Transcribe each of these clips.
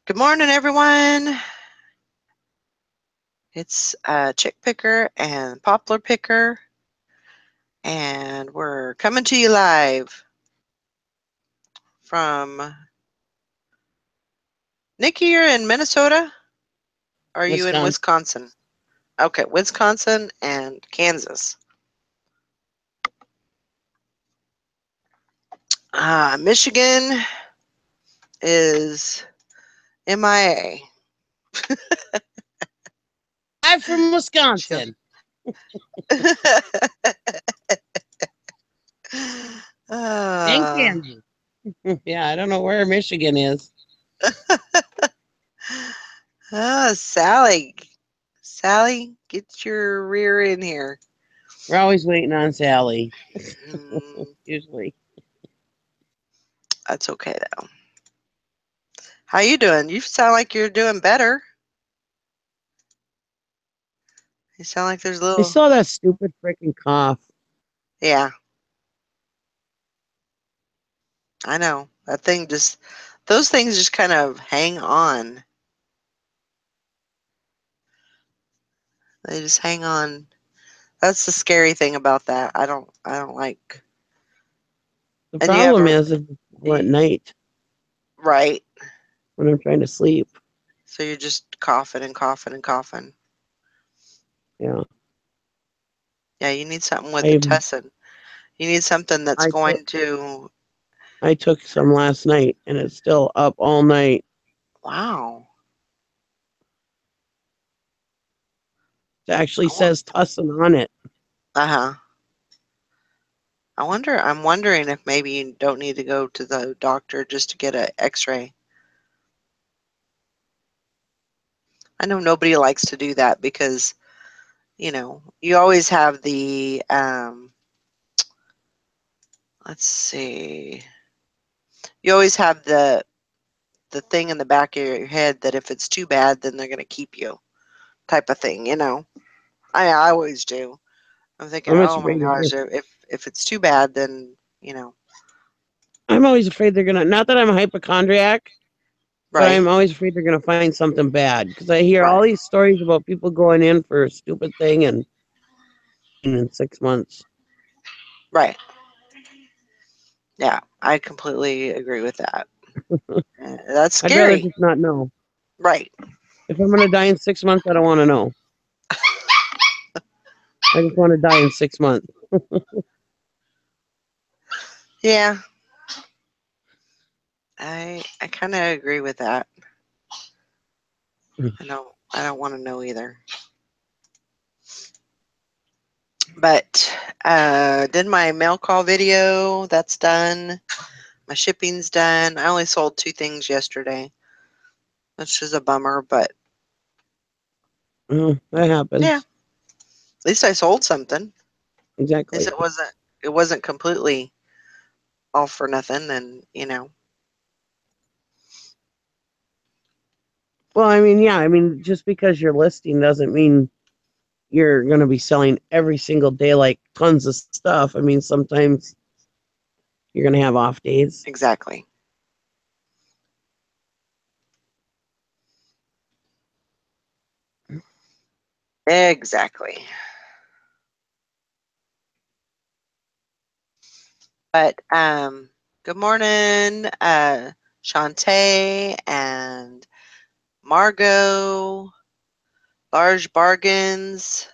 Good morning, everyone. It's Chick Picker and Poplar Picker, and we're coming to you live from Nikki. You're in Minnesota? Or are you in Wisconsin. Wisconsin? Okay, Wisconsin and Kansas. Michigan is MIA. I'm from Chill. Wisconsin. And uh, Kansas. Yeah, I don't know where Michigan is. Sally. Sally, get your rear in here. We're always waiting on Sally, Mm, usually. that's okay though. How you doing? You sound like you're doing better. You sound like there's a I little. saw that stupid freaking cough. Yeah, I know. That thing just, those things just kind of hang on. They just hang on. That's the scary thing about that. I don't like. The And you problem ever, is it's all at night right? when I'm trying to sleep. So you're just coughing and coughing and coughing. Yeah. Yeah, you need something with the I tussin. You need something that's I took going to, I took some last night and it's still up all night. wow. It actually I want, says Tussin on it. uh-huh. I'm wondering if maybe you don't need to go to the doctor just to get an x-ray. I know nobody likes to do that because, you always have the, let's see, you always have the thing in the back of your head that if it's too bad, then they're going to keep you type of thing. I always do. I'm thinking, I'm always oh my afraid they're gosh, gonna if it's too bad, then. I'm always afraid they're gonna not that I'm a hypochondriac, but Right, I'm always afraid they're gonna find something bad because I hear all right, these stories about people going in for a stupid thing and in 6 months. right. Yeah, I completely agree with that. That's I'd rather scary. just not know. Right. If I'm gonna die in 6 months, I don't want to know. I just want to die in 6 months. Yeah, I kind of agree with that. I don't want to know either. But did my mail call video. That's done. My shipping's done. I only sold 2 things yesterday, which is a bummer. But That yeah, happens. at least I sold something. At least Exactly. it wasn't completely all for nothing. And. Well, I mean, yeah, I mean, just because you're listing doesn't mean you're going to be selling every single day like tons of stuff. I mean, sometimes you're going to have off days. Exactly. Exactly. But good morning, Shantae and Margot, Large Bargains,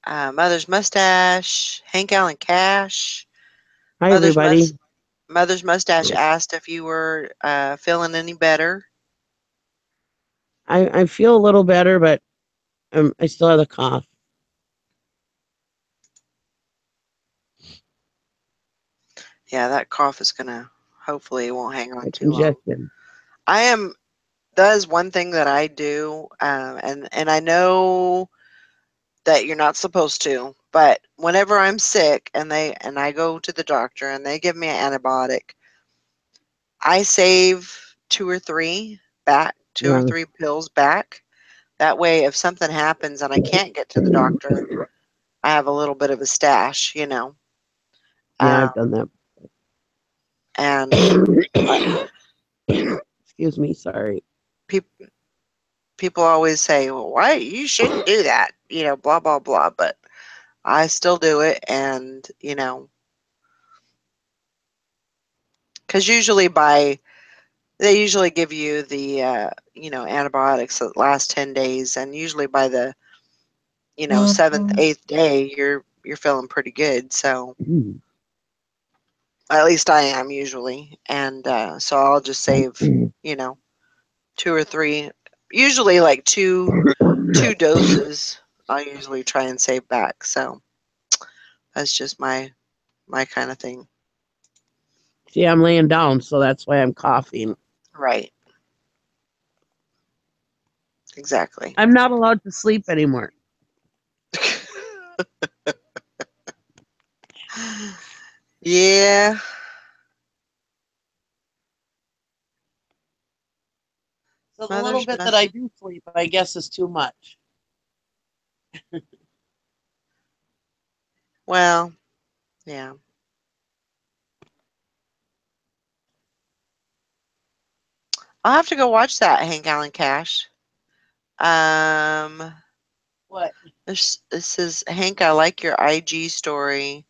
Mother's Mustache, Hank Allen Cash. Hi, Mother's Mus- everybody. Mother's Mustache asked if you were feeling any better. I feel a little better, but I still have the cough, Yeah, that cough is gonna. Hopefully, it won't hang on the too long. congestion. I am. That is one thing that I do, and I know that you're not supposed to, but whenever I'm sick and I go to the doctor and they give me an antibiotic, I save two or Yeah. three pills back. That way if something happens and I can't get to the doctor, I have a little bit of a stash. Yeah, Um, I've done and that. Excuse me, sorry. People people always say, "Well, why you shouldn't do that," blah blah blah. But I still do it, and because usually they usually give you the antibiotics that last 10 days, and usually by the seventh, eighth day, you're feeling pretty good. So at least I am usually, and so I'll just save you know 2 or 3, usually like two doses. I usually try and save back. So that's just my kind of thing. See, I'm laying down, so that's why I'm coughing. Right. Exactly. I'm not allowed to sleep anymore. Yeah. So the Well, little there's bit that I nothing. do sleep, I guess, is too much. Well, yeah. I'll have to go watch that, Hank Allen Cash. Um, What? this is Hank. I like your IG story.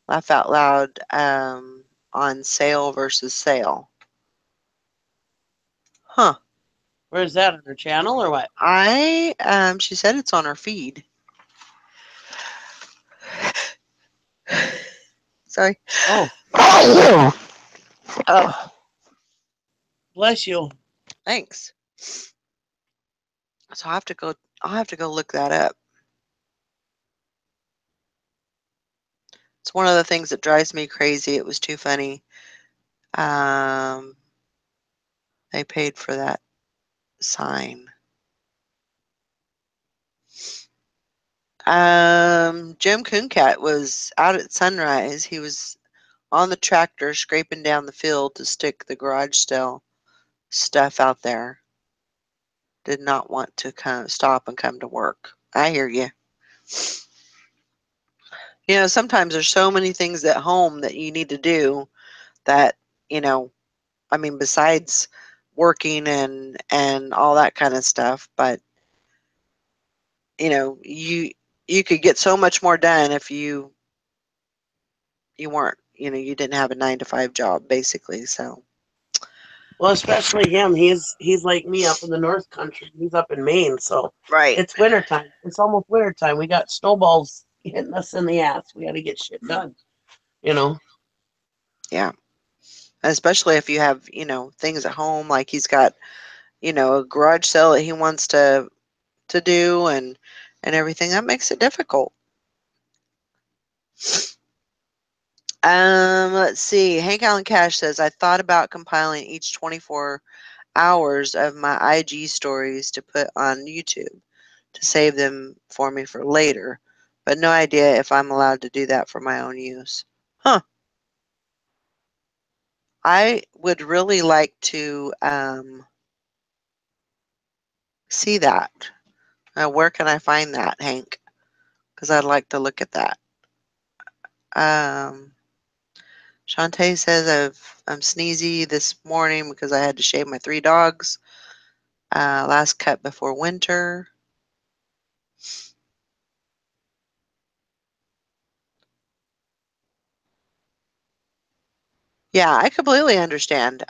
Laugh out loud. On sale versus sale. Huh. Where's that on her channel or what? She said it's on her feed. Sorry. Oh, Oh, bless you. thanks. So I'll have to go look that up. It's one of the things that drives me crazy. It was too funny. Um, they paid for that sign. Jim Cooncat was out at sunrise. He was on the tractor scraping down the field to stick the garage sale stuff out there. Did not want to stop and come to work. I hear you. Sometimes there's so many things at home that you need to do that, you know, I mean, besides working and all that kind of stuff, but you could get so much more done if you weren't, you didn't have a 9 to 5 job basically. So, Well, especially him. He's like me up in the North Country. He's up in Maine, so right. it's wintertime. It's almost wintertime. We got snowballs hitting us in the ass. We got to get shit done. You know. Yeah. Especially if you have, things at home, like he's got, a garage sale that he wants to do and everything. That makes it difficult. Let's see. Hank Allen Cash says, I thought about compiling each 24 hours of my IG stories to put on YouTube to save them for me for later, but no idea if I'm allowed to do that for my own use. Huh. I would really like to see that. Where can I find that, Hank? Because I'd like to look at that. Um, Shantae says I'm sneezy this morning because I had to shave my 3 dogs. Last cut before winter. Yeah, I completely understand.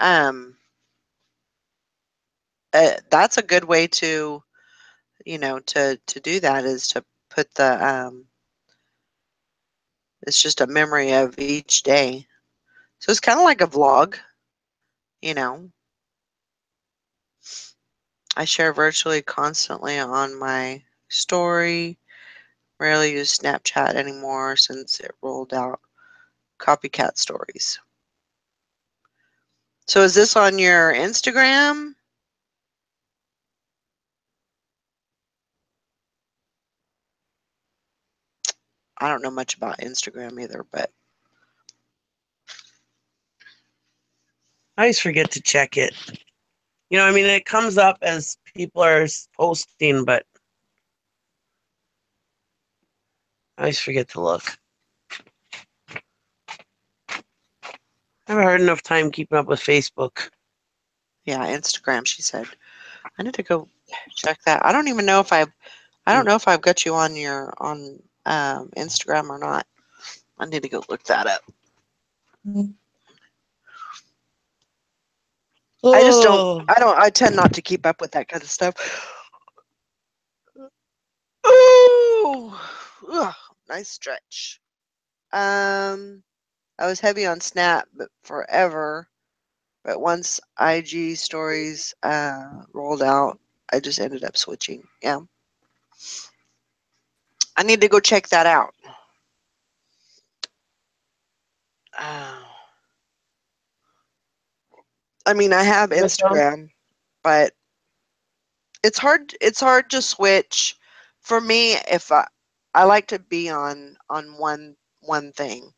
That's a good way to, to do that is to put it's just a memory of each day. So it's kind of like a vlog, you know. I share virtually constantly on my story. Rarely use Snapchat anymore since it rolled out copycat stories. So is this on your Instagram? I don't know much about Instagram either, but I always forget to check it. I mean, it comes up as people are posting, but I always forget to look. I haven't had enough time keeping up with Facebook. Yeah, Instagram, she said. I need to go check that. I don't even know if I don't know if I've got you on your on Instagram or not. I need to go look that up. I just don't. Oh, I don't. I tend not to keep up with that kind of stuff. Ooh, ugh, nice stretch. Um, I was heavy on Snap, but forever. But once IG stories rolled out, I just ended up switching. Yeah, I need to go check that out. Uh, I mean, I have that sounds. Instagram, but it's hard to switch for me if I like to be on one thing.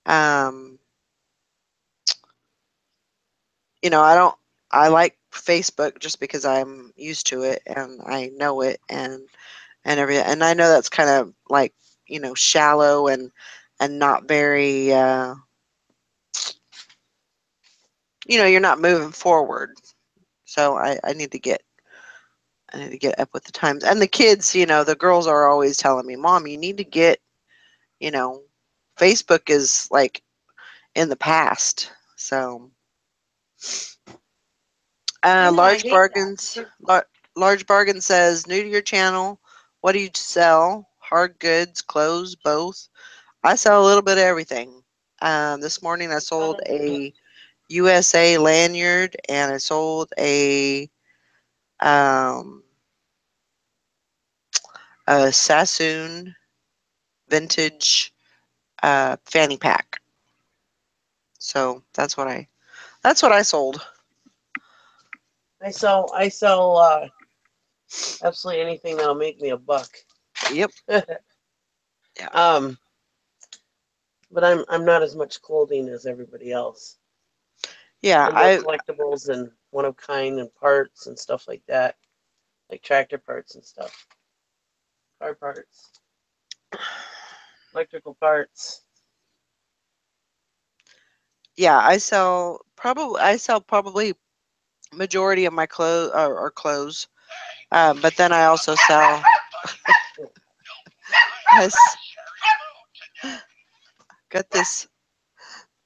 Um, I don't I like Facebook just because I'm used to it and I know it and everything. And I know that's kind of like, shallow and not very you're not moving forward. So I need to get up with the times. And the kids, the girls are always telling me, "Mom, you need to get, you know, Facebook is like in the past." So, I know. I large hate bargains. Large bargain says, "New to your channel. What do you sell? Hard goods, clothes, both." I sell a little bit of everything. This morning I sold that. a USA lanyard and I sold um, a Sassoon vintage fanny pack. So that's what I sold. I sell absolutely anything that'll make me a buck. Yep. Yeah. um, but I'm not as much clothing as everybody else. Yeah. I'm more I collectibles and one of kind and parts and stuff like that, like tractor parts and stuff, car parts, electrical parts. yeah. I sell probably majority of my clothes are clothes. But then I also sell. I got this.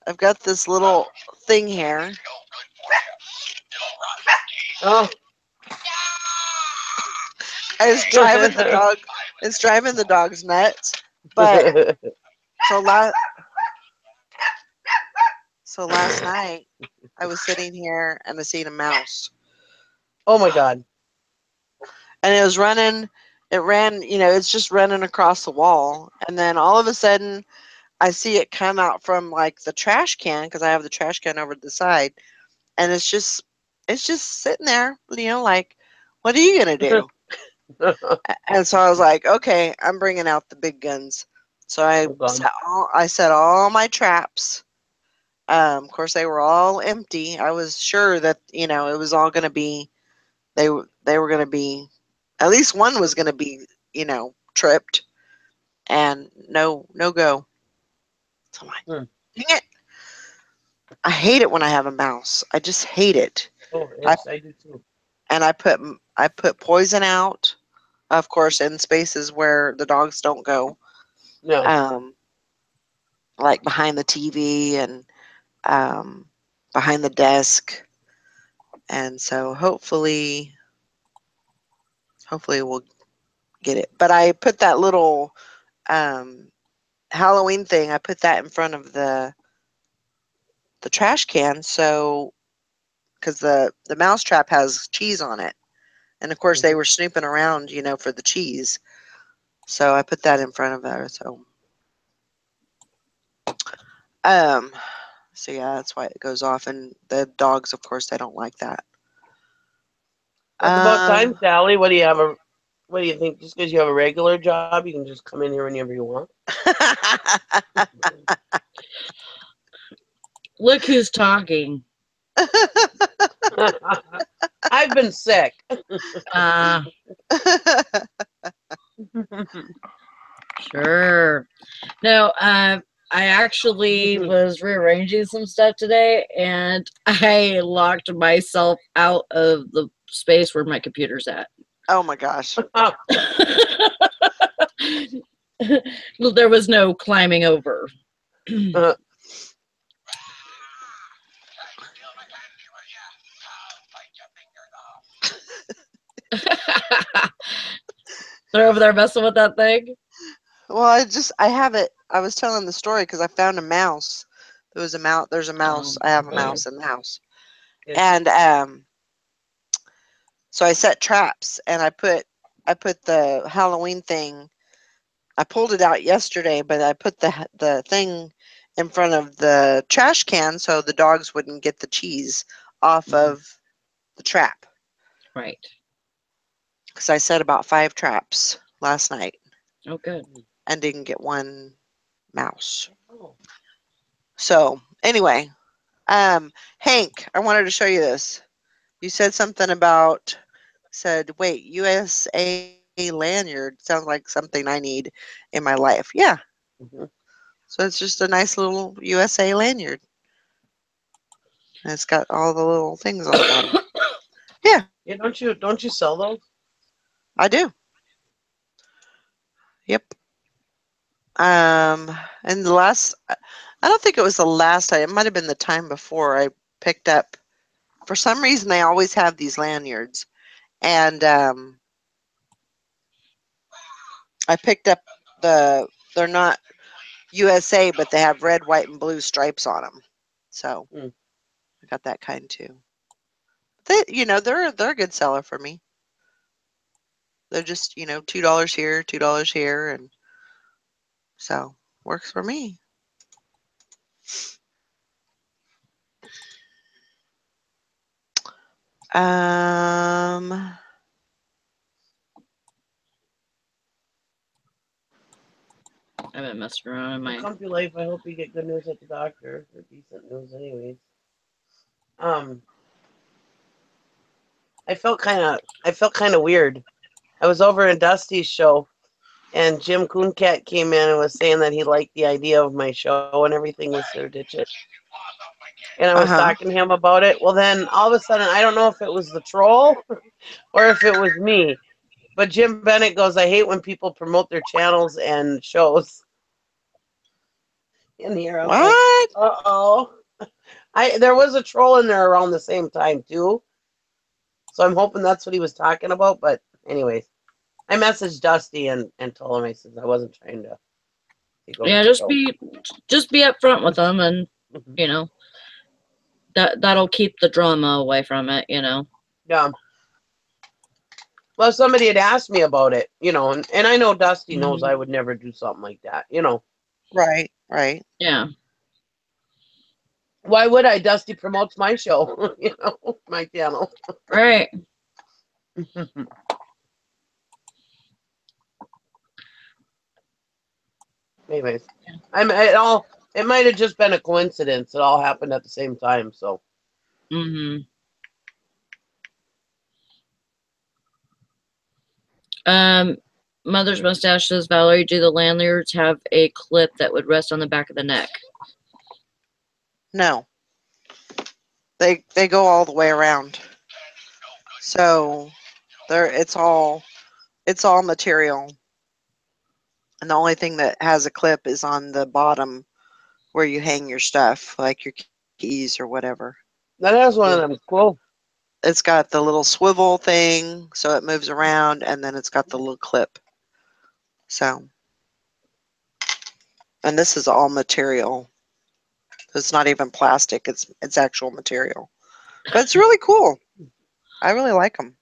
I've got this little thing here. Oh, It's driving the dog. It's driving the dogs nuts. But so last last night, I was sitting here and I seen a mouse, oh my God! and it was running. It ran. It's just running across the wall, and then all of a sudden, I see it come out from like the trash can because I have the trash can over to the side, and it's just sitting there. Like, what are you gonna do? And so I was like, okay, I'm bringing out the big guns. So Oh God! I set all my traps. Of course, they were all empty. I was sure that it was all going to be they were going to be at least one was going to be tripped and no go. So I'm like, Hmm. dang it! I hate it when I have a mouse. I just hate it. Oh I yes, I do too. and I put poison out, of course, in spaces where the dogs don't go. No, Um, like behind the TV and um, behind the desk. And so hopefully we'll get it. But I put that little um, Halloween thing. I put that in front of the trash can, so because the mouse trap has cheese on it, and of course they Mhm. were snooping around, for the cheese. So I put that in front of there. Um, so yeah, that's why it goes off. And the dogs, of course, they don't like that. Well, it's about time, Um, Sally. What do you have a? What do you think? Just because you have a regular job, you can just come in here whenever you want. Look who's talking. I've been sick. Uh, sure. No, I actually was rearranging some stuff today, and I locked myself out of the space where my computer's at. Oh my gosh. There was no climbing over. They're over there messing with that thing. Well, I have it. I was telling the story because I found a mouse. There's a mouse. I have a mouse in the house. And so I set traps and I put the Halloween thing. I pulled it out yesterday, but I put the thing in front of the trash can so the dogs wouldn't get the cheese off of the trap. Right. Because I set about 5 traps last night. Oh, good. And didn't get one mouse. So anyway, Hank, I wanted to show you this. You said something about wait, USA lanyard sounds like something I need in my life. Yeah. So it's just a nice little USA lanyard. And it's got all the little things on the bottom. Yeah. Yeah, don't you sell those? I do. Yep. And the last, I don't think it was the last time. It might have been the time before I picked up. For some reason, they always have these lanyards, and I picked up they're not USA, but they have red, white, and blue stripes on them. So I got that kind too. They're a good seller for me. They're just $2 here, $2 here, and so works for me. I've been messing around in my comfy life. I hope you get good news at the doctor, or decent news, anyways. I felt kind of weird. I was over in Dusty's show, and Jim Cooncat came in and was saying that he liked the idea of my show and everything was so ditch it. And I was talking to him about it. Well, then all of a sudden, I don't know if it was the troll or if it was me, but Jim Bennett goes, "I hate when people promote their channels and shows." In here, I was like, "Uh-oh." There was a troll in there around the same time too, so I'm hoping that's what he was talking about. But anyways, I messaged Dusty and told him, I said I wasn't trying to. Yeah, just be upfront with them, and that'll keep the drama away from it. Yeah. Well, somebody had asked me about it, and I know Dusty knows I would never do something like that, Right, right. Yeah. Why would I? Dusty promotes my show, my channel. Right. Anyways, it might have just been a coincidence. It all happened at the same time, so. Mother's Mustache says, Valerie, do the lanyards have a clip that would rest on the back of the neck? No. They go all the way around. So it's all material. And the only thing that has a clip is on the bottom where you hang your stuff, like your keys or whatever. That has one of them. Cool. It's got the little swivel thing, so it moves around, and then it's got the little clip. So, and this is all material. It's not even plastic. It's actual material. But it's really cool. I really like them.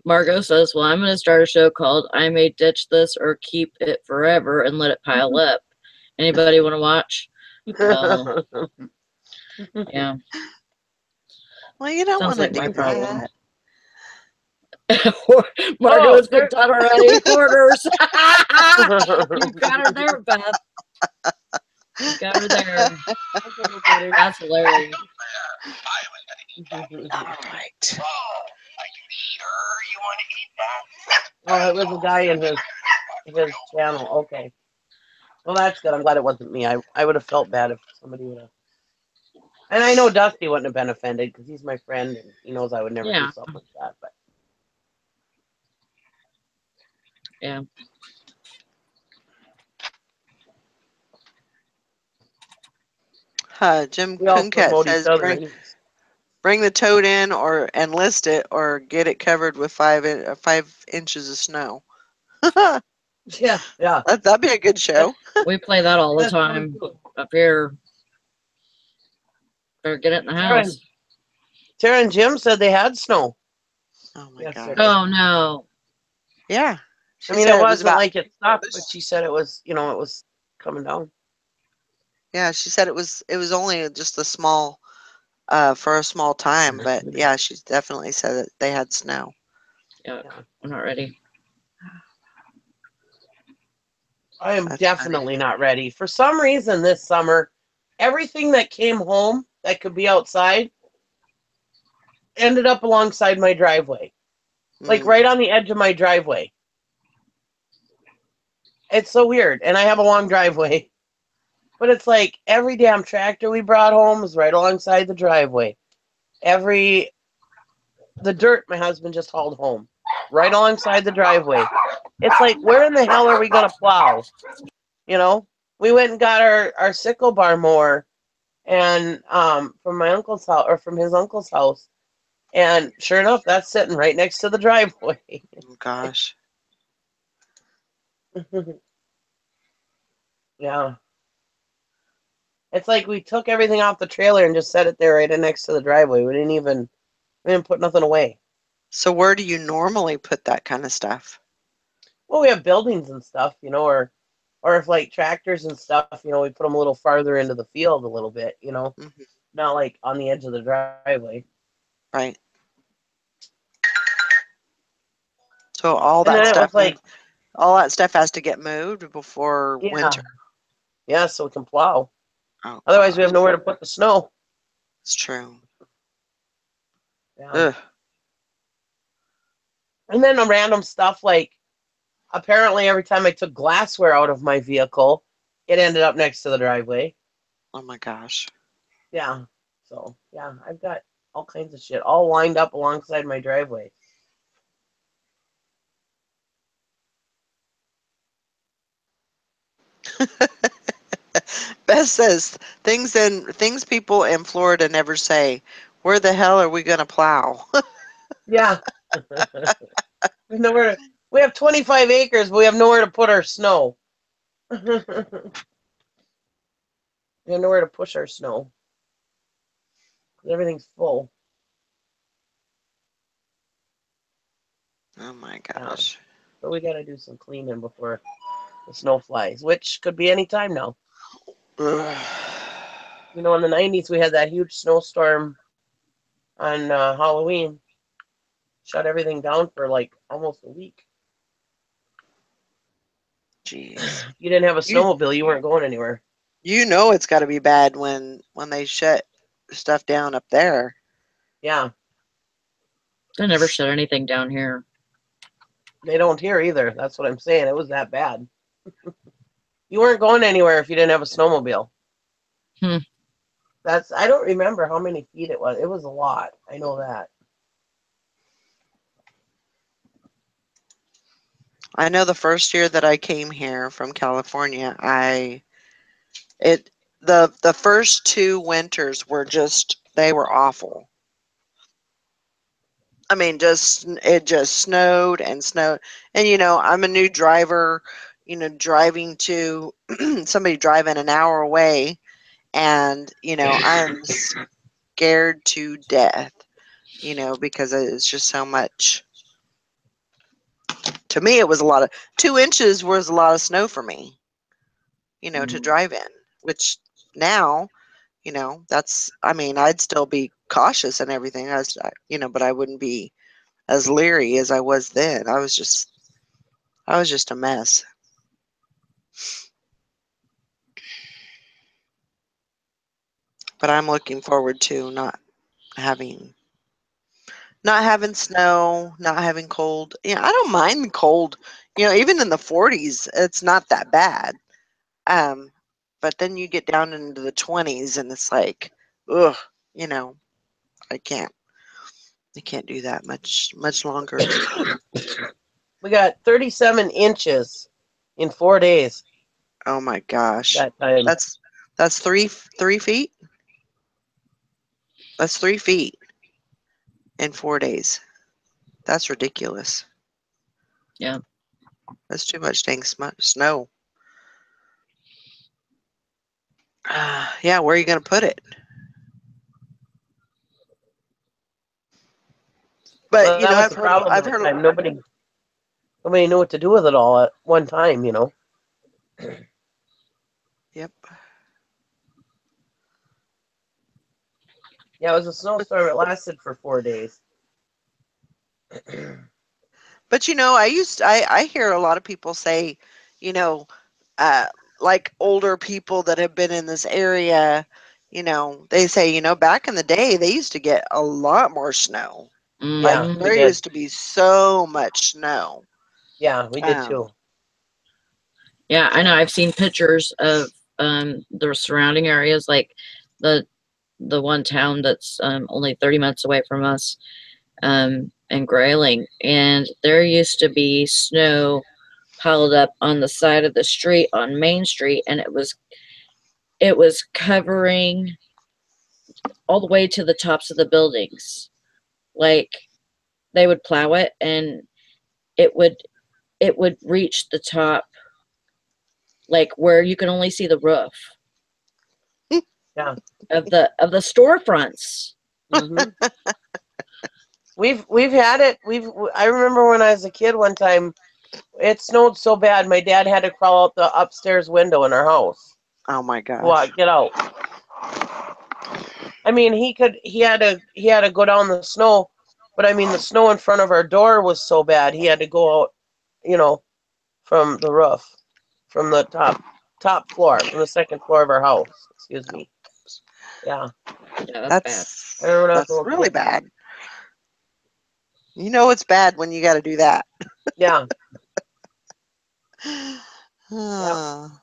Margot says, well, I'm going to start a show called I May Ditch This or Keep It Forever and Let It Pile Up. Anybody want to watch? Yeah. Well, you don't want to do that. Margot has been done already. Hoarders. You got her there, Beth. You got her there. That's hilarious. All right. Are you sure you want to eat that? Oh, it was a guy in his channel. Okay. Well, that's good. I'm glad it wasn't me. I would have felt bad if somebody would have. And I know Dusty wouldn't have been offended because he's my friend and he knows I would never do Yeah. something like that. But Yeah. Jim we all Kunkat promote each says other anyways. bring the tote in or and list it or get it covered with 5 inches of snow. Yeah, yeah. That'd be a good That, show. we play that all the That's funny time too. up here. Better get it in the Tara house. and, Tara and Jim said they had snow Oh my yesterday. gosh. Oh no. Yeah. I She mean, it said it was wasn't about like it stopped, but she said it was, it was coming down. yeah, she said it was only just a small for a small time, but yeah, she definitely said that they had snow. Yeah. Yeah. We're not ready. I am That's funny. definitely not ready. For some reason this summer, everything that came home that could be outside ended up alongside my driveway. Like right Mm. on the edge of my driveway. It's so weird. And I have a long driveway. But it's like every damn tractor we brought home was right alongside the driveway. The dirt my husband just hauled home, right alongside the driveway. It's like, where in the hell are we gonna plow? You know? We went and got our sickle bar mower and from my uncle's house or from his uncle's house. And sure enough, that's sitting right next to the driveway. Oh gosh. Yeah. It's like we took everything off the trailer and just set it there right next to the driveway. We didn't put nothing away. So where do you normally put that kind of stuff? Well, we have buildings and stuff, or if like tractors and stuff, we put them a little farther into the field a little bit, Hmm. not like on the edge of the driveway. Right. So all And that then it stuff was like, has to get moved before yeah, winter. yeah, so we can plow. Oh Otherwise, we gosh. have nowhere to put the snow. It's true. Yeah. Ugh. And then the random stuff like apparently every time I took glassware out of my vehicle, it ended up next to the driveway. Oh my gosh. Yeah. So yeah, I've got all kinds of shit all lined up alongside my driveway. Beth says things people in Florida never say. Where the hell are we gonna plow? Yeah. We have nowhere to, we have 25 acres, but we have nowhere to put our snow. We have nowhere to push our snow. Everything's full. Oh my Yeah. gosh. But we got to do some cleaning before the snow flies, which could be any time now. Ugh. In the 90s, we had that huge snowstorm on Halloween. Shut everything down for like almost a week. Jeez. If you didn't have a You snowmobile, you weren't going anywhere. you know it's got to be bad when they shut stuff down up there. Yeah, They never shut anything down here. they don't here either. That's what I'm saying. It was that bad. You weren't going anywhere if you didn't have a snowmobile. Hmm. I don't remember how many feet it was. It was a lot. I know that. I know the first year that I came here from California, it the first 2 winters were they were awful. I mean, it just snowed and snowed. And I'm a new driver, driving to somebody driving an hour away, and I'm scared to death, because it's just so much. To me, it was a lot of 2 inches was a lot of snow for me, to drive in, which now, I mean, I'd still be cautious and everything. But I wouldn't be as leery as I was then. I was just a mess. But I'm looking forward to having not having snow, not having cold. I don't mind the cold. Even in the 40s, it's not that bad. But then you get down into the 20s and it's like, ugh, you know, I can't. I can't do that much longer. We got 37 inches in 4 days Oh my gosh. that time. That's 3 feet. That's 3 feet in 4 days. That's ridiculous. Yeah. That's too much dang snow. Yeah, where are you gonna put it? But Well, that was the problem I've that heard. time. Nobody knew what to do with it all at one time, you know. Yep. Yeah, it was a snowstorm. It lasted for 4 days. But I hear a lot of people say, you know, uh, like older people that have been in this area, they say, back in the day they used to get a lot more snow. Like Yeah, Mm-hmm. we there did. used to be so much snow. Yeah, we did Um, too. Yeah, I know. I've seen pictures of the surrounding areas, like the the one town that's only 30 minutes away from us, in Grayling, and there used to be snow piled up on the side of the street on Main Street, and it was covering all the way to the tops of the buildings. Like they would plow it, and it would it would reach the top, like where you can only see the roof Yeah. of the storefronts. hmm We've had it. I remember when I was a kid one time, it snowed so bad my dad had to crawl out the upstairs window in our house. oh my What? gosh. Get out. I mean, he had to go down the snow, but I mean the snow in front of our door was so bad he had to go out, you know, from the roof, from the top floor, from the second floor of our house. Excuse me. Yeah. Yeah, that's bad. I remember when I was a That's little really kid. bad. It's bad when you got to do that. Yeah. Yeah. Ah,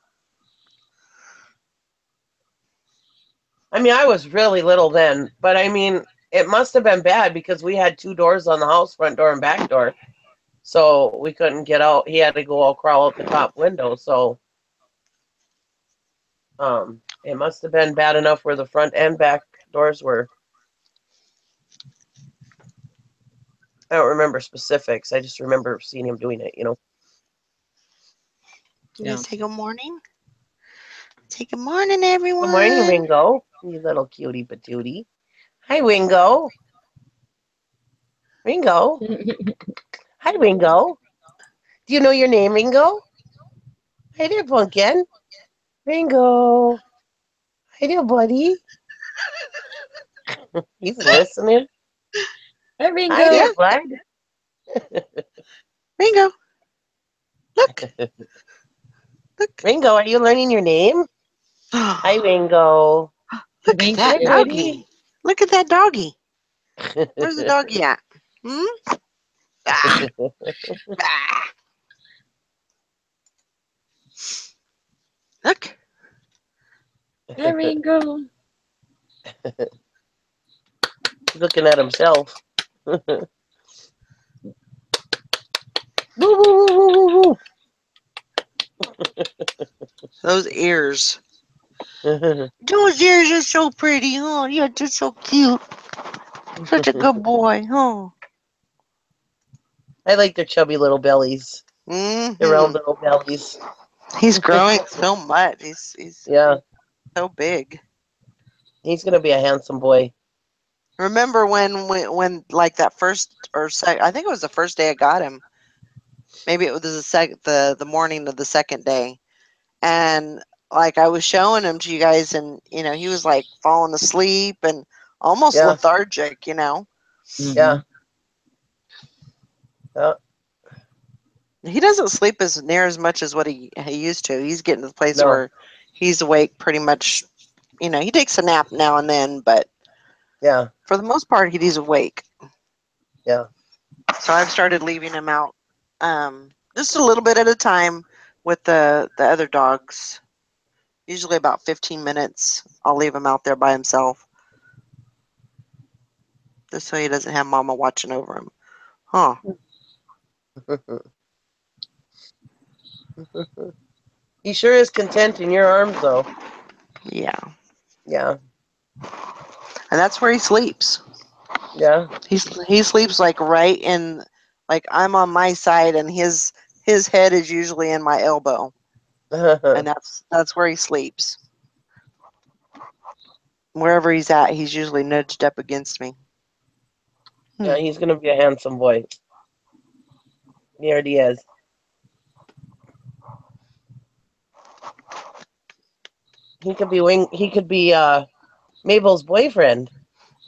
I mean, I was really little then, but I mean, it must have been bad because we had two doors on the house, front door and back door. So we couldn't get out. He had to go all crawl out the top window. So it must have been bad enough where the front and back doors were. I don't remember specifics. I just remember seeing him doing it, you know. you Yeah. guys say good morning? Say good morning, Good morning, everyone. Ringo. You little cutie patootie. Hi, Ringo. Ringo. Hi, Ringo. Do you know your name, Ringo? Hi there, Pumpkin. Ringo. Hi there, buddy. He's listening. Hey, Hi Ringo. there, Yeah, bud. Ringo. Look, look. Ringo, are you learning your name? Hi, Ringo. Look at Thank that Hi, you. doggy. buddy. Look at that doggy. Where's the doggy at? Hmm? Ah, ah. Look. Hey, Ringo. He's looking at himself. Woo, woo, woo, woo, woo, Those ears. woo. Those ears are so pretty. Oh, you're just so cute. Such a good boy. Oh. I like their chubby little bellies. Their round Mm-hmm. little bellies. He's growing so much. He's Yeah, so big. he's gonna be a handsome boy. Remember when like that first or second? I think it was the first day I got him. Maybe it was the morning of the second day, and like I was showing him to you guys, and he was like falling asleep and almost Yeah, lethargic. Mm-hmm. yeah, yeah, He doesn't sleep as near as much as what he used to. He's getting to the place no, where he's awake pretty much. He takes a nap now and then, but yeah, for the most part, he's awake. yeah, So I've started leaving him out, just a little bit at a time with the other dogs. Usually about 15 minutes. I'll leave him out there by himself. Just so he doesn't have Mama watching over him. Huh. He sure is content in your arms, though. Yeah. Yeah. And that's where he sleeps. Yeah. He sleeps like right in, like I'm on my side and his head is usually in my elbow. And that's where he sleeps. Wherever he's at, he's usually nudged up against me. Yeah, he's gonna be a handsome boy. He already is. He could be Mabel's boyfriend.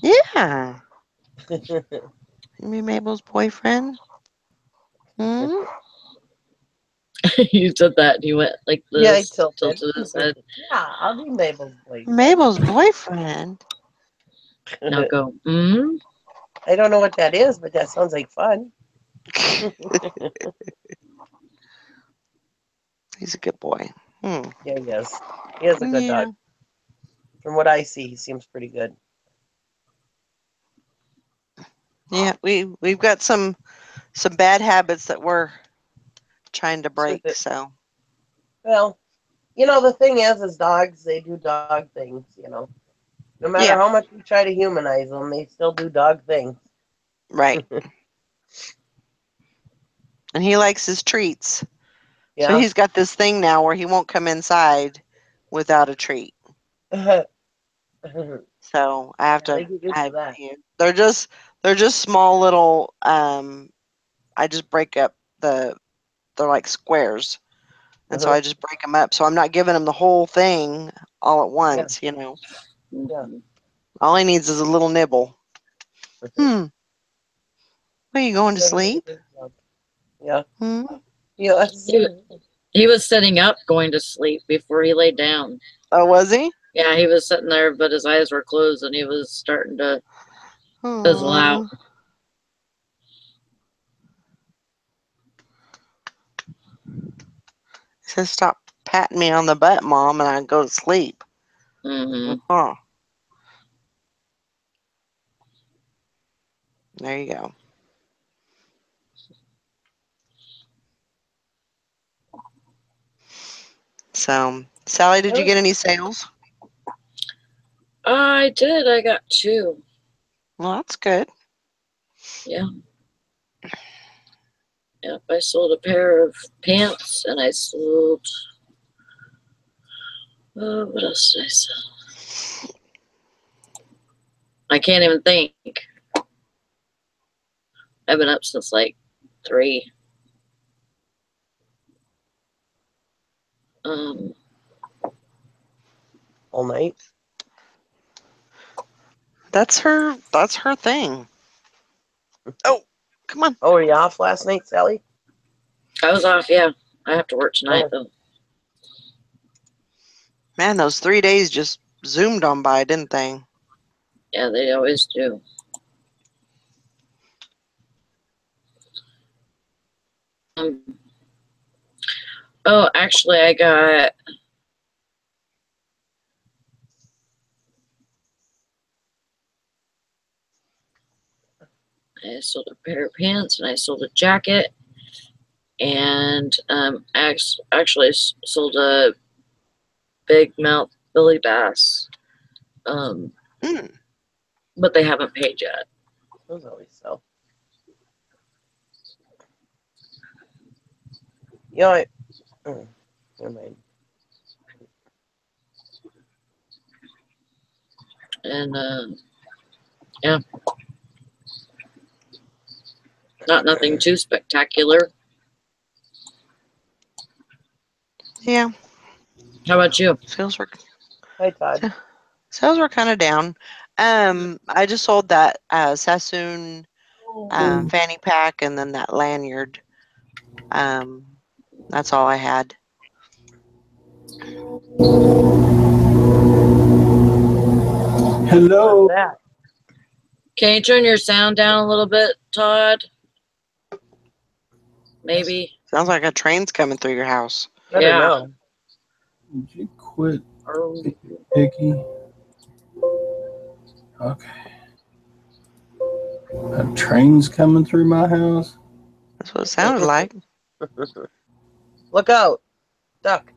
Yeah. Me Mabel's boyfriend. Hmm? You said that. And you went like Yeah, he this, tilted his head. Yeah, I'll be Mabel's boyfriend. Mabel's boyfriend. Now go. Mm? I don't know what that is, but that sounds like fun. He's a good boy. Yeah, he is. He is a good Yeah. dog. From what I see, he seems pretty good. Yeah, we've got some bad habits that we're trying to break, so. Well, the thing is dogs, they do dog things, No matter Yeah. how much we try to humanize them, they still do dog things. Right. And he likes his treats. Yeah. So he's got this thing now where he won't come inside without a treat. So I have They to. get used to that. They're just small little. I just break up they're like squares, and so I just break them up. So I'm not giving him the whole thing all at once. Yeah. All he needs is a little nibble. Are you going to sleep? Yeah. Yes. He was sitting up going to sleep before he laid down. Oh, was he? Yeah, he was sitting there, but his eyes were closed and he was starting to fizzle out. He says, "Stop patting me on the butt, Mom," and I go to sleep. Mm-hmm. There you go. So, Sally, did you get any sales? I did. I got 2. Well, that's good. Yeah. Yep, I sold a pair of pants and I sold. What else did I sell? I can't even think. I've been up since like 3. All night. That's her thing. Oh, come on. Oh, were you off last night, Sally? I was off, yeah. I have to work tonight, though. Man, those 3 days just zoomed on by, didn't they? Yeah, they always do. Oh, actually, I sold a pair of pants and I sold a jacket and actually sold a big mouth Billy Bass. But they haven't paid yet. Those always sell. Never mind. And yeah, nothing too spectacular. Yeah. How about you? Sales were. Hi, Todd. Sales were kind of down. I just sold that Sassoon fanny pack and then that lanyard. That's all I had. Hello. Can you turn your sound down a little bit, Todd? Maybe. Sounds like a train's coming through your house. I don't know. Would you quit Picky. Okay. A train's coming through my house. That's what it sounded like. Look out. Duck.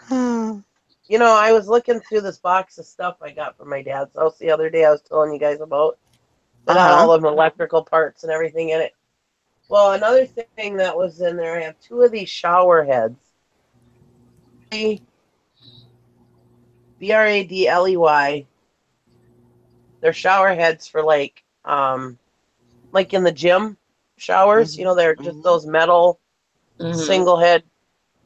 Hmm. You know, I was looking through this box of stuff I got from my dad's house the other day I was telling you guys about. That had all of them electrical parts and everything in it. Well, another thing that was in there, I have 2 of these shower heads. Bradley. They're shower heads for like in the gym showers, you know, they're just those metal single head,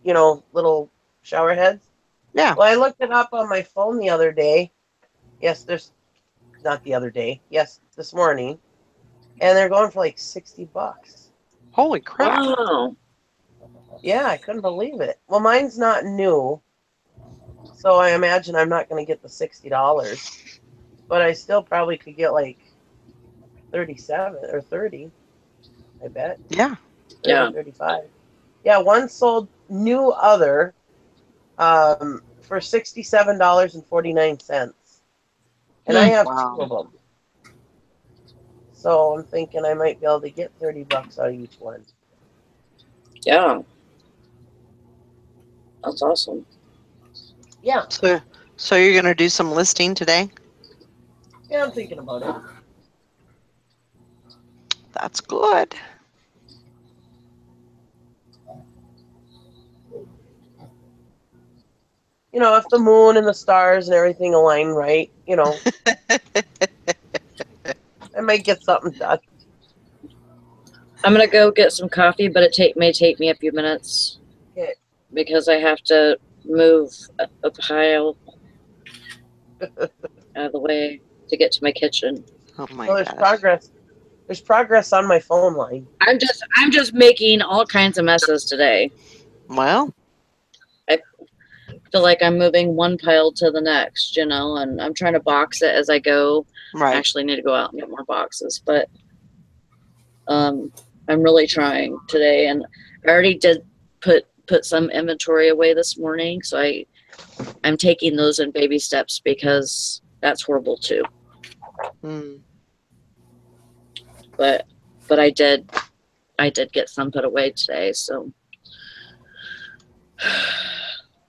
you know, little shower heads. Yeah. Well, I looked it up on my phone the other day. Yes, not the other day. Yes, this morning. And they're going for like $60. Holy crap. Wow. Yeah, I couldn't believe it. Well, mine's not new, so I imagine I'm not going to get the $60, but I still probably could get like 37 or 30, I bet. Yeah. 30, Yeah. 35. Yeah, one sold new other for $67.49. And I have 2 of them. So I'm thinking I might be able to get $30 out of each one. Yeah. That's awesome. Yeah. So you're going to do some listing today? Yeah, I'm thinking about it. That's good. You know, if the moon and the stars and everything align right, you know, I might get something done. I'm gonna go get some coffee, but it may take me a few minutes. Okay. Because I have to move a pile out of the way to get to my kitchen. Oh my Well, there's gosh. progress. There's progress on my phone line. I'm just making all kinds of messes today. Well, I feel like I'm moving one pile to the next, you know, and I'm trying to box it as I go. right. I actually need to go out and get more boxes, but I'm really trying today, and I already did put some inventory away this morning, so I'm taking those in baby steps because that's horrible too. Mm. But I did get some put away today, so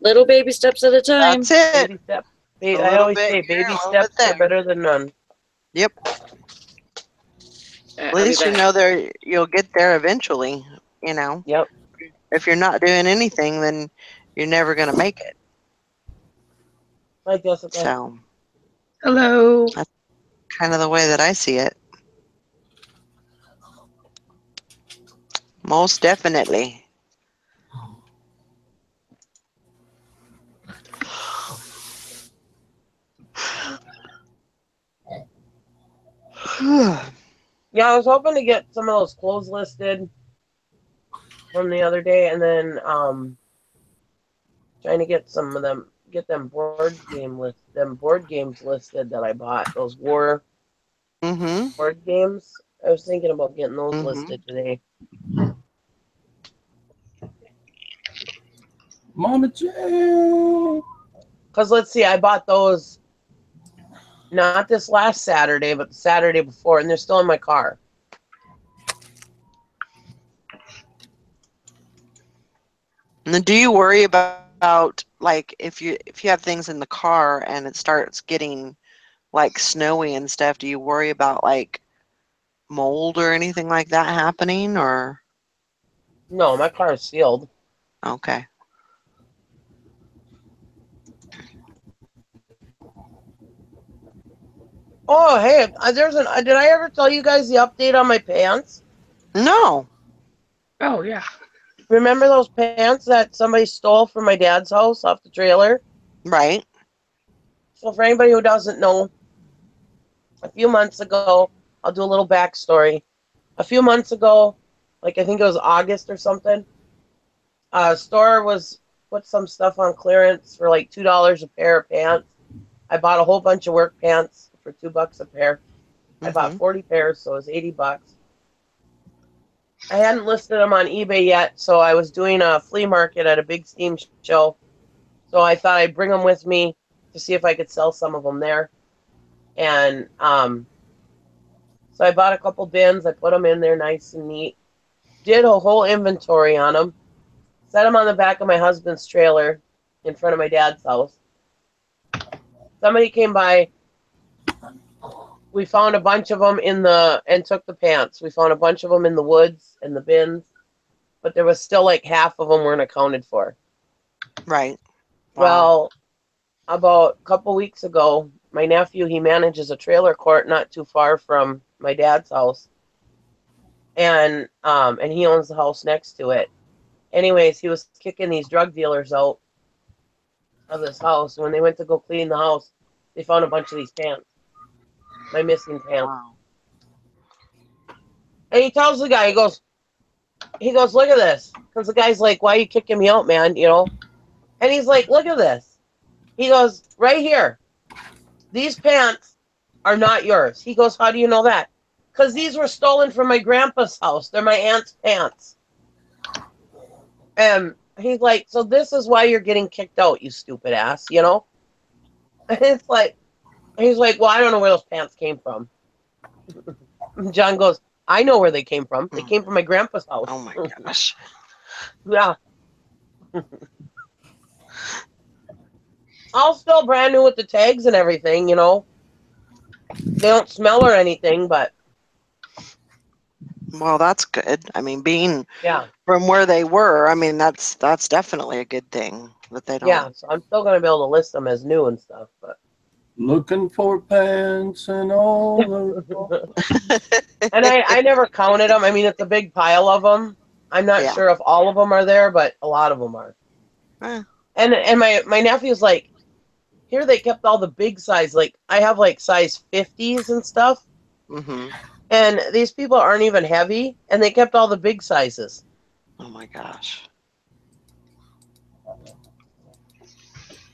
little baby steps at a time. That's it. Baby steps. A I little always bit say here, baby a little steps bit are there. better than none. Yep. I'll At be least you back. know you'll get there eventually, you know. Yep. If you're not doing anything, then you're never going to make it. Hi, Jessica. So Hello. that's kind of the way that I see it. Most definitely. Yeah, I was hoping to get some of those clothes listed from the other day, and then trying to get some of them, get them board games listed that I bought. Those war board games. I was thinking about getting those listed today. Mama J. Because let's see, I bought those not this last Saturday, but the Saturday before, and they're still in my car. And then do you worry about like if you have things in the car and it starts getting like snowy and stuff, do you worry about like mold or anything like that happening, or? No, my car is sealed. Okay. Oh, hey, did I ever tell you guys the update on my pants? No. Oh, yeah. Remember those pants that somebody stole from my dad's house off the trailer? Right. So for anybody who doesn't know, a few months ago, I'll do a little backstory. A few months ago, like I think it was August or something, a store was put some stuff on clearance for like $2 a pair of pants. I bought a whole bunch of work pants for $2 a pair. I bought 40 pairs, so it was $80. I hadn't listed them on eBay yet, so I was doing a flea market at a big steam show. So I thought I'd bring them with me to see if I could sell some of them there. And so I bought a couple bins. I put them in there nice and neat. Did a whole inventory on them. Set them on the back of my husband's trailer in front of my dad's house. Somebody came by. We found a bunch of them and took the pants. We found a bunch of them in the woods and the bins, but there was still like half of them weren't accounted for. Right. Wow. Well, about a couple weeks ago, my nephew, he manages a trailer court not too far from my dad's house. And he owns the house next to it. Anyways, he was kicking these drug dealers out of this house. When they went to go clean the house, they found a bunch of these pants. My missing pants. Wow. And he tells the guy, he goes, look at this. Because the guy's like, why are you kicking me out, man? You know? And he's like, look at this. He goes, right here. These pants are not yours. He goes, how do you know that? Because these were stolen from my grandpa's house. They're my aunt's pants. And he's like, so this is why you're getting kicked out, you stupid ass, you know? And it's like, he's like, well, I don't know where those pants came from. John goes, I know where they came from. They came from my grandpa's house. Oh my gosh. Yeah. All still brand new with the tags and everything, you know. They don't smell or anything, but Well, that's good. I mean, being yeah, from where they were, I mean, that's definitely a good thing that they don't. yeah. So I'm still gonna be able to list them as new and stuff, but Looking for pants and all. and I never counted them. I mean, it's a big pile of them. I'm not Yeah. sure if all of them are there, but a lot of them are. Eh. And my nephew's like, here they kept all the big size. Like I have like size 50s and stuff. Mm-hmm. And these people aren't even heavy, and they kept all the big sizes. Oh my gosh.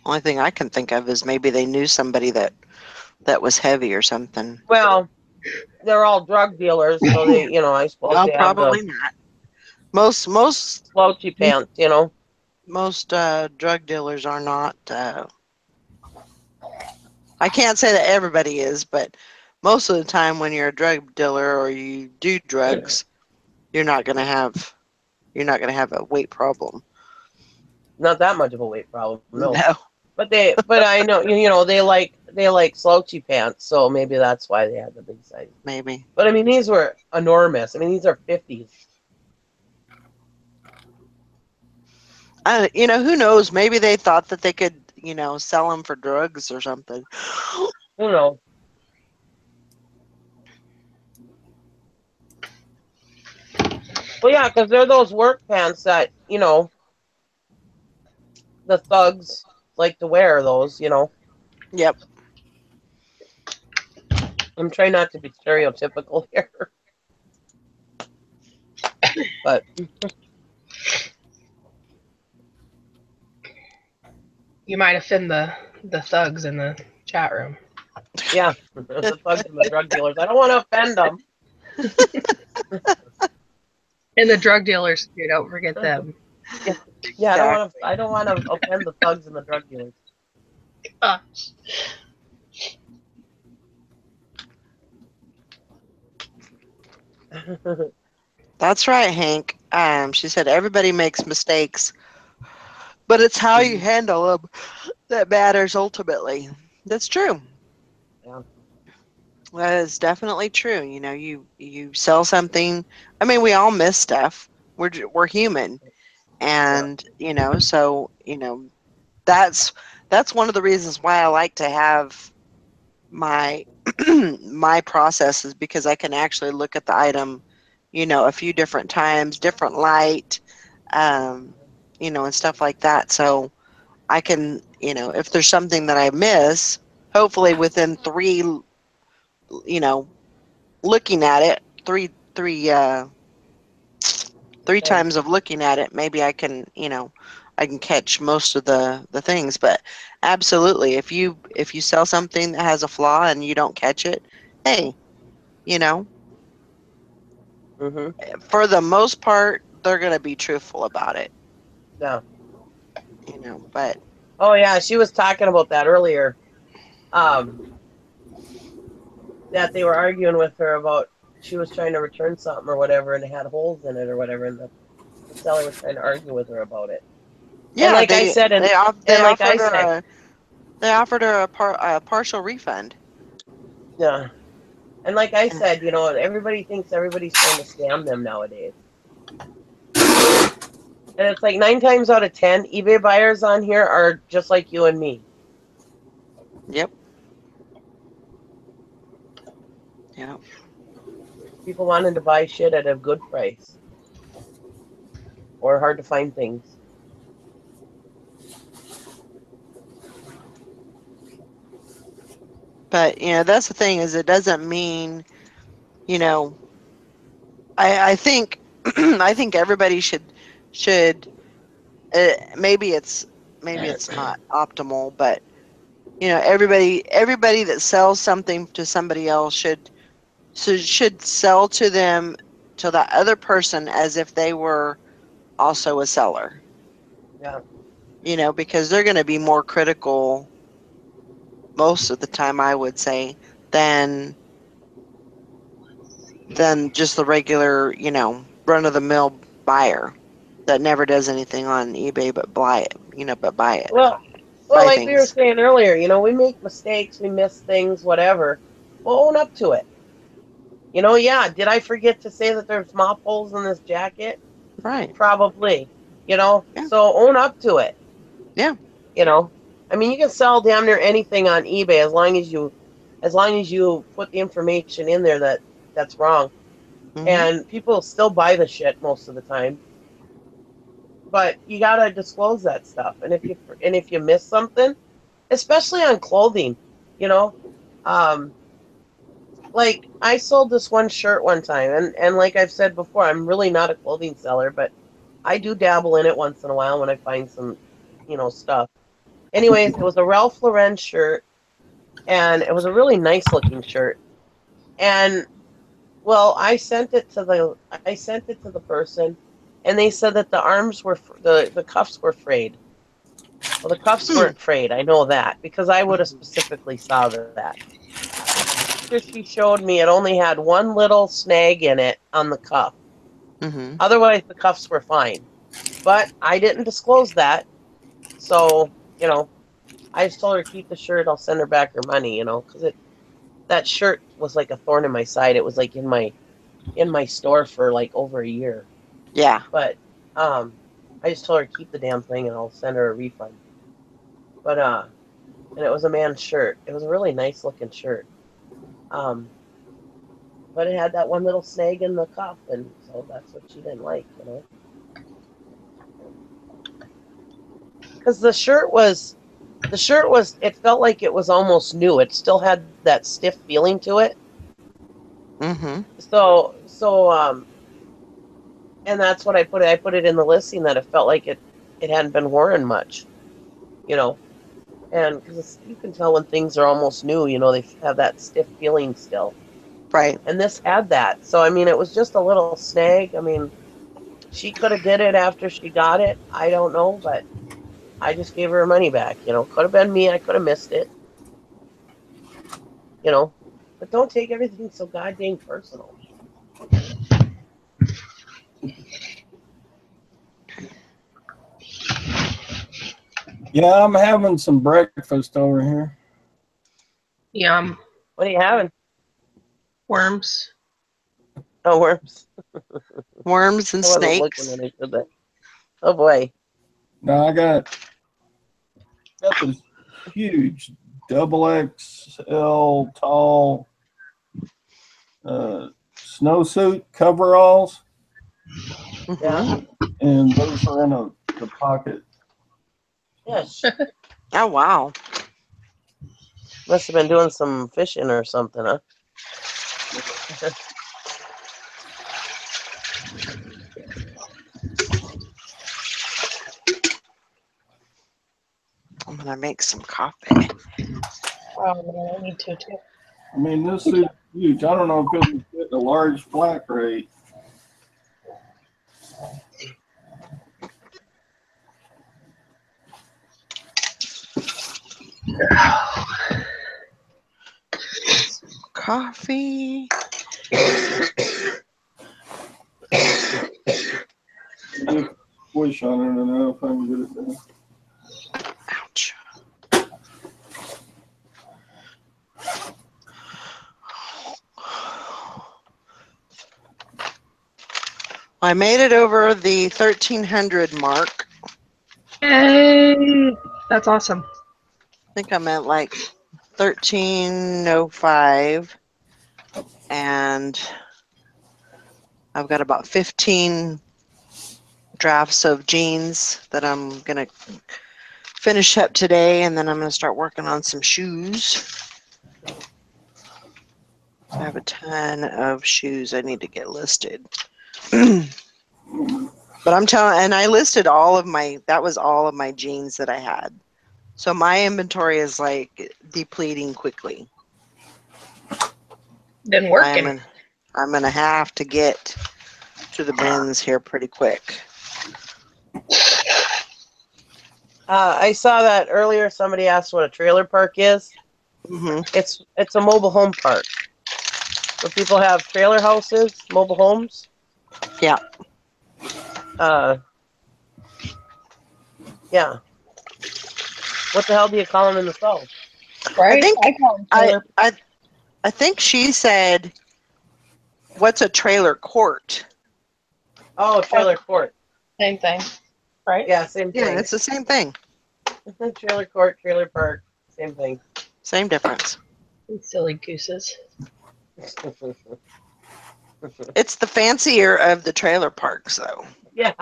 Only thing I can think of is maybe they knew somebody that was heavy or something. Well, they're all drug dealers, so they, you know, I suppose Well, they have probably the not. Most slouchy pants, you know. drug dealers are not. I can't say that everybody is, but most of the time when you're a drug dealer or you do drugs, you're not gonna have a weight problem. Not that much of a weight problem, no. No. But I know, you know, they like slouchy pants, so maybe that's why they had the big size. Maybe. But I mean, these were enormous. I mean, these are 50s. You know, who knows? Maybe they thought that they could, you know, sell them for drugs or something. Who knows? Well, yeah, because they're those work pants that, you know, the thugs like to wear those, you know. Yep. I'm trying not to be stereotypical here. But You might offend the thugs in the chat room. yeah, the thugs and the drug dealers. I don't want to offend them. And the drug dealers too, don't forget them. Yeah, I don't want to offend the thugs and the drug dealers. Gosh. That's right, Hank. She said everybody makes mistakes, but it's how you handle them that matters ultimately. That's true. Yeah. That is definitely true. You know, you sell something. I mean, we all miss stuff. We're human, and you know, so you know, that's one of the reasons why I like to have my my process is because I can actually look at the item, you know, a few different times, different light, you know, and stuff like that. So I can, you know, if there's something that I miss, hopefully within three, you know, looking at it, three times of looking at it, maybe I can, you know, I can catch most of the things. But absolutely, if you sell something that has a flaw and you don't catch it, hey, you know, For the most part, they're going to be truthful about it. Yeah. But Oh yeah, she was talking about that earlier. That they were arguing with her about she was trying to return something or whatever, and it had holes in it or whatever, and the seller was trying to argue with her about it. yeah, and like I said, they like I offered said, her a partial refund. yeah. And like I said, everybody thinks everybody's trying to scam them nowadays. And it's like 9 times out of 10, eBay buyers on here are just like you and me. Yep. Yep. People wanting to buy shit at a good price or hard to find things. But that's the thing, is it doesn't mean, I think I think everybody should maybe it's not optimal, but everybody that sells something to somebody else should sell to them, to that other person, as if they were also a seller. Yeah. Because they're going to be more critical most of the time, I would say, than just the regular, run of the mill buyer that never does anything on eBay but buy it. Well, Buy like we were things. saying earlier, we make mistakes, we miss things, whatever. Well, own up to it. Yeah, did I forget to say that there's mop holes in this jacket? Right. Probably. Yeah. So own up to it. Yeah. I mean, you can sell damn near anything on eBay as long as you put the information in there that's wrong. Mm-hmm. And people still buy the shit most of the time. But you gotta disclose that stuff. And if you miss something, especially on clothing, like I sold this one shirt one time, and like I've said before, I'm really not a clothing seller, but I do dabble in it once in a while when I find some, stuff. Anyways, it was a Ralph Lauren shirt, and it was a really nice looking shirt. And well, I sent it to the person, and they said that the arms were the cuffs were frayed. Well, the cuffs weren't frayed. I know that because I would have specifically saw that. After she showed me, it only had one little snag in it on the cuff. Mm-hmm. Otherwise, the cuffs were fine. But I didn't disclose that, so I just told her to keep the shirt. I'll send her back her money, because that shirt was like a thorn in my side. It was like in my store for like over a year. Yeah. But I just told her to keep the damn thing and I'll send her a refund. But and it was a man's shirt. It was a really nice looking shirt. But it had that one little snag in the cuff, and so that's what she didn't like, Because the shirt was, it felt like it was almost new. It still had that stiff feeling to it. Mm-hmm. So, and that's what I put it. I put it in the listing that it felt like it hadn't been worn much, and because you can tell when things are almost new, they have that stiff feeling still. Right. And this had that. So, I mean, it was just a little snag. I mean, she could have did it after she got it. I don't know, but I just gave her money back. Could have been me. I could have missed it. But don't take everything so goddamn personal. Yeah, I'm having some breakfast over here. Yum. What are you having? Worms. Oh, worms. Worms and I wasn't snakes. looking when I said that. Oh boy. Now I got this huge XXL tall snowsuit coveralls, Yeah. and those are in the pocket. Yes. Oh, wow. Must have been doing some fishing or something, huh? I'm going to make some coffee. Oh man, I need to too. I mean, this suit's huge. I don't know if it would fit a large flat rate. Coffee. Push on it and I don't know if I can get it done. Ouch. I made it over the 1300 mark. Yay! That's awesome. I think I'm at like 1305. And I've got about 15 drafts of jeans that I'm going to finish up today. And then I'm going to start working on some shoes. I have a ton of shoes I need to get listed. But I'm telling, and I listed all of my, that was all of my jeans that I had. So my inventory is like depleting quickly. Been working. I'm gonna have to get to the bins here pretty quick. I saw that earlier. Somebody asked what a trailer park is. Mm-hmm. It's a mobile home park where people have trailer houses, mobile homes. Yeah. Yeah. What the hell do you call them in the South? Right? I think call them trailer. I think she said, "What's a trailer court?" Oh, trailer court. Same thing. Right? Yeah, same Yeah, thing. it's the same thing. Trailer court, trailer park, same thing. Same difference. You silly gooses. It's the fancier of the trailer parks, though. Yeah.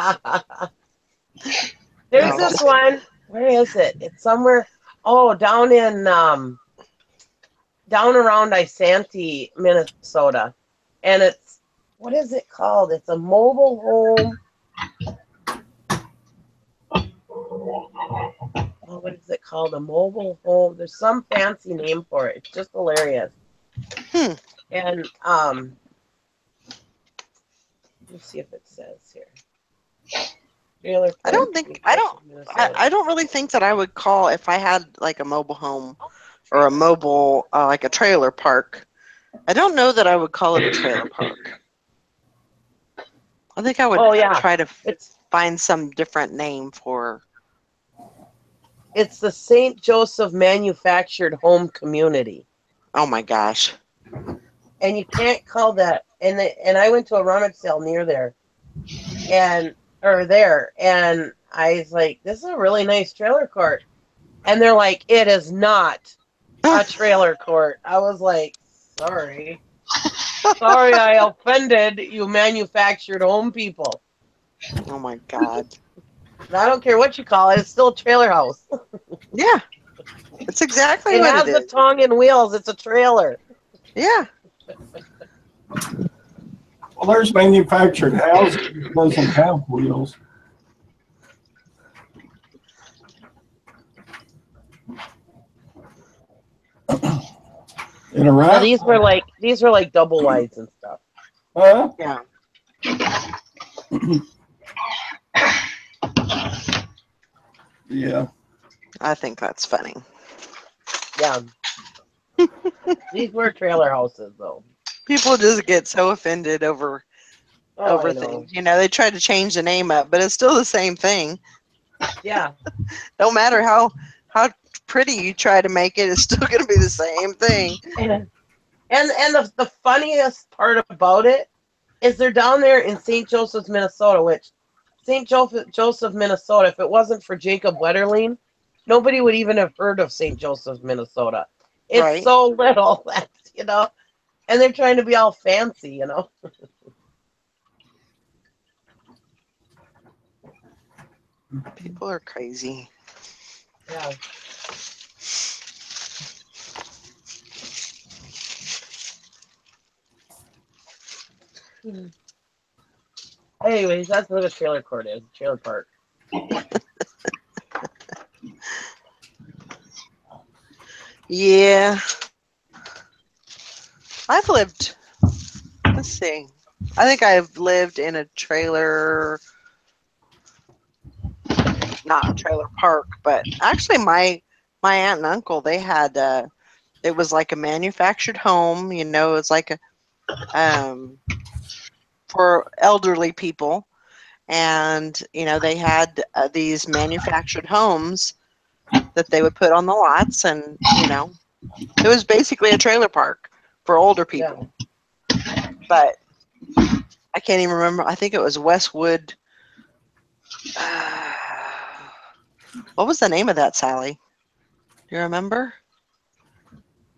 There's No, this just- one. Where is it? It's somewhere. Oh, down in down around Isanti, Minnesota, and it's what is it called? It's a mobile home. Oh, what is it called? A mobile home. There's some fancy name for it. It's just hilarious. And let me see if it says here. Trailer I don't think I don't really think that I would call if I had like a mobile home or a mobile like a trailer park. I don't know that I would call it a trailer park. I think I would try to find some different name for. It's the St. Joseph Manufactured Home Community. Oh my gosh! And you can't call that. And I went to a rummage sale near there, and I was like, "This is a really nice trailer court," and they're like, "It is not a trailer court." I was like, "Sorry, sorry, I offended you, manufactured home people." Oh my God! And I don't care what you call it; it's still a trailer house. Yeah, it's exactly It what has it the is. tongue and wheels. It's a trailer. Yeah. Well, there's manufactured houses that doesn't have wheels. In Iraq? No, these were like double wides and stuff. Yeah. Yeah. I think that's funny. Yeah. These were trailer houses, though. People just get so offended over I know. things. You know, they try to change the name up, but it's still the same thing. Yeah. No matter how pretty you try to make it, it's still going to be the same thing. And the funniest part about it is they're down there in St. Joseph's, Minnesota, which St. Joseph, Minnesota, if it wasn't for Jacob Wetterling, nobody would even have heard of St. Joseph's, Minnesota. It's Right. so little that, and they're trying to be all fancy, People are crazy. Yeah. Anyways, that's what a trailer court is. Trailer park. Yeah. I've lived, let's see. I think I've lived in a trailer, not a trailer park, but actually my my aunt and uncle, they had it was like a manufactured home, you know, it's like a for elderly people, and you know, they had these manufactured homes that they would put on the lots, and you know, it was basically a trailer park for older people. But I can't even remember. I think it was Westwood. What was the name of that, Sally? Do you remember?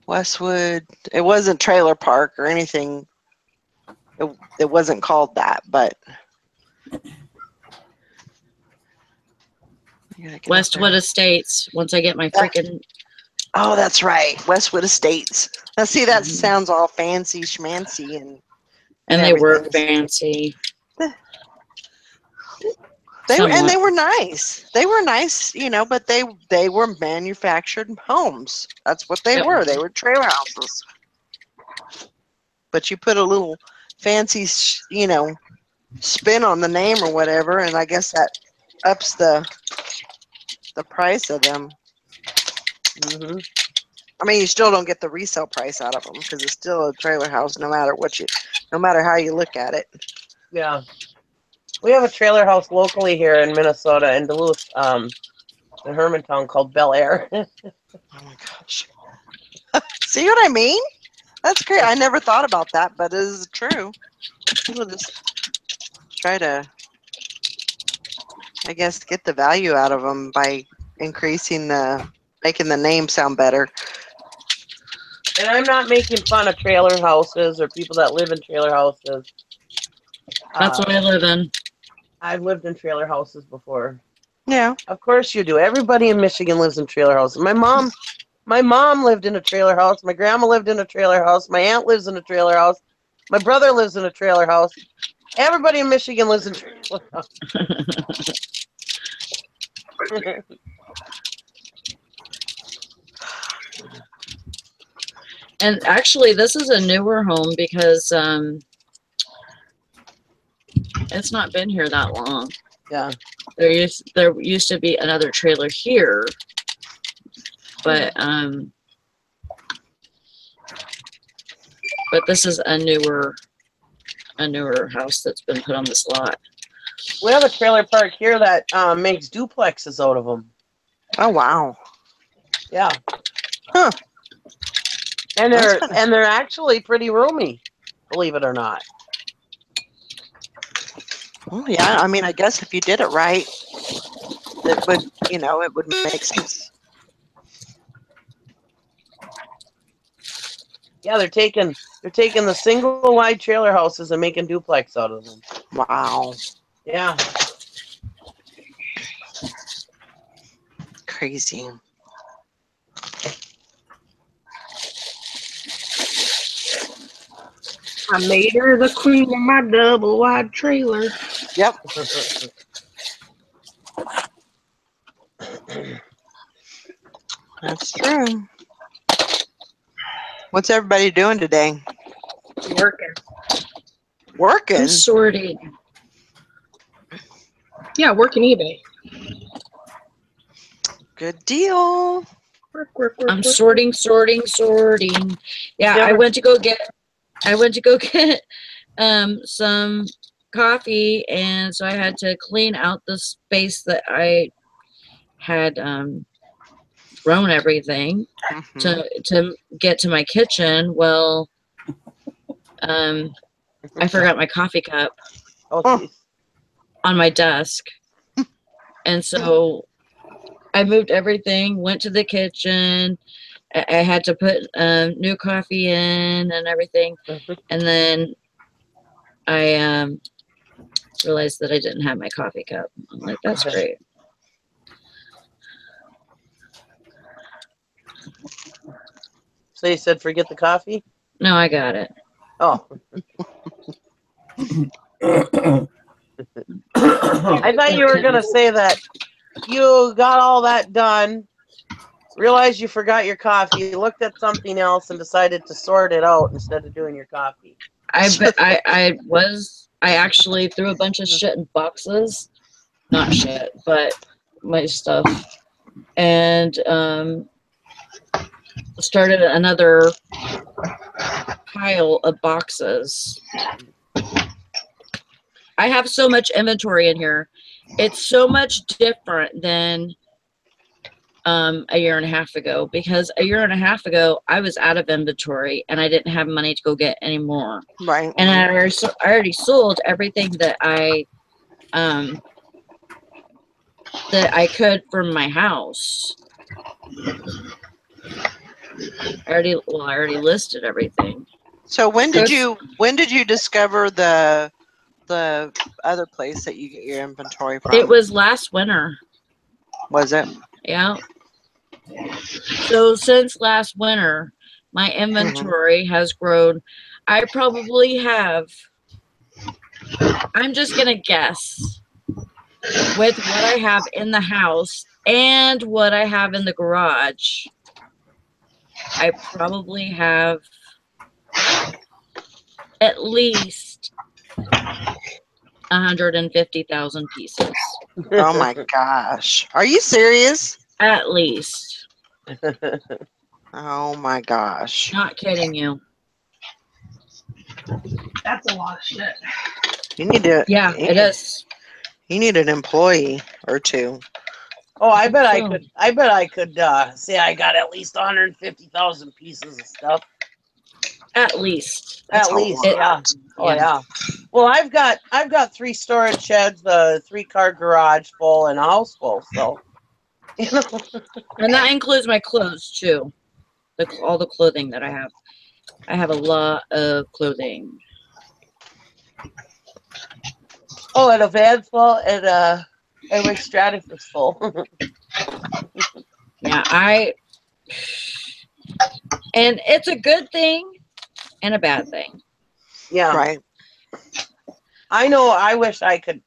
Westwood. It wasn't trailer park or anything. It wasn't called that, but Westwood Estates. Once I get my freaking. Oh, that's right, Westwood Estates. Now, see, that Mhm. sounds all fancy schmancy and they were everything. fancy. They Somewhat. were nice. They were nice, you know, but they were manufactured homes. That's what they Yep. were. They were trailer houses. But you put a little fancy, you know, spin on the name or whatever, and I guess that ups the price of them. Mm-hmm. I mean, you still don't get the resale price out of them because it's still a trailer house, no matter no matter how you look at it. Yeah. We have a trailer house locally here in Minnesota, in Duluth, in Hermantown, called Bel Air. Oh my gosh! See what I mean? That's great. I never thought about that, but it is true. People just try to, I guess, get the value out of them by increasing making the name sound better. And I'm not making fun of trailer houses or people that live in trailer houses. That's what I live in. I've lived in trailer houses before. Yeah. Of course you do. Everybody in Michigan lives in trailer houses. My mom lived in a trailer house. My grandma lived in a trailer house. My aunt lives in a trailer house. My brother lives in a trailer house. Everybody in Michigan lives in trailer house. And actually, this is a newer home because it's not been here that long. Yeah. There used to be another trailer here, but this is a newer house that's been put on this lot. We have a trailer park here that makes duplexes out of them. Oh wow. Yeah. Huh. And they're actually pretty roomy, believe it or not. Well, yeah. I mean, I guess if you did it right, it would, you know, it would make sense. Yeah, they're taking the single wide trailer houses and making duplex out of them. Wow. Yeah. Crazy. I made her the queen of my double wide trailer. Yep. That's true. What's everybody doing today? Working. Working? I'm sorting. Yeah, working eBay. Good deal. Work. I'm sorting. Yeah, I went to go get some coffee, and so I had to clean out the space that I had thrown everything to get to my kitchen. Well, I forgot my coffee cup on my desk, and so I moved everything, went to the kitchen. I had to put new coffee in and everything, and then I realized that I didn't have my coffee cup. I'm like, that's great. So you said forget the coffee? No, I got it. Oh. I thought you were going to say that you got all that done, realized you forgot your coffee, looked at something else, and decided to sort it out instead of doing your coffee. I actually threw a bunch of shit in boxes. Not shit, but my stuff. and started another pile of boxes. I have so much inventory in here. It's so much different than a year and a half ago, because a year and a half ago I was out of inventory and I didn't have money to go get any more. Right. And I already sold everything that I could from my house. I already listed everything. So when did you discover the other place that you get your inventory from? It was last winter. Was it? Yeah. So since last winter, my inventory has grown. I probably have, I'm just going to guess, with what I have in the house and what I have in the garage, I probably have at least 150,000 pieces. Oh my gosh. Are you serious? At least. Oh my gosh. Not kidding you. That's a lot of shit. You need to. Yeah, it is. You need an employee or two. Oh, I bet I So- could. I bet I could say I got at least 150,000 pieces of stuff. At least. That's At a least, lot. yeah. Oh Yeah. yeah. Well, I've got 3 storage sheds, the 3-car garage full, and a house full. So, you know. And that includes my clothes too. All the clothing that I have. I have a lot of clothing. Oh, and a van full, and my Stratus is full. Yeah, and it's a good thing and a bad thing. Yeah. Right. I know. I wish I could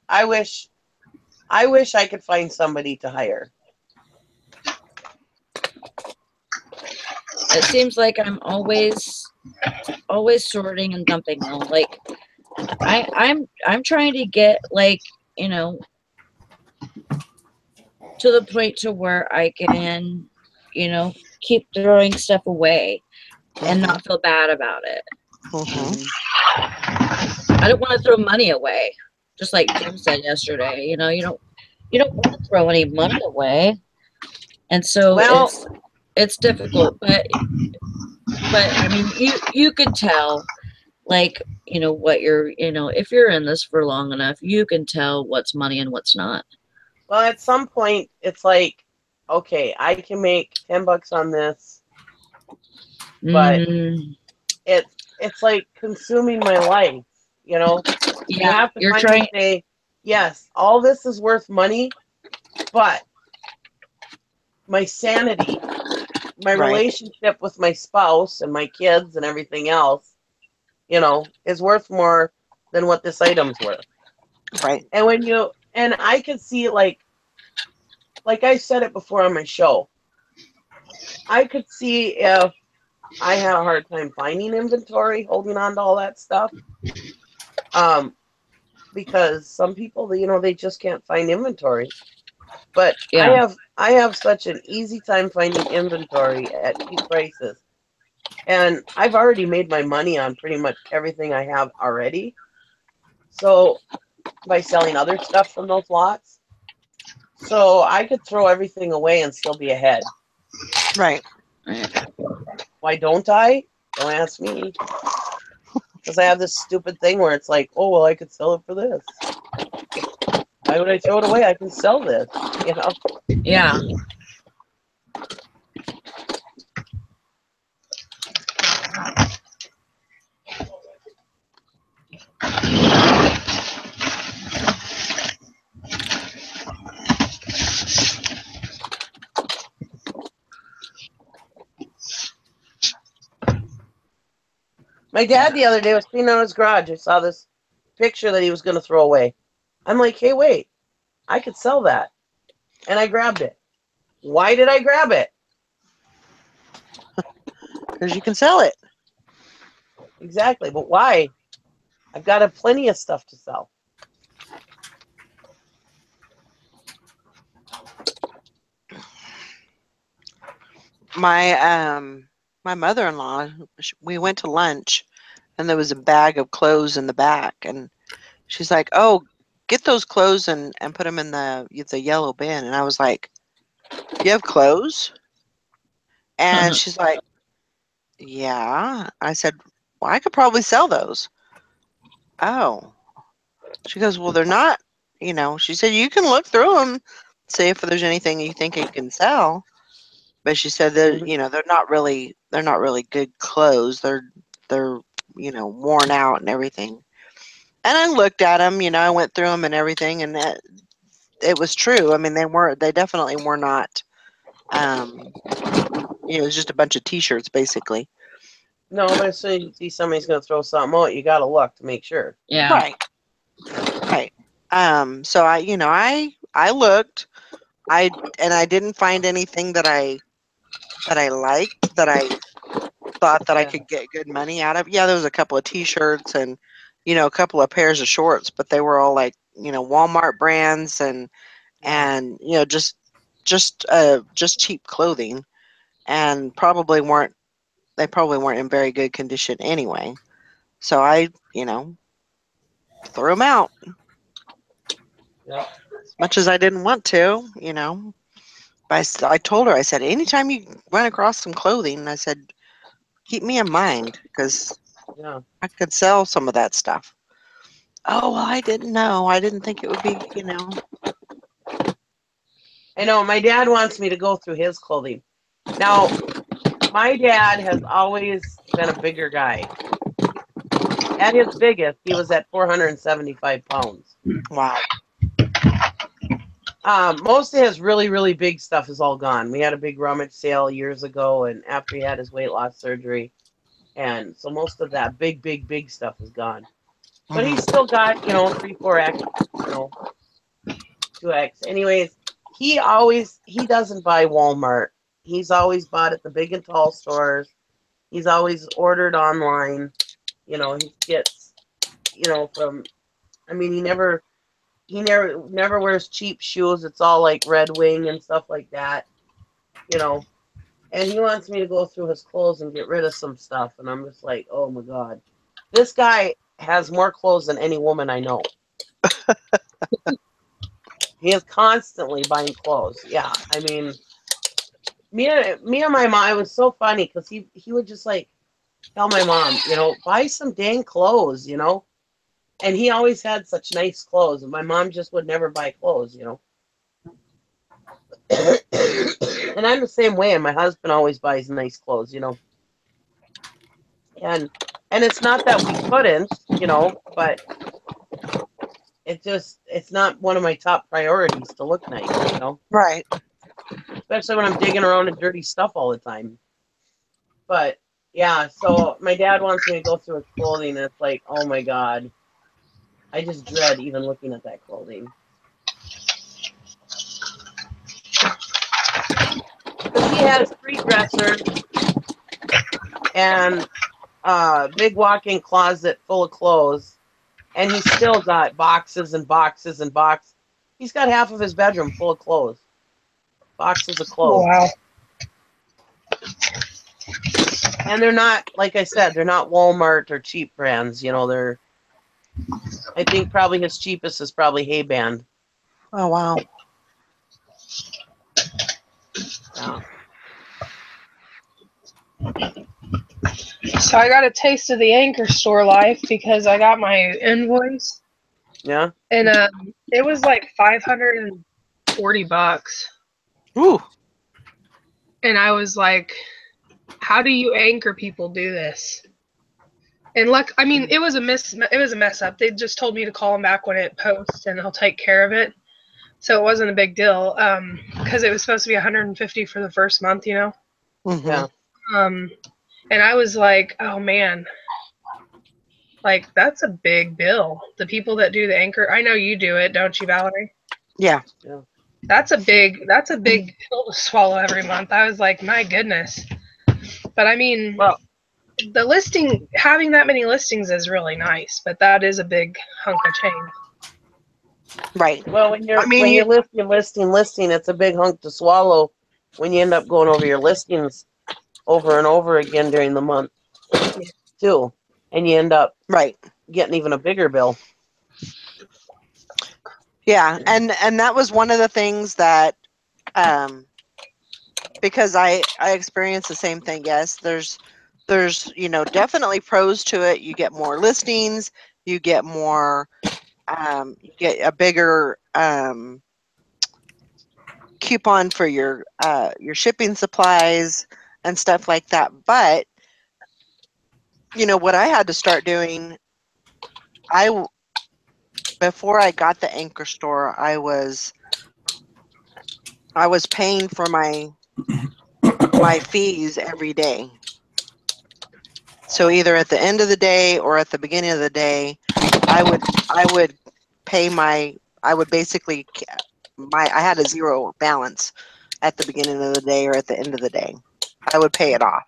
find somebody to hire. It seems like I'm always sorting and dumping though. Like I'm trying to get, like, you know, to the point to where I can, you know, keep throwing stuff away and not feel bad about it. Mhm. I don't want to throw money away. Just like Jim said yesterday, you know, you don't want to throw any money away. And so Well- it's difficult, but I mean, you could tell, like, you know, what if you're in this for long enough, you can tell what's money and what's not. Well, at some point, it's like, okay, I can make $10 on this, but Mm, it's like consuming my life. You know, you yeah, have to you're finally trying. say, yes, all this is worth money, but my sanity, my Right. relationship with my spouse and my kids and everything else, you know, is worth more than what this item's worth. Right. And I could see, like I said it before on my show, I could see if I had a hard time finding inventory, holding on to all that stuff. Because some people, you know, they just can't find inventory. But Yeah. I have such an easy time finding inventory at cheap prices. And I've already made my money on pretty much everything I have already. So by selling other stuff from those lots. So I could throw everything away and still be ahead. Right. Why don't I? Don't ask me. Because I have this stupid thing where it's like, oh, well, I could sell it for this. Why would I throw it away? I can sell this, you know? Yeah. My dad the other day was cleaning out his garage. I saw this picture that he was going to throw away. I'm like, hey, wait, I could sell that. And I grabbed it. Why did I grab it? Because you can sell it. Exactly. But why? I've got plenty of stuff to sell. my mother-in-law, we went to lunch, and there was a bag of clothes in the back, and she's like, "Oh, get those clothes and put them in the yellow bin." And I was like, "You have clothes?" And she's like, "Yeah." I said, "Well, I could probably sell those." Oh. She goes, "Well, they're not, she said, "You can look through them, see if there's anything you think you can sell." But she said that, Mhm. they're not really good clothes. They're, worn out and everything. And I looked at them, I went through them and everything, and it was true. I mean, they definitely were not, it was just a bunch of t-shirts basically. No, but as soon as you see somebody's going to throw something out, you got to look to make sure. Yeah. Right. Right. So I looked, I didn't find anything that I liked, that I thought that I Yeah. could get good money out of. Yeah, there was a couple of t-shirts and a couple of pairs of shorts, but they were all like, Walmart brands and just cheap clothing, and they probably weren't in very good condition anyway. So I, threw them out. Yeah. As much as I didn't want to. But I told her, I said, anytime you run across some clothing, I said, keep me in mind, because Yeah. I could sell some of that stuff. Oh, well, I didn't know. I didn't think it would be. I know my dad wants me to go through his clothing. Now, my dad has always been a bigger guy. At his biggest, he was at 475 pounds. Wow. Most of his really, really big stuff is all gone. We had a big rummage sale years ago, and after he had his weight loss surgery, and so most of that big, big, big stuff is gone. But he's Mhm. still got, 3, 4X, 2X. Anyways, he doesn't buy Walmart. He's always bought at the big and tall stores. He's always ordered online. He gets, from. I mean, he never wears cheap shoes. It's all like Red Wing and stuff like that. You know, and he wants me to go through his clothes and get rid of some stuff, and I'm just like, oh my god, this guy has more clothes than any woman I know. He is constantly buying clothes. Yeah, I mean, me and my mom. It was so funny because he would just like tell my mom, buy some dang clothes. And he always had such nice clothes, and my mom just would never buy clothes. And I'm the same way, and my husband always buys nice clothes. And it's not that we couldn't, but it's not one of my top priorities to look nice. Right. Especially when I'm digging around in dirty stuff all the time. But yeah, so my dad wants me to go through his clothing, and it's like, oh my god, I just dread even looking at that clothing. Because he has 3 dressers and a big walk-in closet full of clothes, and he's still got boxes and boxes and boxes. He's got half of his bedroom full of clothes, boxes of clothes. Wow. And they're not, like I said, they're not Walmart or cheap brands. I think probably his cheapest is probably Hay Band. Oh, wow. Yeah. So I got a taste of the Anchor store life because I got my invoice, Yeah. and it was like $540, Ooh. and I was like, "How do you anchor people do this?" And I mean, it was a mess up. They just told me to call them back when it posts, and they'll take care of it. So it wasn't a big deal, because it was supposed to be 150 for the first month. Mhm. Yeah. And I was like, oh man, like that's a big bill. The people that do the Anchor, I know you do it, don't you, Valerie? Yeah. Yeah. That's a big pill to swallow every month. I was like, my goodness. But I mean, Well, having that many listings is really nice, but that is a big hunk of change. Right. well, when I you're mean, when you're listing, it's a big hunk to swallow when you end up going over your listings over and over again during the month too, and you end up Right. getting even a bigger bill. Yeah, and that was one of the things that, because I experienced the same thing. Yes, there's definitely pros to it. You get more listings, you get more, you get a bigger coupon for your shipping supplies and stuff like that. But what I had to start doing, before I got the Anchor store, I was paying for my fees every day. So either at the end of the day or at the beginning of the day, I would pay I would basically, I had a zero balance at the beginning of the day or at the end of the day. I would pay it off.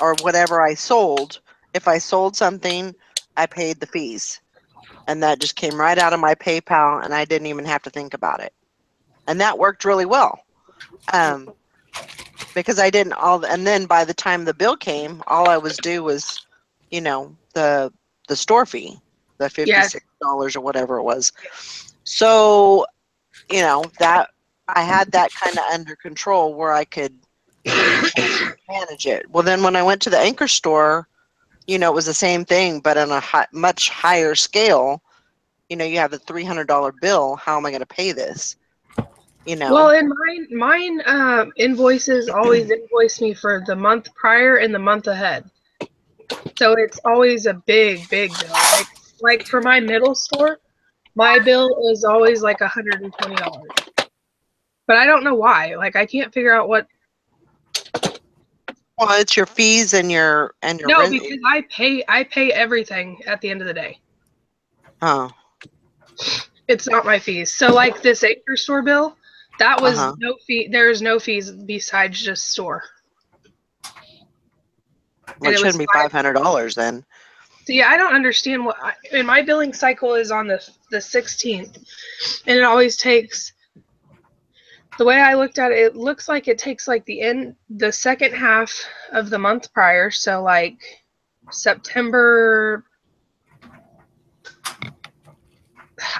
Or whatever I sold. If I sold something, I paid the fees. And that just came right out of my PayPal, and I didn't even have to think about it. And that worked really well. Because I didn't and then by the time the bill came, all I was due was, the store fee, the $56 or whatever it was. So, that I had that kind of under control where I could manage it. Well, then when I went to the Anchor store, it was the same thing, but on a much higher scale. You have the $300 bill. How am I going to pay this? Well, and mine invoices always invoice me for the month prior and the month ahead. So it's always a big bill. Like for my middle store, my bill is always like $120. But I don't know why. Like I can't figure out what. Well, it's your fees and your No, rent. because I pay everything at the end of the day. Oh. It's not my fees. So like this Anchor store bill, that was no fee. There's no fees besides just store. Well, it shouldn't be $500 then. See, I don't understand and my billing cycle is on the 16th, and it always takes. The way I looked at it, it looks like it takes like the second half of the month prior, so like September.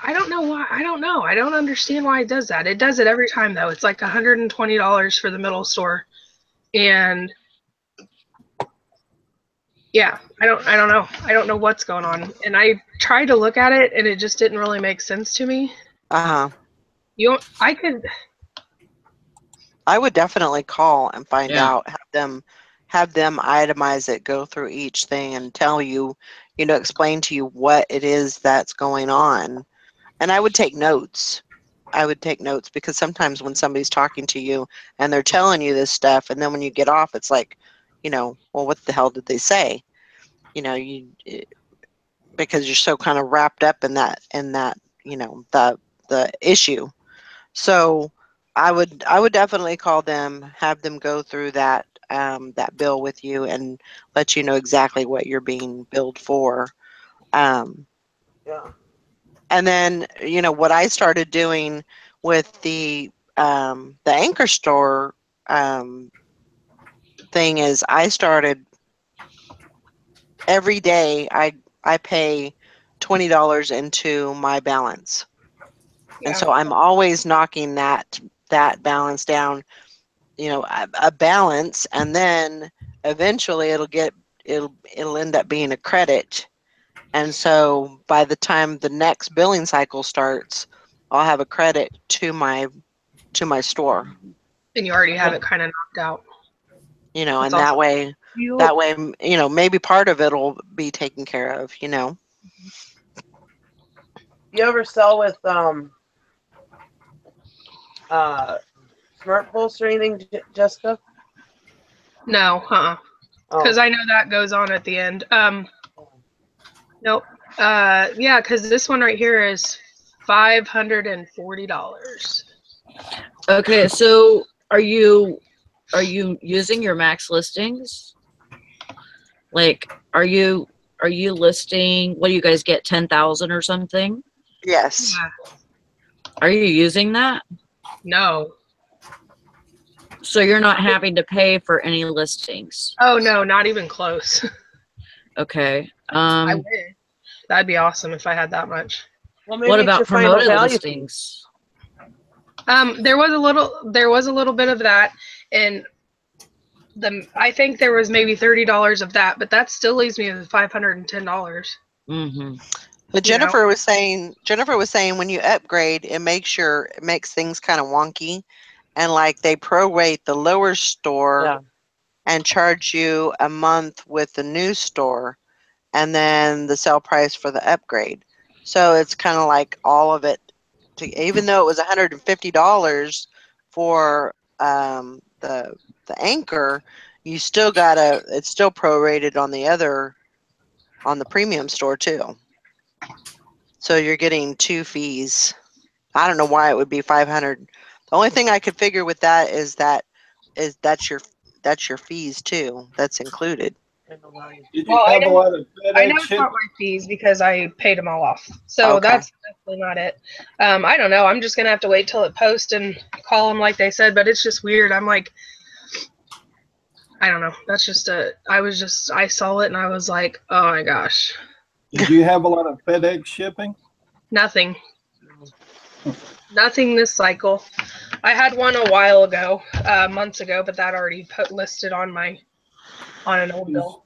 I don't know why. I don't know. I don't understand why it does that. It does it every time though. It's like $120 for the middle store, and yeah, I don't know. I don't know what's going on. And I tried to look at it, and it just didn't really make sense to me. I would definitely call and find out. Have them itemize it, go through each thing, and tell you, explain to you what it is that's going on. And I would take notes. Because sometimes when somebody's talking to you and they're telling you this stuff, and then when you get off, it's like, well, what the hell did they say? Because you're so kind of wrapped up in that, the issue. So I would definitely call them, have them go through that bill with you and let you know exactly what you're being billed for. And then, what I started doing with the Anchor store thing is I started every day I pay $20 into my balance. And so I'm always knocking that balance down, a balance, and then eventually it'll end up being a credit. And so by the time the next billing cycle starts, I'll have a credit to my store. And you already have it kind of knocked out. And that way, maybe part of it will be taken care of, You ever sell with Smart Pulse or anything, Jessica? No, because I know that goes on at the end. Nope. Yeah, because this one right here is $540. Okay, so are you using your max listings? Like, are you listing? What do you guys get? 10,000 or something? Yes. Yeah. Are you using that? No. So you're not having to pay for any listings. Oh no, not even close. Okay. I wish. That'd be awesome if I had that much. Well, maybe What it's your about final promoted value. listings? There was a little bit of that, and I think there was maybe $30 of that, but that still leaves me with $510. Mm-hmm. But You know? Jennifer was saying when you upgrade, it makes things kind of wonky, and like they prorate the lower store Yeah. and charge you a month with the new store, and then the sell price for the upgrade. So it's kind of like all of it. Even though it was $150 for the anchor, you still gotta. It's still prorated on the premium store too. So you're getting two fees. I don't know why it would be 500. The only thing I could figure with that is that's your fees too. That's included. Did you Well, have a lot of I know FedEx it's ship? not my fees because I paid them all off. So Okay. that's definitely not it. I don't know. I'm just gonna have to wait till it posts and call them like they said. But it's just weird. I'm like, I don't know. That's just I saw it and I was like, oh my gosh, Did you have a lot of FedEx shipping? nothing, nothing this cycle. I had one a while ago, months ago, but that already listed on an old bill.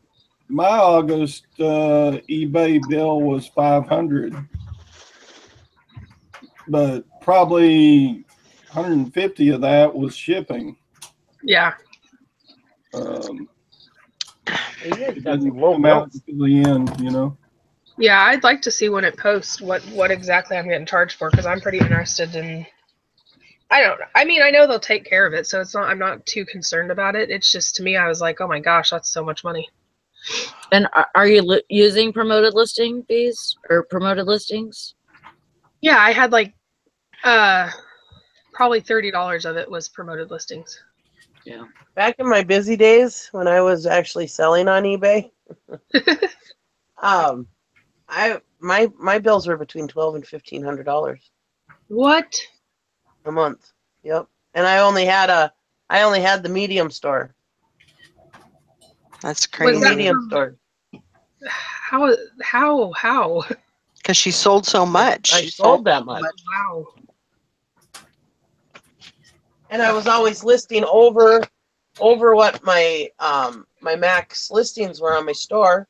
My August eBay bill was 500, but probably 150 of that was shipping. Yeah. It doesn't come out until the end, you know. Yeah, I'd like to see when it posts what exactly I'm getting charged for because I'm pretty interested in. I mean, I know they'll take care of it, so I'm not too concerned about it. It's just to me, I was like, oh my gosh, that's so much money. And are you using promoted listing fees or promoted listings? Yeah, I had like, probably $30 of it was promoted listings. Yeah. Back in my busy days when I was actually selling on eBay, my bills were between $1,200 and $1,500 What? a month. Yep. And I only had the medium store. That's The Was that crazy. medium store. how? Because she sold so much. I She sold that much. Wow. And I was always listing over what my my max listings were on my store.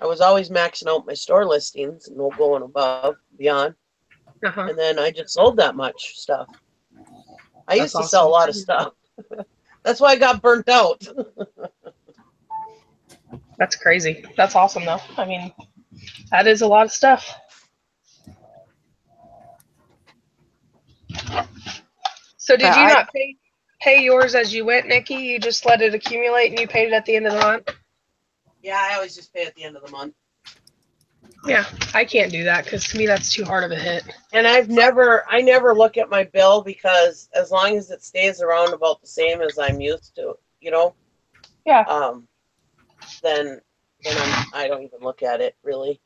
I was always maxing out my store listings and going above, beyond. Uh-huh. And then I just sold that much stuff. I used to sell a lot of stuff. That's why I got burnt out. That's crazy. That's awesome though. I mean, that is a lot of stuff. So did you not pay yours as you went, Nikki? You just let it accumulate and you paid it at the end of the month? Yeah, I always just pay at the end of the month. Yeah, I can't do that because to me that's too hard of a hit. And I never look at my bill because as long as it stays around about the same as I'm used to, you know. Yeah. Then I don't even look at it really.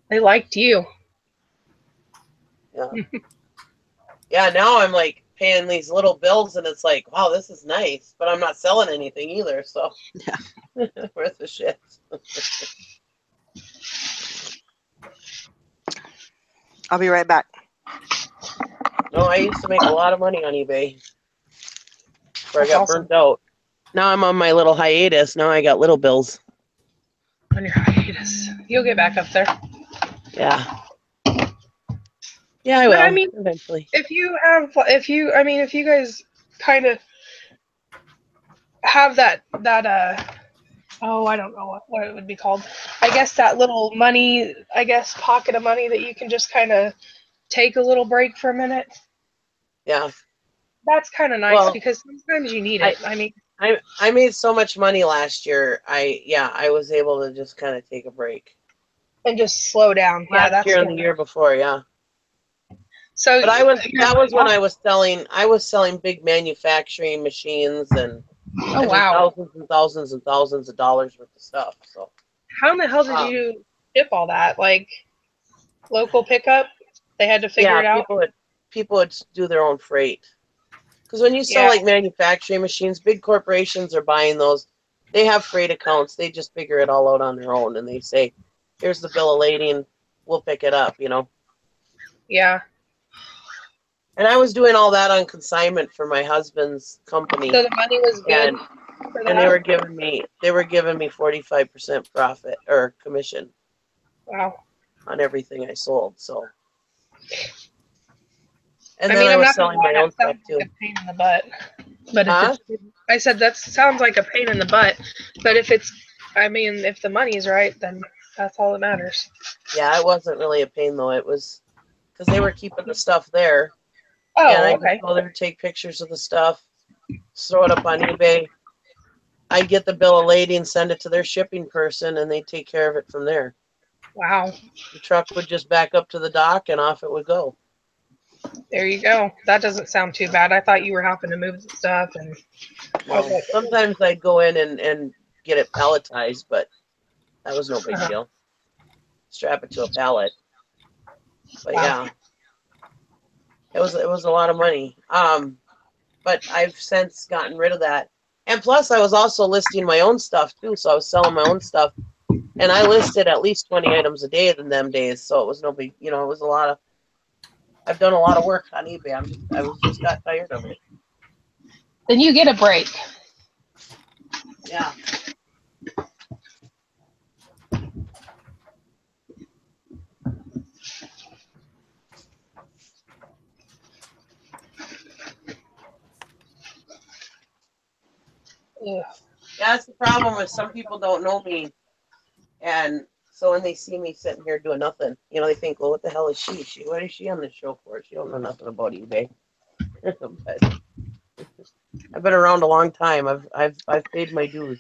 They liked you. Yeah. Yeah, now I'm like paying these little bills and it's like, wow, this is nice, but I'm not selling anything either, so Yeah. worth the shit. I'll be right back. No, I used to make a lot of money on eBay before I got awesome. burnt out. Now I'm on my little hiatus. Now I got little bills. On your hiatus. You'll get back up there. Yeah. Yeah, I will. But I mean, eventually. if you guys kind of have that oh, I don't know what it would be called. I guess that little money, pocket of money that you can just kind of take a little break for a minute. Yeah. That's kind of nice because sometimes you need it. I made so much money last year. I was able to just kind of take a break. And just slow down. Last year and the year before, yeah. So, but that was when I was selling big manufacturing machines and thousands and thousands and thousands of dollars worth of stuff. So how in the hell did you ship all that? Like local pickup? They had to figure it out. People would do their own freight. Because when you sell Yeah. like manufacturing machines, big corporations are buying those. They have freight accounts. They just figure it all out on their own, and they say, "Here's the bill of lading. We'll pick it up." Yeah. And I was doing all that on consignment for my husband's company, So the money was good and for and they that? were giving me 45% profit or commission Wow. on everything I sold. So, and I then mean, I I'm was not gonna selling lie, my that own stuff sounds like too. a pain in the butt. But if Huh? it's, I said that sounds like a pain in the butt. But if it's, I mean, if the money's right, then that's all that matters. Yeah, it wasn't really a pain though. It was because they were keeping the stuff there, and Oh, I just okay. go there, take pictures of the stuff, throw it up on eBay. I get the bill of lading, send it to their shipping person, and they take care of it from there. Wow. The truck would just back up to the dock, and off it would go. There you go. That doesn't sound too bad. I thought you were having to move the stuff and I was Well, like, sometimes I'd go in and get it palletized, but that was no big uh-huh. deal. Strap it to a pallet. But Wow. yeah, it was a lot of money. But I've since gotten rid of that. And plus, I was also listing my own stuff too, so I was selling my own stuff, and I listed at least 20 items a day in them days. So it was no big, it was a lot of. I've done a lot of work on eBay. I was just got tired of it. Then you get a break. Yeah. Ugh. That's the problem with some people don't know me, and so when they see me sitting here doing nothing, they think, "Well, what the hell is she? What is she on the show for? She don't know nothing about eBay." But I've been around a long time. I've paid my dues.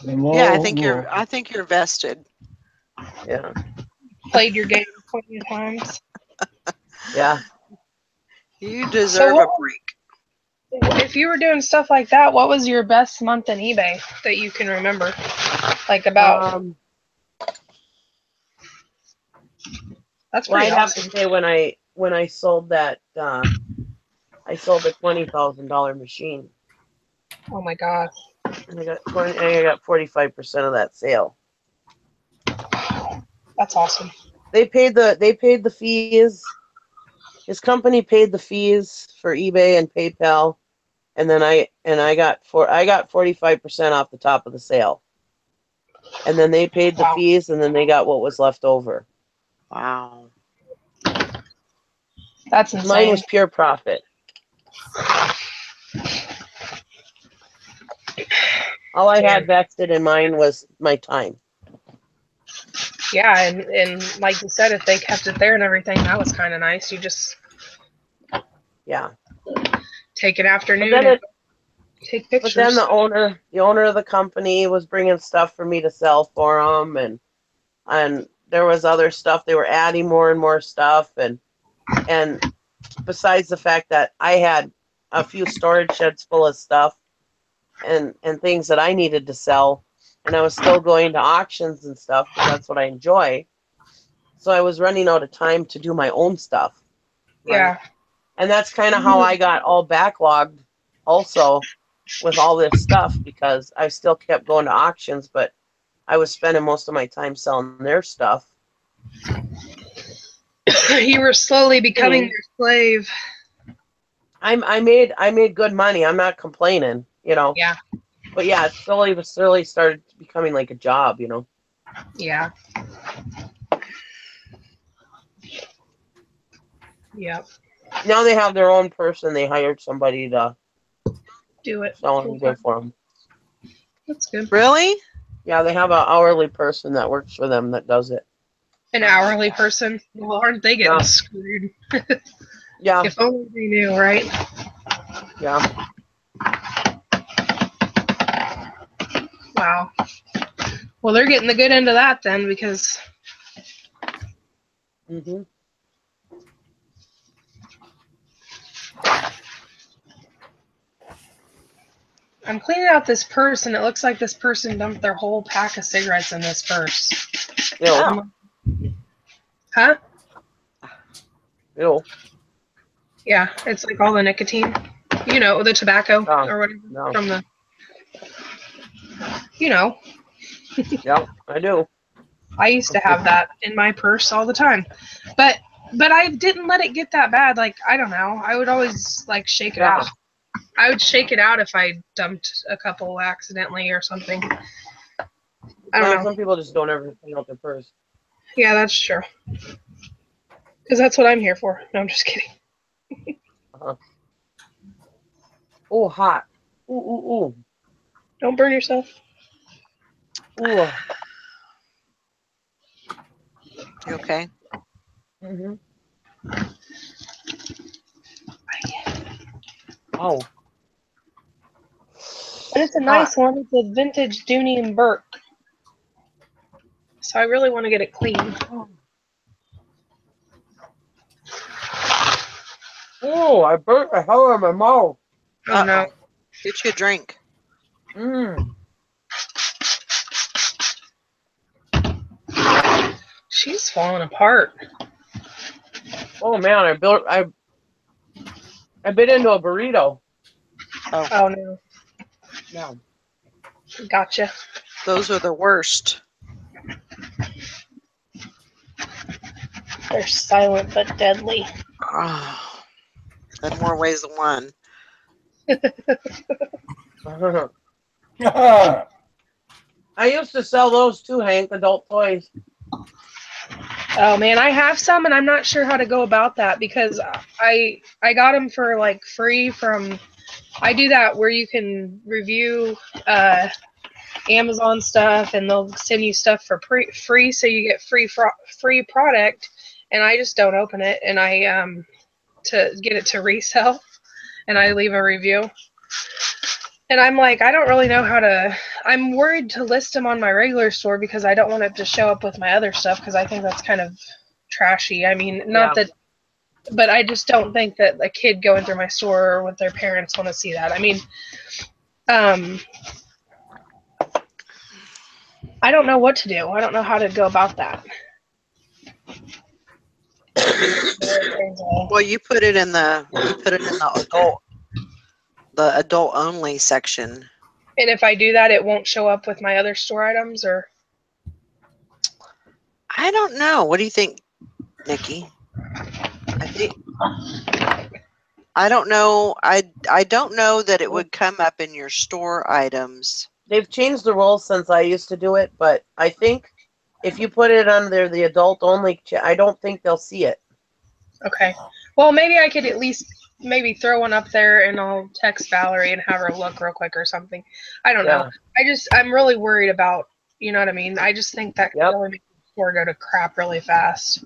Yeah, Well, I think you're vested. Yeah, Played your game plenty of times. yeah. You So deserve a what, break. if you were doing stuff like that, what was your best month in eBay that you can remember? Like about, that's Well, pretty I'd have to awesome. say when I sold that, I sold a $20,000 machine, Oh my God. and I got 45% of that sale. That's awesome. They paid the fees. His company paid the fees for eBay and PayPal, and then I got 45% off the top of the sale, and then they paid the Wow. fees, and then they got what was left over. Wow. That's Mine insane. was pure profit. All I had vested in mine was my time. Yeah, and like you said, if they kept it there and everything, that was kind of nice. You just Yeah. take an But afternoon then and take but then pictures. the owner of the company was bringing stuff for me to sell for them, and there was other stuff. They were adding more and more stuff, and besides the fact that I had a few storage sheds full of stuff and things that I needed to sell, and I was still going to auctions and stuff because that's what I enjoy. So I was running out of time to do my own stuff. Yeah. And that's kind of how I got all backlogged also with all this stuff, because I still kept going to auctions, but I was spending most of my time selling their stuff. You were slowly becoming their slave. I made good money. I'm not complaining, Yeah. But yeah, it slowly started becoming like a job, Yeah. Yep. Now they have their own person. They hired somebody to Do it. sell on eBay for them. That's good. Really? Yeah, they have an hourly person that works for them that does it. An hourly person. Well, aren't they getting Yeah. screwed? Yeah, If only they knew, right? yeah. Wow. Well, they're getting the good end of that then, because Mhm. I'm cleaning out this purse, and it looks like this person dumped their whole pack of cigarettes in this purse. Ew. Oh. Huh? Ew. Yeah, it's like all the nicotine. You know, the tobacco Oh, or whatever no. from the. You know, Yep, I do. I used to have that in my purse all the time, but I didn't let it get that bad. Like I don't know, I would always like shake it Yeah. out. I would shake it out if I dumped a couple accidentally or something. I don't Well, know. some people just don't ever clean out their purse. Yeah, that's true. Because that's what I'm here for. No, I'm just kidding. Uh-huh. Oh, hot. Ooh, ooh, Don't burn yourself. ooh. Ooh. You okay? Mm-hmm. Oh. But it's a Hot. nice one. It's a vintage Dooney and Burke. So I really want to get it clean. Oh, I burnt the hell out of my mouth. Oh no. Uh-oh. Get you a drink. Mmm. She's falling apart. Oh man, I bit into a burrito. Oh, Oh no. Yeah. Gotcha. those are the worst. They're silent but deadly. Oh, in more ways than one. I used to sell those too, Hank, adult toys. Oh man, I have some and I'm not sure how to go about that because I got them for like free from. I do that where you can review Amazon stuff and they'll send you stuff for free, so you get free product, and I just don't open it, and I to get it to resell, and I leave a review. And I'm like, I don't really know how to. I'm worried to list them on my regular store because I don't want it to show up with my other stuff because I think that's kind of trashy. I mean, not Yeah. that, but I just don't think that a kid going through my store with their parents want to see that. I mean, I don't know what to do. I don't know how to go about that. Well, you put it in the adult only section. And if I do that, it won't show up with my other store items, or I don't know. What do you think, Nikki? I don't know. I don't know that it would come up in your store items. They've changed the rules since I used to do it, but I think if you put it under the adult only, I don't think they'll see it. okay. Well, maybe I could at least maybe throw one up there, and I'll text Valerie and have her look real quick or something. I don't know. I'm really worried about. You know what I mean? I just think that could really make the store go to crap really fast.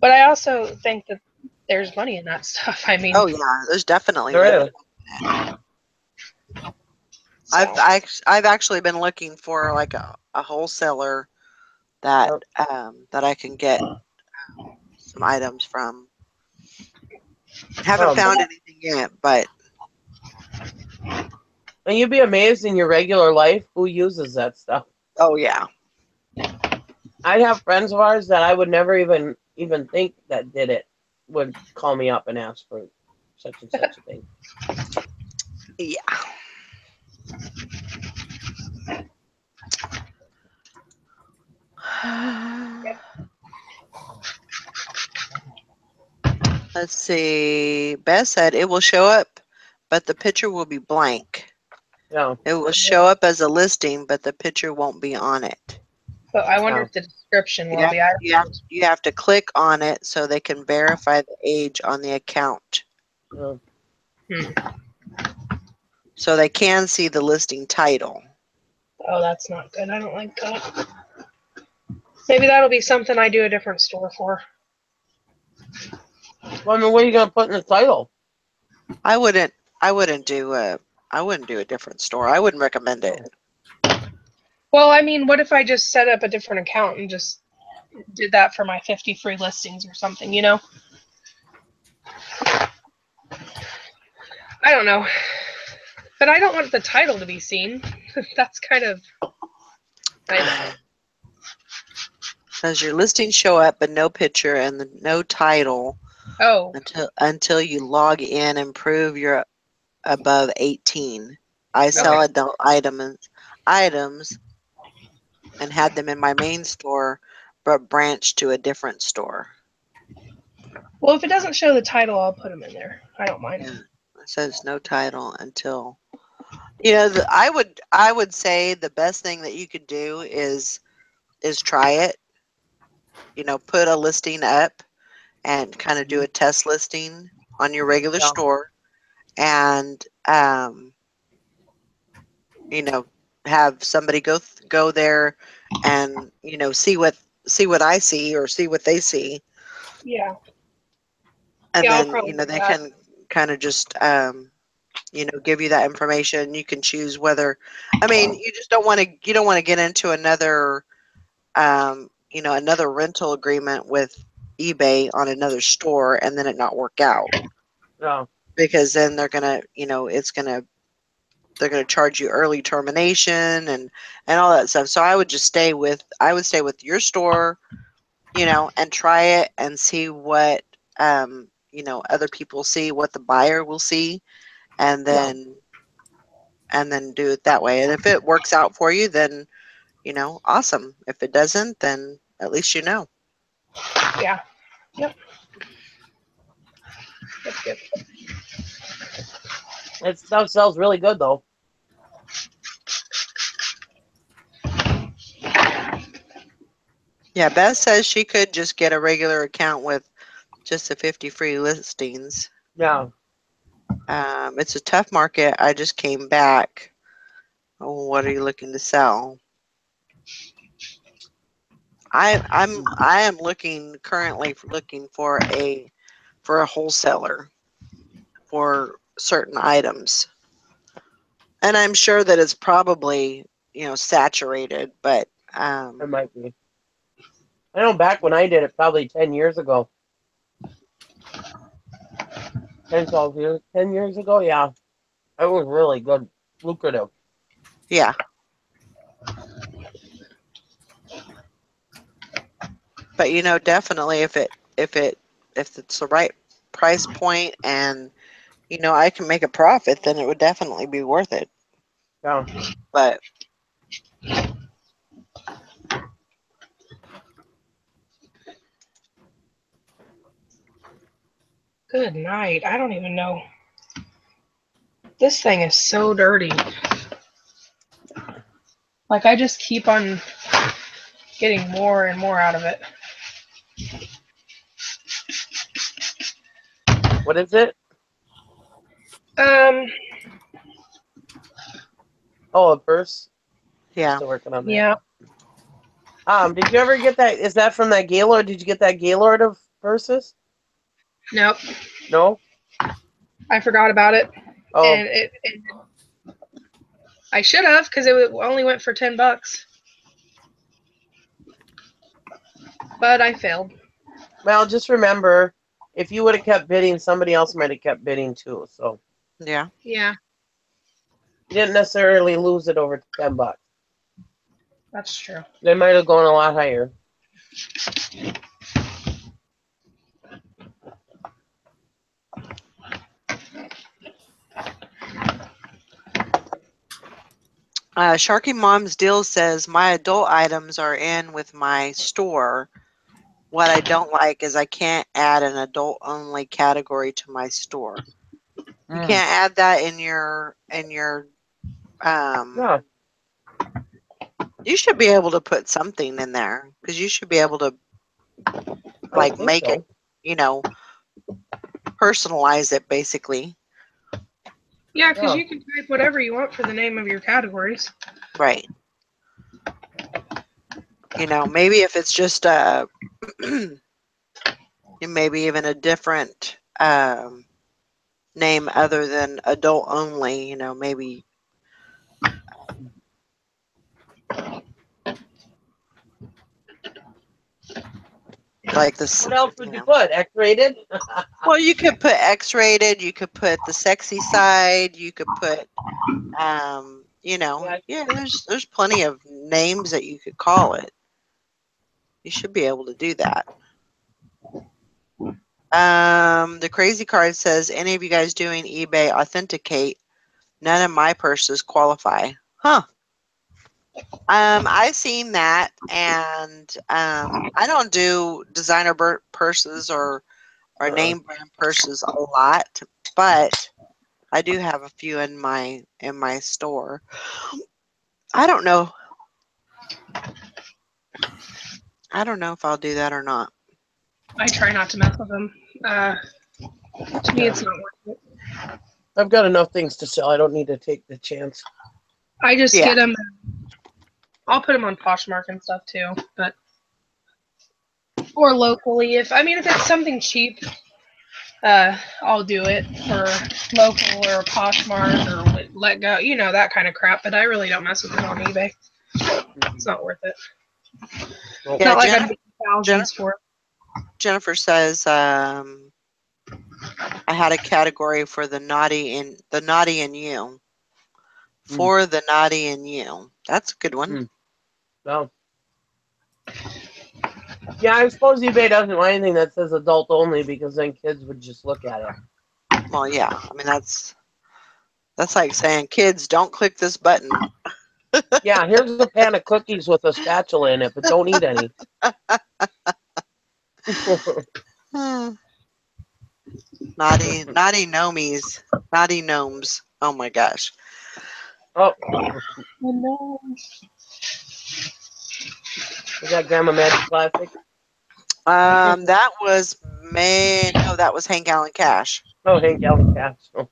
But I also think that there's money in that stuff. I mean, Oh yeah, there's definitely There money. So. I've actually been looking for like a wholesaler that that I can get some items from. Haven't found anything yet, but And you'd be amazed in your regular life who uses that stuff. oh yeah. I'd have friends of ours that I would never even think that did it would call me up and ask for such and such a thing. Yeah. Let's see. Beth said it will show up, but the picture will be blank. Yeah. It will show up as a listing, but the picture won't be on it. But I wonder if the description will be. You have to click on it so they can verify the age on the account. So they can see the listing title. Oh, that's not good. I don't like that. Maybe that'll be something I do a different store for. Well, I mean, what are you going to put in the title? I wouldn't do a different store. I wouldn't recommend it. Well, I mean, what if I just set up a different account and just did that for my 50 free listings or something, you know? I don't know. But I don't want the title to be seen. That's kind of... I know. Says your listings show up but no picture and no title Oh, until you log in and prove you're above 18. I sell Okay. adult items and had them in my main store but branched to a different store. well, if it doesn't show the title, I'll put them in there. I don't mind. Yeah. It says no title until I would say the best thing that you could do is try it. Put a listing up and kind of do a test listing on your regular Yeah. store and you know have somebody go there and see what I see or see what they see, Yeah. and Yeah, I'll then probably do they that. can kind of just give you that information. You can choose whether, I mean, you don't want to get into another another rental agreement with eBay on another store and then it not work out, Yeah. because then they're gonna they're gonna charge you early termination and all that stuff. So I would stay with your store, and try it and see what other people see, what the buyer will see, and Yeah. then do it that way. And if it works out for you, then awesome. If it doesn't, then at least you know. Yeah. Yep. That's good. That stuff sells really good though. Yeah, Beth says she could just get a regular account with just the 50 free listings. Yeah. It's a tough market. I just came back. Oh, what are you looking to sell? I am currently looking for a wholesaler for certain items. And I'm sure that it's probably, saturated, but It might be. I know back when I did it probably 10 years ago. 10, 12 years. 10 years ago, yeah. It was really good. Lucrative. yeah. But definitely if it's the right price point and I can make a profit, then it would definitely be worth it. Yeah. But Good night. I don't even know. This thing is so dirty. Like, I just keep on getting more and more out of it. What is it? Um, Oh, a purse. yeah. Still working on that. yeah. Did you ever get that? Is that from that Gaylord? Did you get that Gaylord of purses? Nope. No? I forgot about it. Oh, And I should have, because it only went for $10. But I failed. well, just remember, if you would have kept bidding, somebody else might have kept bidding too. So Yeah. Yeah, you didn't necessarily lose it over $10. that's true. They might have gone a lot higher. Sharky Mom's Deal says my adult items are in with my store. What I don't like is I can't add an adult only category to my store. You can't add that in your Yeah, you should be able to put something in there, because you should be able to I would think make it, so. personalize it basically. Yeah, because Yeah. you can type whatever you want for the name of your categories. Right. Maybe if it's just maybe even a different name other than adult only, maybe like this, What else would you put? X-rated? well, you could put X-rated, you could put the sexy side, you could put Yeah. yeah, there's plenty of names that you could call it. You should be able to do that. The crazy card says, any of you guys doing eBay authenticate? None of my purses qualify. Huh. I've seen that, and I don't do designer purses or name brand purses a lot, but I do have a few in my store. I don't know. I don't know if I'll do that or not. I try not to mess with them. To me, it's not worth it. I've got enough things to sell. I don't need to take the chance. I just Yeah. get them. I'll put them on Poshmark and stuff too, but or locally. If it's something cheap, I'll do it for local or Poshmark or Let Go, that kind of crap. But I really don't mess with it on eBay. It's not worth it. Well, It's not like I'm getting thousands for it. Jennifer says, I had a category for the naughty in you. For the naughty in you. That's a good one. Well, yeah, I suppose eBay doesn't want anything that says adult only because then kids would just look at it. Well, yeah. I mean, that's like saying, kids, don't click this button. Yeah, here's a pan of cookies with a spatula in it, but don't eat any. Naughty gnomies. Naughty gnomes. Oh my gosh. Oh, No. is that Grandma Magic Classic? That was that was Hank Allen Cash. Oh, Hank Allen Cash. Oh.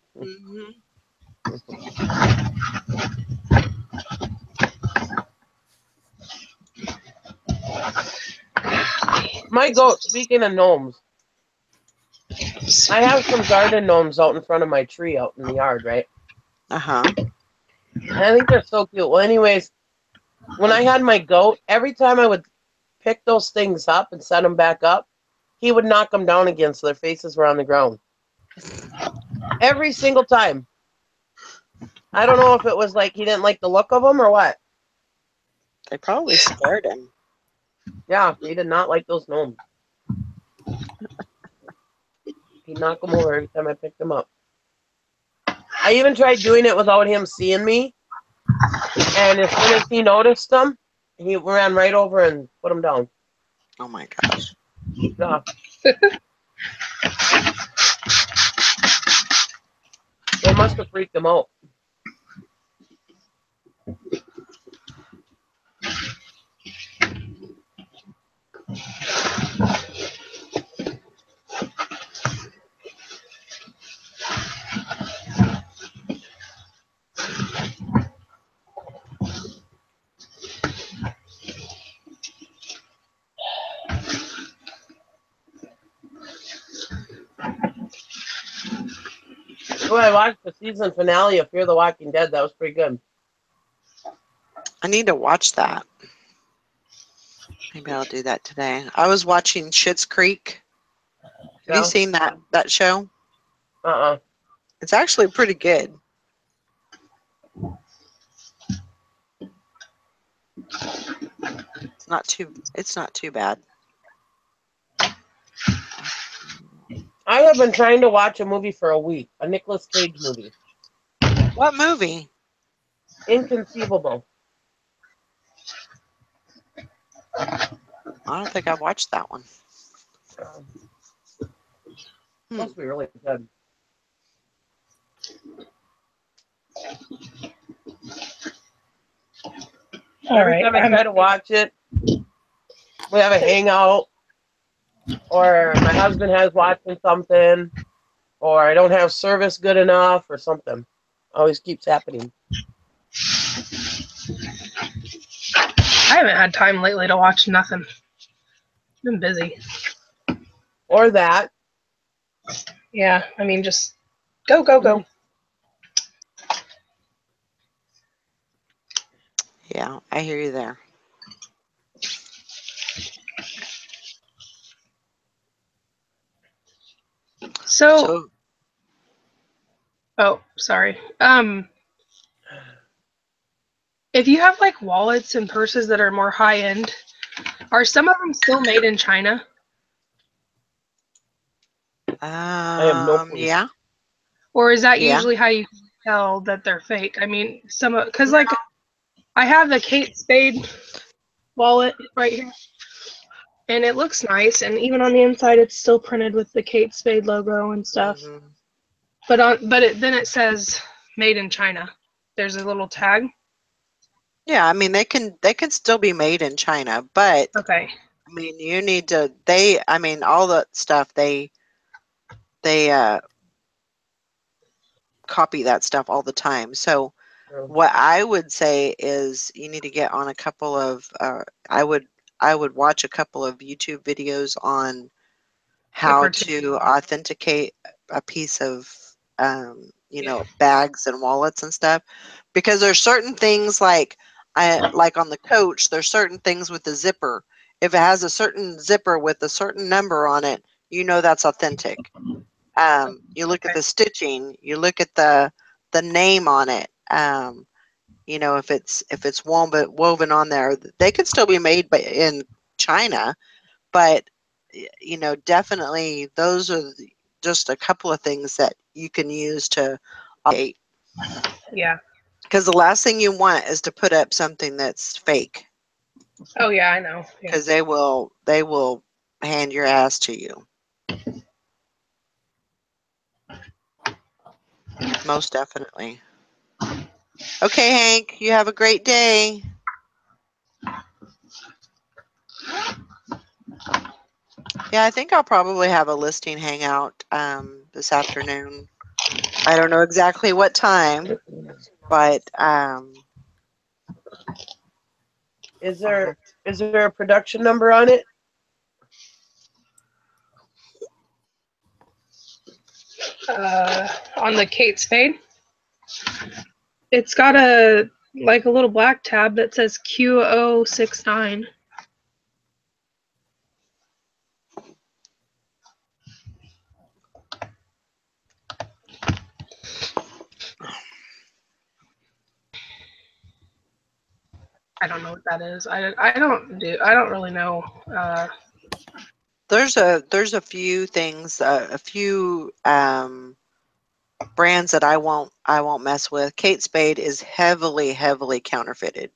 My goat, speaking of gnomes, I have some garden gnomes out in front of my tree out in the yard, right? Uh-huh. And I think they're so cute. Well, anyways, when I had my goat, every time I would pick those things up and set them back up, he would knock them down again so their faces were on the ground. Every single time. I don't know if it was like he didn't like the look of them or what. They probably scared him. Yeah, he did not like those gnomes. He'd knock them over every time I picked them up. I even tried doing it without him seeing me. And as soon as he noticed them, he ran right over and put them down. Oh my gosh. Yeah. It must have freaked him out. Oh, I watched the season finale of Fear the Walking Dead. That was pretty good. I need to watch that. Maybe I'll do that today. I was watching Schitt's Creek. Have you seen that show? Uh-uh. It's actually pretty good. It's not too bad. I have been trying to watch a movie for a week. A Nicolas Cage movie. What movie? Inconceivable. I don't think I've watched that one. Supposed to be really good. Every time I try to watch it, we have a hangout, or my husband has watching something, or I don't have service good enough, or something. Always keeps happening. I haven't had time lately to watch nothing. Been busy. Or that. Yeah, just go, go, go. Yeah, I hear you there. So oh, sorry. If you have like wallets and purses that are more high end, Are some of them still made in China? I have no clue. Yeah. Or is that Yeah. usually how you tell that they're fake? I mean, because like I have the Kate Spade wallet right here, and it looks nice, and even on the inside, it's still printed with the Kate Spade logo and stuff. Mm-hmm. Then it says made in China. There's a little tag. Yeah, I mean they can still be made in China, but Okay. I mean you need to I mean all the stuff they copy that stuff all the time. So what I would say is you need to get on a couple of I would watch a couple of YouTube videos on how to authenticate a piece of bags and wallets and stuff, because there's certain things like on the Coach, there's certain things with the zipper. If it has a certain zipper with a certain number on it, that's authentic. You look at the stitching, you look at the name on it. If it's woven on there, they could still be made in China, but definitely those are just a couple of things that you can use to authenticate. Yeah. Because the last thing you want is to put up something that's fake, Oh yeah, I know. Yeah. because they will hand your ass to you. Most definitely. Okay, Hank, you have a great day. Yeah, I think I'll probably have a listing hangout this afternoon. I don't know exactly what time, but Is there a production number on it? On the Kate Spade, it's got a little black tab that says Q069. I don't know what that is. I don't really know. there's a few things, a few brands that I won't mess with. Kate Spade is heavily counterfeited.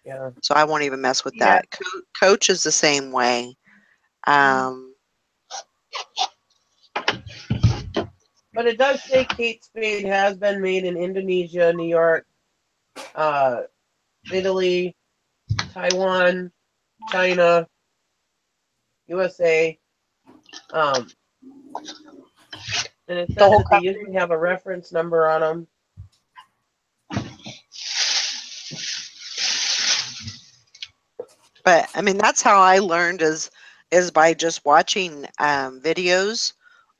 Yeah. So I won't even mess with Yeah. that. Coach is the same way. But it does say Kate Spade has been made in Indonesia, New York, Italy, Taiwan, China, USA. And it says that they usually have a reference number on them. But I mean, that's how I learned is by just watching videos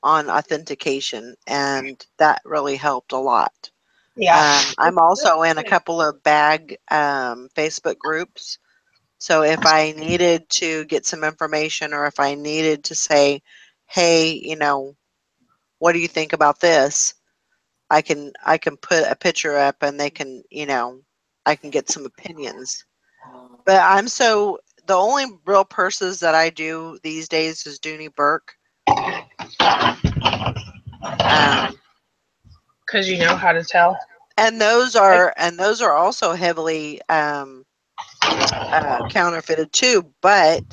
on authentication, and that really helped a lot. Yeah. I'm also in a couple of bag Facebook groups. So if I needed to get some information, or if I needed to say, hey, what do you think about this? I can put a picture up, and they can, I can get some opinions. But the only real purses that I do these days is Dooney Burke. Because you know how to tell. And those are also heavily counterfeited too, but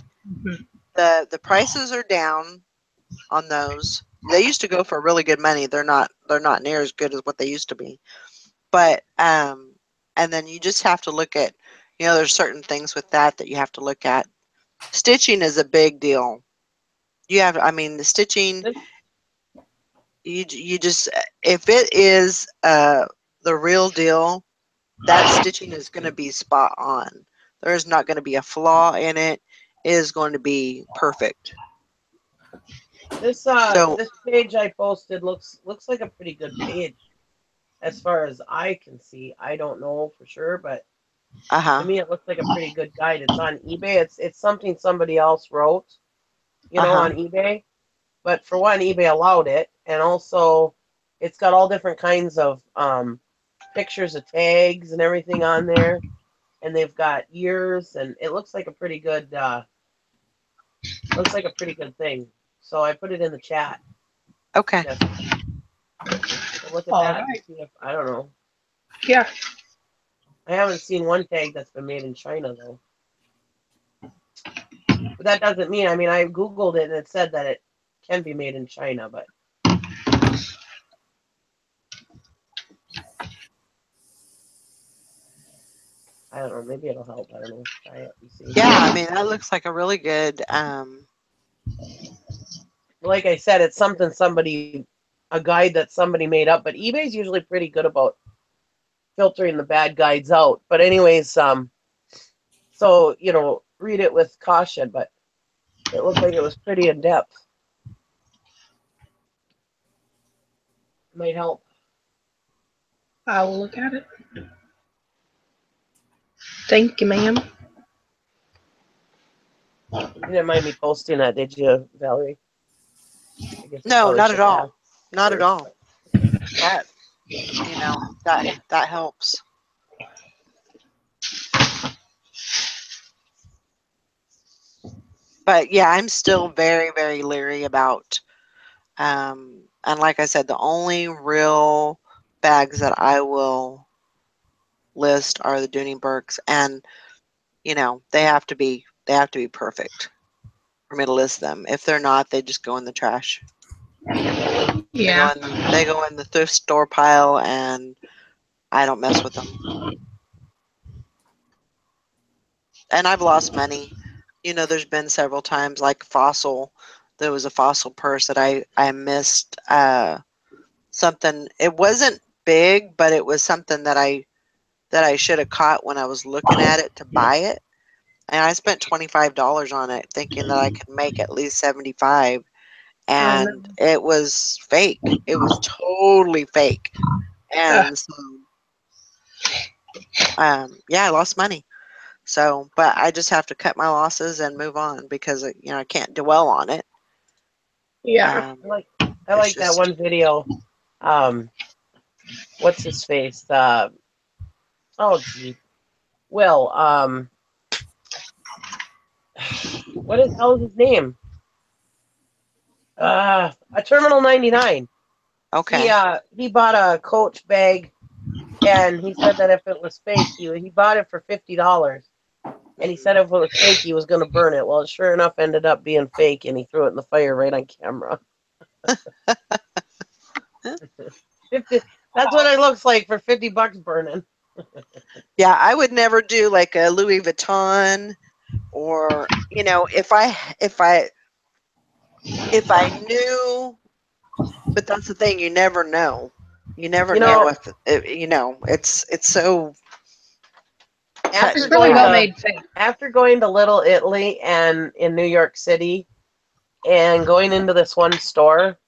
the prices are down on those. They used to go for really good money. They're not near as good as what they used to be. But and then you just have to look at, there's certain things with that you have to look at. Stitching is a big deal. The stitching, you just, if it is the real deal, that stitching is going to be spot on. There is not going to be a flaw in it. It is going to be perfect. This page I posted looks like a pretty good page, as far as I can see. I don't know for sure, but to me it looks like a pretty good guide. It's on eBay. It's something somebody else wrote, on eBay. But for one, eBay allowed it, and also it's got all different kinds of pictures of tags and everything on there, and they've got years, and it looks like a pretty good Looks like a pretty good thing. So I put it in the chat. Okay. Yes. So look at All that. And right. see if, I don't know. Yeah. I haven't seen one tag that's been made in China though. But that doesn't mean. I mean, I googled it and it said that it can be made in China, but. I don't know. Maybe it'll help. I don't know. Try it and see. Yeah, I mean that looks like a really good. Like I said, it's something a guide that somebody made up. But eBay's usually pretty good about filtering the bad guides out. But anyways, so read it with caution. But it looked like it was pretty in depth. Might help. I will look at it. Thank you, ma'am. You didn't mind me posting that, did you, Valerie? I guess I No, probably not should at all. ask Not at first, all. but- That helps. But yeah, I'm still very, very leery about and like I said, the only real bags that I will list are the Dooneyburgs, and they have to be perfect for me to list them. If they're not, they just go in the trash. Yeah. They go in the thrift store pile, and I don't mess with them. And I've lost money. There's been several times, like Fossil. There was a Fossil purse that I missed. Something. It wasn't big, but it was something that I should have caught when I was looking at it to buy it. And I spent $25 on it, thinking that I could make at least 75, and it was fake. It was totally fake. And so, yeah, I lost money. So, but I just have to cut my losses and move on because I can't dwell on it. Yeah. I like that one video. What's his face? Oh gee, Will. What is hell is his name? A Terminal 99. Okay. He bought a Coach bag, and he said that if it was fake, he bought it for $50. And he said if it was fake, he was going to burn it. Well, it sure enough ended up being fake, and he threw it in the fire right on camera. 50. That's what it looks like for $50 burning. Yeah, I would never do like a Louis Vuitton, or if I knew. But that's the thing, you never know. You never know if it's so. After It's really going well to made thing. after going to Little Italy and in New York City, and going into this one store,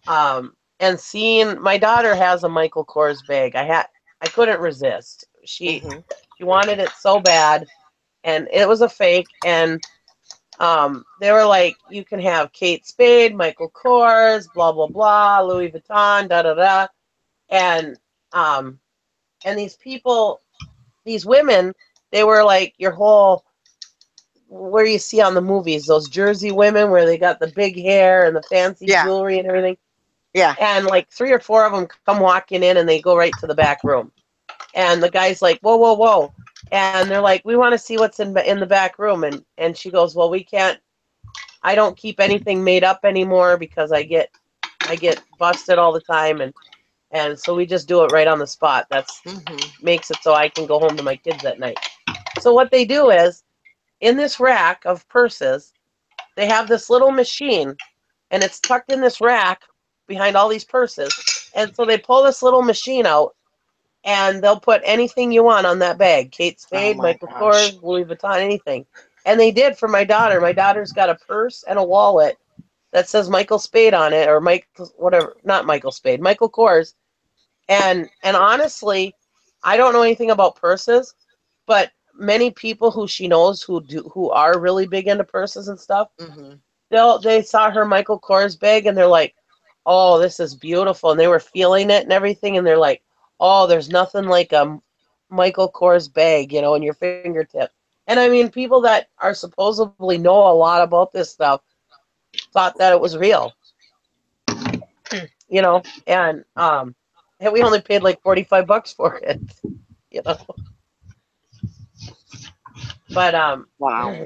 and seeing my daughter has a Michael Kors bag. I couldn't resist. She wanted it so bad, and it was a fake. And they were like, you can have Kate Spade, Michael Kors, blah blah blah, Louis Vuitton, da da da, and these people, these women, they were like your whole, where you see on the movies, those Jersey women where they got the big hair and the fancy jewelry and everything. Yeah. And like 3 or 4 of them come walking in, and they go right to the back room. And the guy's like, whoa, whoa, whoa. And they're like, we want to see what's in the back room. And she goes, well, we can't. I don't keep anything made up anymore because I get busted all the time, and so we just do it right on the spot. That's makes it so I can go home to my kids at night. So what they do is, in this rack of purses, they have this little machine, and it's tucked in this rack behind all these purses. And so they pull this little machine out, and they'll put anything you want on that bag. Kate Spade, Michael Kors, Louis Vuitton, anything. And they did for my daughter. My daughter's got a purse and a wallet that says Michael Spade on it, or not Michael Spade, Michael Kors. And honestly, I don't know anything about purses, but many people who she knows who are really big into purses and stuff, they saw her Michael Kors bag, and they're like, oh, this is beautiful. And they were feeling it and everything, and they're like, oh, there's nothing like a Michael Kors bag, in your fingertip. And I mean, people that are supposedly know a lot about this stuff thought that it was real, you know, and we only paid like $45 for it, you know. But Wow.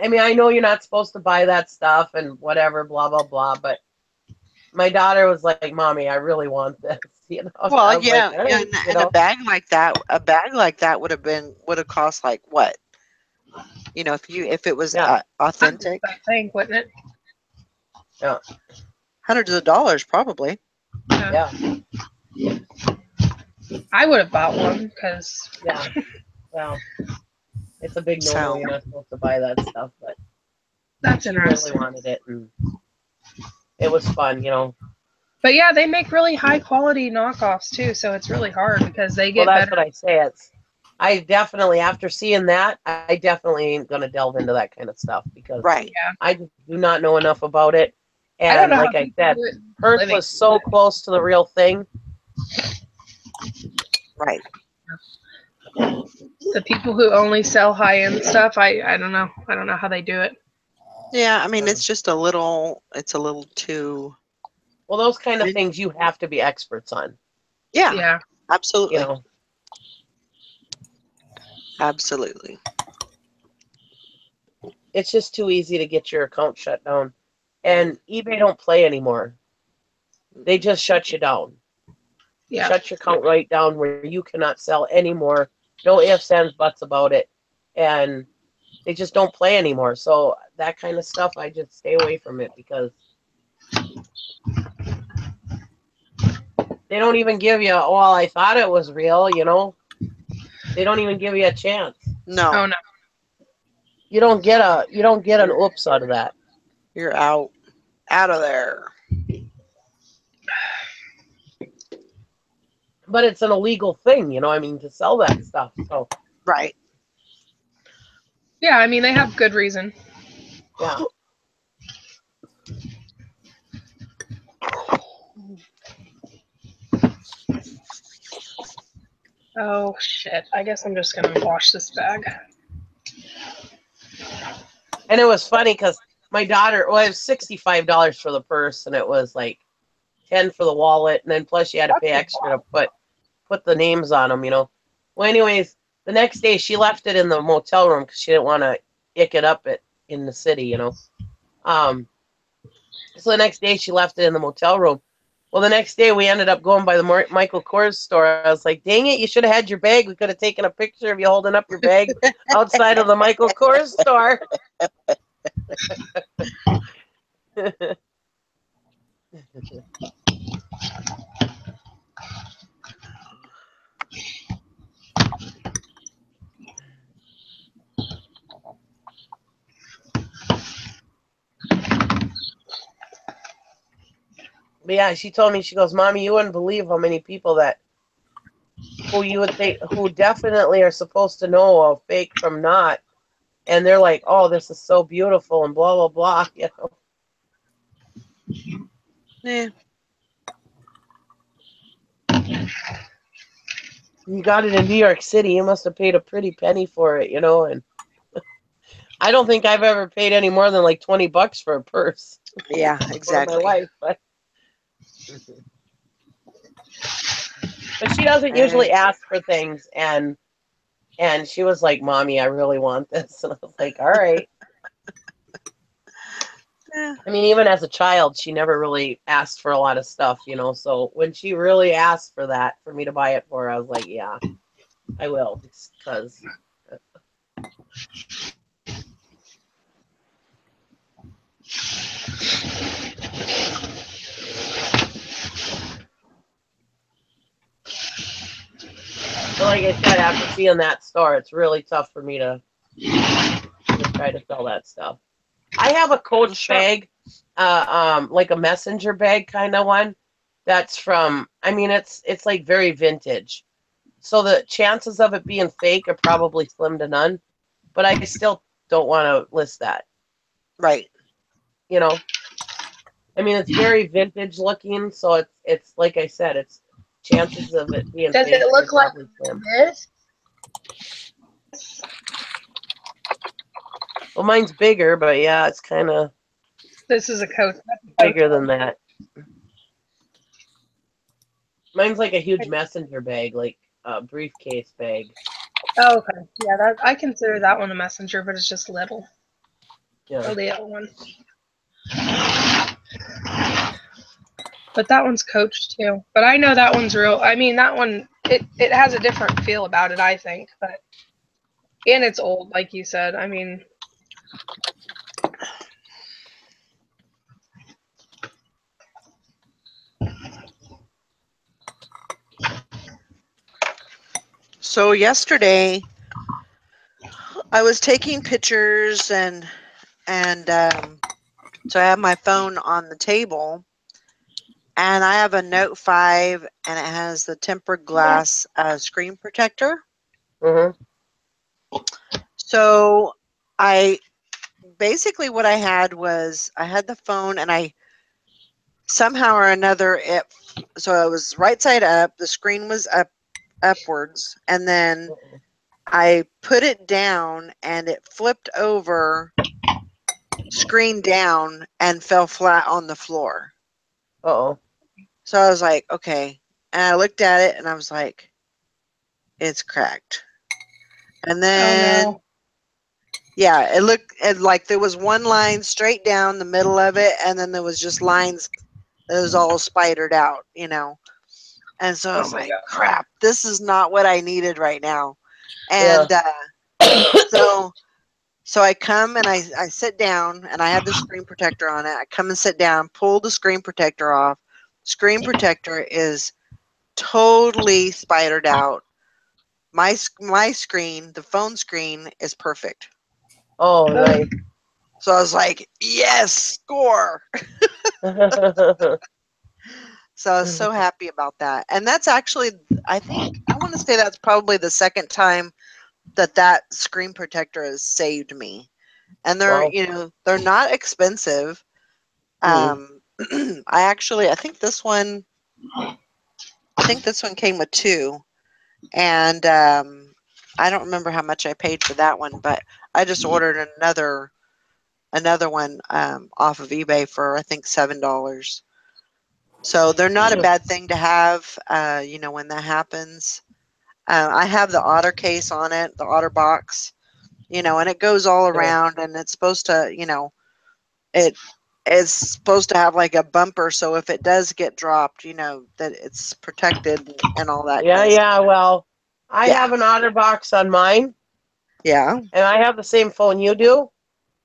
I mean, I know you're not supposed to buy that stuff and whatever, blah blah blah. But my daughter was like, "Mommy, I really want this," you know. I Well, was like, yeah, "All yeah, right," you and know. a bag like that would have cost like what? You know, if it was Yeah, authentic, I think, wouldn't it? yeah, hundreds of dollars probably. Yeah. yeah, I would have bought one because yeah. Well, it's a big no-no. So You're not supposed to buy that stuff, but that's she really interesting. wanted it, and it was fun, you know. But yeah, they make really high quality knockoffs too, so it's really hard because they Well, get that's better. what I say. I definitely, after seeing that, I definitely ain't gonna delve into that kind of stuff because right, Yeah. I just do not know enough about it. I don't And know how like I people said, do it for a hers living. was so close to the real thing. right. The people who only sell high end stuff, I don't know. I don't know how they do it. Yeah, I mean, Um, it's a little too. Well, those kind of And things you have to be experts on, yeah, Yeah. you absolutely, know. absolutely. It's just too easy to get your account shut down. And eBay don't play anymore. They just shut you down. Yeah. Shut your account right down where you cannot sell anymore. No ifs, ands, buts about it. And they just don't play anymore. So that kind of stuff, I just stay away from it because they don't even give you, oh, well, I thought it was real, you know. They don't even give you a chance. No, Oh no. You don't get an oops out of that. you're out of there. But it's an illegal thing, you know, I mean, to sell that stuff. So Right. Yeah, I mean they have good reason. yeah. Oh shit. I guess I'm just gonna wash this bag. And it was funny because my daughter, well, it was $65 for the purse, and it was like 10 for the wallet, and then plus you had to pay extra to put the names on them, you know. Well, anyways, the next day she left it in the motel room because she didn't want to ick it up in the city, you know. So the next day she left it in the motel room. Well, the next day we ended up going by the Michael Kors store. I was like, dang it, you should have had your bag. We could have taken a picture of you holding up your bag outside of the Michael Kors store. But yeah, she told me, she goes, Mommy, you wouldn't believe how many people who you would think, who definitely are supposed to know a fake from not. And they're like, oh, this is so beautiful and blah, blah, blah. You know? Yeah. You got it in New York City. You must have paid a pretty penny for it, you know? And I don't think I've ever paid any more than like $20 for a purse Yeah, for my exactly. life. But she doesn't usually ask for things. And she was like, Mommy, I really want this. And I was like, all right. Yeah. I mean, even as a child, she never really asked for a lot of stuff, you know. So when she really asked for that, for me to buy it for her, I was like, yeah, I will. Because but like I said, after seeing that store, it's really tough for me to try to sell that stuff. I have a Coach Sure. bag, like a messenger bag kind of one. That's from. I mean, it's like very vintage. So the chances of it being fake are probably slim to none. But I still don't want to list that. Right. You know, I mean, it's very vintage looking. So it's like I said, it's chances of it being Does fake it are look like probably slim. this? Well, mine's bigger, but yeah, it's kind of This is a coach. bigger than that. Mine's like a huge messenger bag, like a briefcase bag. Oh, okay. Yeah, that I consider that one a messenger, but it's just little. Yeah. Oh, the other one. But that one's coached too. But I know that one's real. I mean, that one it has a different feel about it, I think. But and it's old, like you said. I mean, So yesterday, I was taking pictures and so I have my phone on the table, and I have a Note 5, and it has the tempered glass screen protector. Mhm. So I basically what I had was I had the phone, and I somehow or another so it was right side up, the screen was upwards, and then I put it down and it flipped over screen down and fell flat on the floor. Uh-oh. So I was like, okay. And I looked at it and I was like, it's cracked. And then, oh no. yeah, like there was one line straight down the middle of it, and then there was just lines that was all spidered out, you know. And so I Oh was my like, god. crap, this is not what I needed right now. Yeah. And so I come and I sit down, and I have the screen protector on it. I come and sit down, pull the screen protector off. Screen protector is totally spidered out. My screen, the phone screen, is perfect. Oh, nice. So I was like, yes, score. So I was so happy about that. And that's actually, I want to say that's probably the second time that screen protector has saved me. And they're, Wow. you know, they're not expensive. Mm. I think this one came with two. And I don't remember how much I paid for that one, but I just ordered another one off of eBay for I think $7. So they're not a bad thing to have, you know, when that happens. I have the otter case on it, the otter box, you know, and it goes all around, and it's supposed to, you know, it is supposed to have like a bumper, so if it does get dropped, you know, that it's protected and all that Yeah, kind of stuff. yeah. Well, I Yeah. have an OtterBox on mine, Yeah. and I have the same phone you do,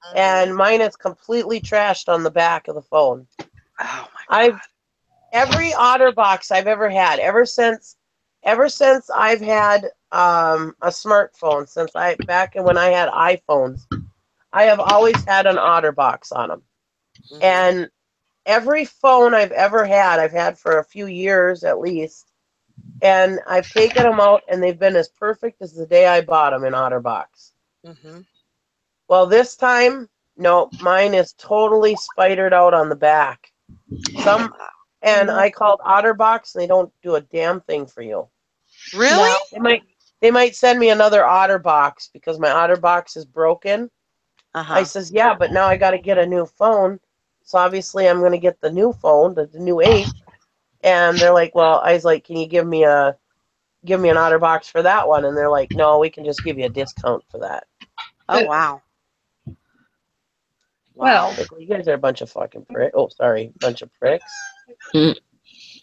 Mhm. and mine is completely trashed on the back of the phone. Oh my God. Every OtterBox I've ever had, ever since I've had a smartphone, back when I had iPhones, I have always had an OtterBox on them. Mhm. And every phone I've ever had, I've had for a few years at least, and I've taken them out, and they've been as perfect as the day I bought them in OtterBox. Mhm. Well, this time, no, mine is totally spidered out on the back. And I called OtterBox, and they don't do a damn thing for you. Really? No. They might send me another OtterBox because my OtterBox is broken. I Uh-huh. says, yeah, but now I got to get a new phone. So obviously I'm going to get the new phone, the new 8. And they're like, well, I was like, can you give me an OtterBox for that one? And they're like, no, we can just give you a discount for that. Oh, wow. Well, Wow. Like, well, you guys are a bunch of fucking pricks. Oh, sorry, bunch of pricks.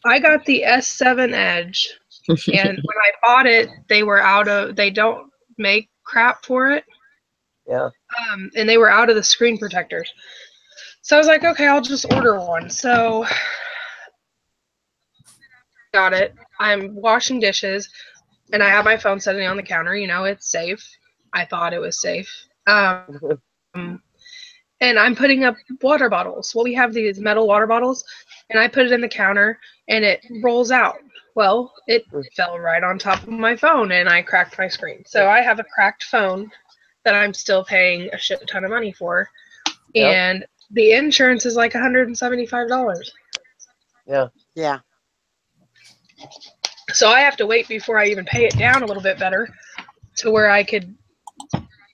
I got the S7 Edge, and when I bought it, they don't make crap for it. Yeah. And they were out of the screen protectors. So I was like, okay, I'll just order one. So got it. I'm washing dishes, and I have my phone sitting on the counter. You know, it's safe. I thought it was safe. And I'm putting up water bottles. Well, we have these metal water bottles, and I put it in the counter, and it rolls out. Well, it fell right on top of my phone, and I cracked my screen. So I have a cracked phone that I'm still paying a shit ton of money for, Yep. and the insurance is like $175. Yeah. Yeah. So I have to wait before I even pay it down a little bit better. to where I could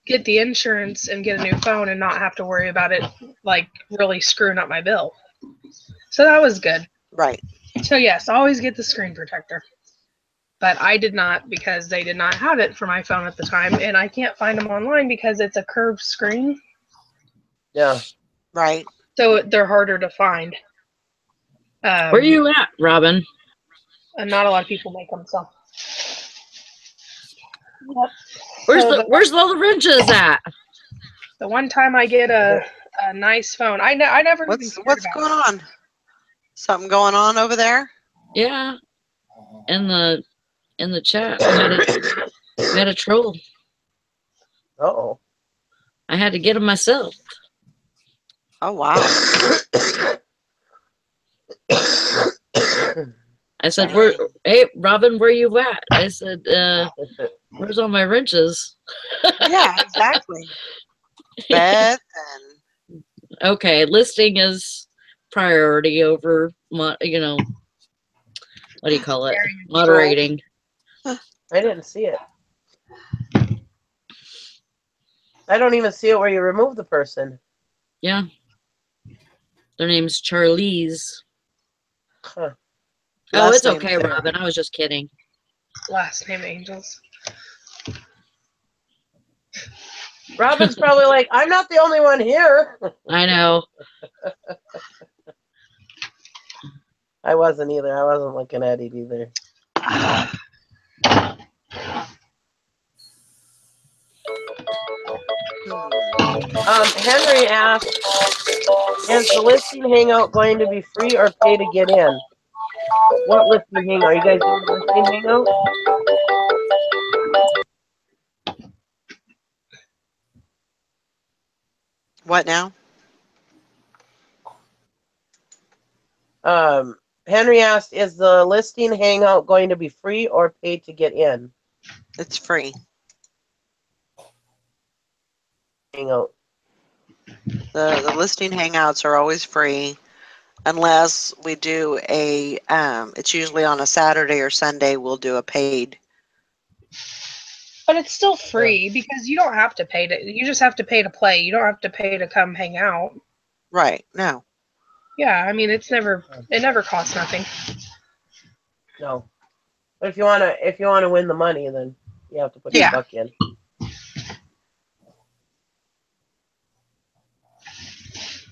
get the insurance and get a new phone and not have to worry about it like really screwing up my bill. So that was good. Right. So yes, always get the screen protector. But I did not because they did not have it for my phone at the time, and I can't find them online because it's a curved screen. Yeah. Right. So they're harder to find. Where you at, Robin? And not a lot of people make them, so. Yep. Where's all the wrenches at? The one time I get a nice phone, I never even cared What's about going on? Something going on over there? Yeah, in the chat, we had a troll. Uh-oh. I had to get him myself. Oh wow. I said, hey, Robin, where you at? I said, where's all my wrenches? Yeah, exactly. Beth and Okay, listing is priority over, what do you call it? Moderating. I didn't see it. I don't even see it where you remove the person. Yeah. Their name's Charlize. Huh. Oh, it's name, okay, too. Robin. I was just kidding. last name Angels. Robin's probably like, I'm not the only one here. I know. I wasn't either. I wasn't looking at it either. Henry asked, is the listing hangout going to be free or pay to get in? What listing hangout? Are you guys doing the listing hangout? What now? Henry asked, is the listing hangout going to be free or paid to get in? It's free. Hangout. The listing hangouts are always free unless we do a it's usually on a Saturday or Sunday we'll do a paid. But it's still free because you don't have to pay to. You just have to pay to play. You don't have to pay to come hang out. Right. No. Yeah, I mean it never costs nothing. No. But if you wanna win the money, then you have to put your buck in.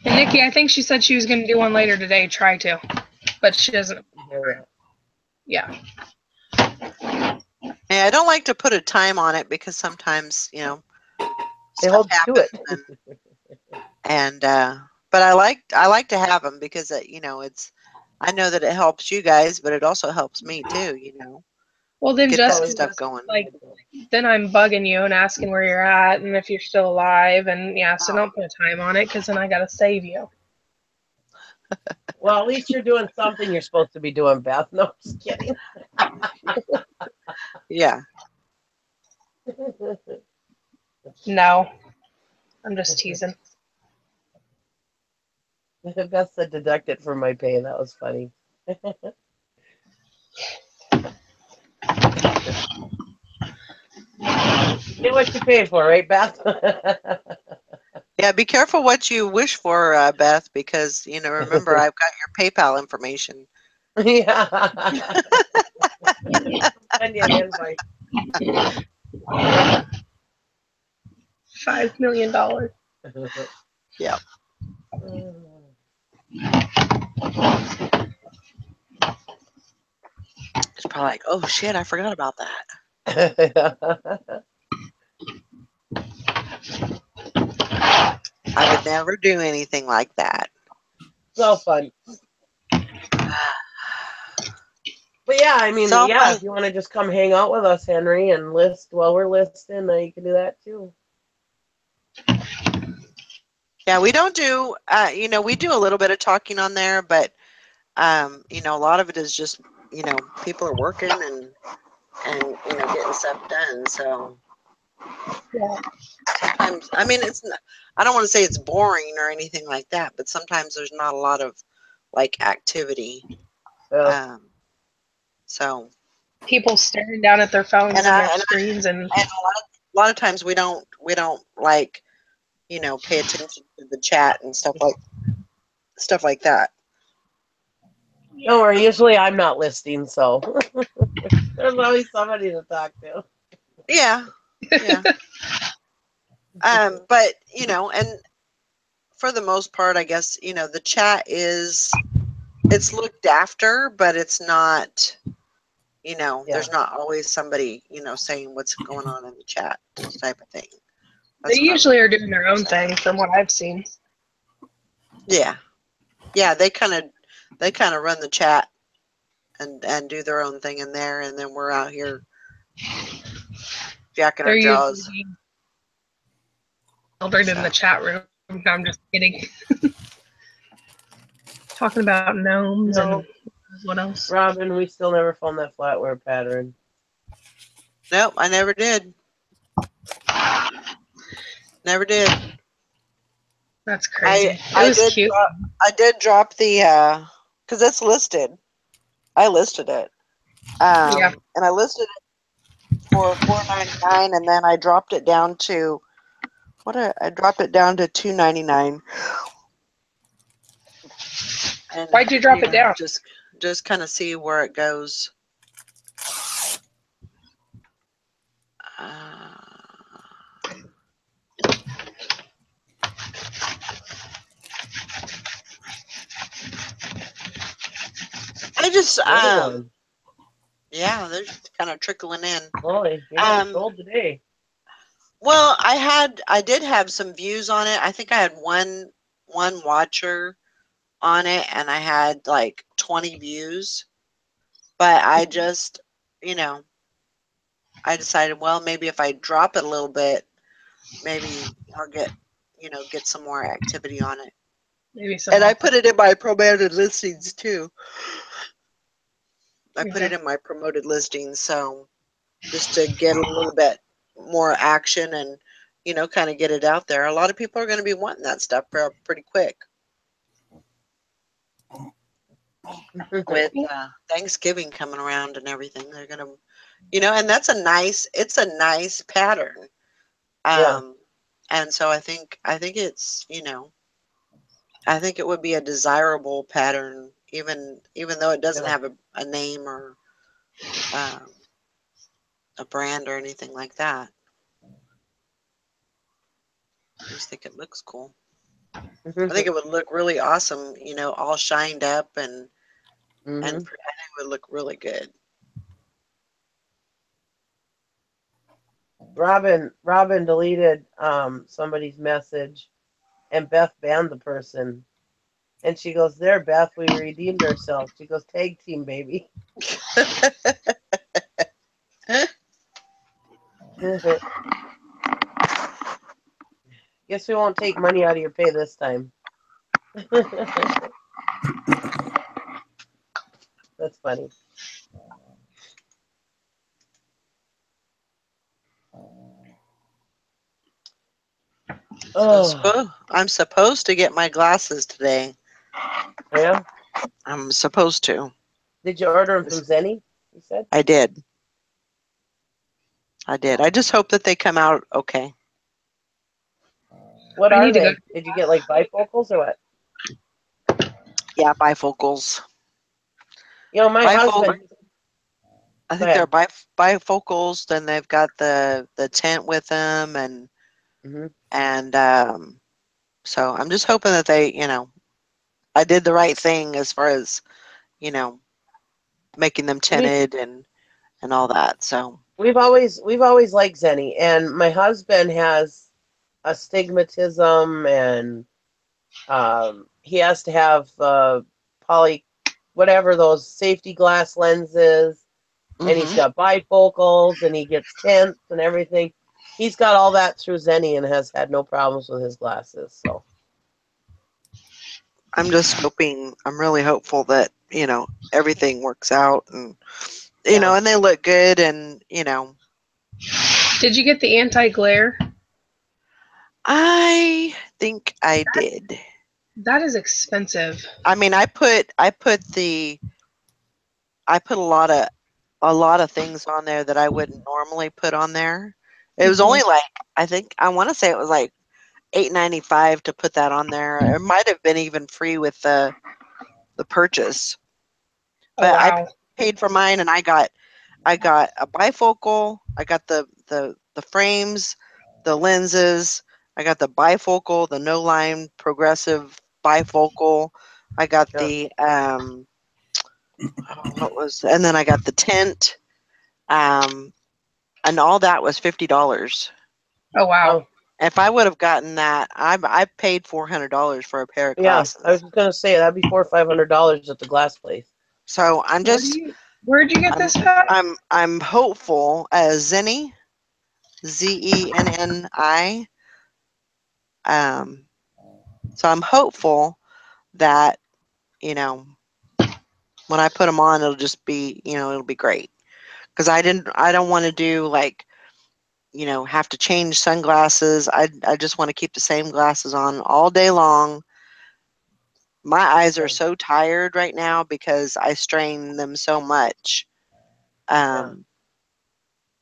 And Nikki, I think she said she was going to do one later today. Try to, but she doesn't. Yeah. Yeah, I don't like to put a time on it because sometimes they stuff hold to happens it. and but I like to have them because it's I know that it helps you guys, but it also helps me too. Well, then get just that stuff going. Then I'm bugging you and asking where you're at and if you're still alive, and so don't put a time on it because then I gotta save you. Well, at least you're doing something you're supposed to be doing, Beth. No, just kidding. Yeah. No, I'm just teasing. Beth said deduct it from my pay. That was funny. Get what you pay for, right, Beth? Yeah, be careful what you wish for, Beth, because remember I've got your PayPal information. Yeah. Send you an invite. $5 million. Yeah. It's probably like, oh shit, I forgot about that. I would never do anything like that. So fun. But yeah, I mean, if you want to just come hang out with us, Henry, and list while we're listing, you can do that too. Yeah, we don't do, we do a little bit of talking on there, but, a lot of it is just, people are working and getting stuff done. So sometimes, I mean, I don't want to say it's boring or anything like that, but sometimes there's not a lot of activity. So people staring down at their phones And and I their and, screens, and and a lot of times we don't like, pay attention to the chat and stuff like that. Don't worry, usually I'm not listing, so there's always somebody to talk to. Yeah. Yeah. But and for the most part, I guess, the chat it's looked after, but it's not, there's not always somebody, saying what's going on in the chat type of thing. they usually are doing their own thing from what I've seen. Yeah. Yeah, they kind of run the chat and do their own thing in there, and then we're out here jacking They're our usually jaws. being children in the chat room. I'm just kidding. Talking about gnomes No. and what else? Robin, we still never found that flatware pattern. Nope, I never did. Never did. That's crazy. It I was did cute. I did drop the because it's listed. I listed it. Yeah. And I listed it for $4.99, and then I dropped it down to I dropped it down to $2.99. And Why'd you drop it down? Just kind of see where it goes. I just yeah, they're just kind of trickling in. Boy, you're getting sold today. Well, I did have some views on it. I think I had one watcher on it, and I had like 20 views. But I just, I decided, well, maybe if I drop it a little bit, maybe I'll get some more activity on it. Maybe some. And I put it in my promoted listings too. I put it in my promoted listings, so just to get a little bit more action and, kind of get it out there. A lot of people are going to be wanting that stuff pretty quick. With Thanksgiving coming around and everything, they're going to, and it's a nice pattern. And so I think it's, I think it would be a desirable pattern, even though it doesn't have a name or a brand or anything like that. I just think it looks cool. I think it would look really awesome, all shined up and I think it would look really good. Robin deleted somebody's message, and Beth banned the person. And she goes, "There, Beth, we redeemed ourselves." She goes, "Tag team, baby." Guess we won't take money out of your pay this time. That's funny. I'm supposed to get my glasses today. Yeah? I'm supposed to. Did you order them from Zenny, you said? I did. I just hope that they come out okay. What are they? Did you get like bifocals or what? Yeah, bifocals. My husband. I think they're bifocals. Then they've got the tent with them, and so I'm just hoping that they, I did the right thing as far as, making them tinted and all that. So we've always liked Zenny, and my husband has astigmatism, and he has to have whatever those safety glass lenses, and he's got bifocals, and he gets tints and everything. He's got all that through Zenny and has had no problems with his glasses. So I'm just hoping, I'm really hopeful that, everything works out and, and they look good and, Did you get the anti-glare? I think I did. That is expensive. I mean, I put a lot of a lot of things on there that I wouldn't normally put on there. It was only like, I want to say it was like $8.95 to put that on there. It might have been even free with the purchase. Oh But I wow. paid for mine, and I got a bifocal. I got the frames, the lenses. I got the bifocal, the no line progressive bifocal. I got Yeah. the and then I got the tint. And all that was $50. Oh wow. Oh, If I would have gotten that, I paid $400 for a pair of yeah. I was glasses. just gonna say that'd be $400 or $500 at the glass place. So Where'd you get I'm this at? I'm hopeful as Zenni, Zenni. So I'm hopeful that, you know, when I put them on, it'll just be, it'll be great. Because I don't want to do like, have to change sunglasses. I just want to keep the same glasses on all day long. My eyes are so tired right now because I strain them so much. Yeah.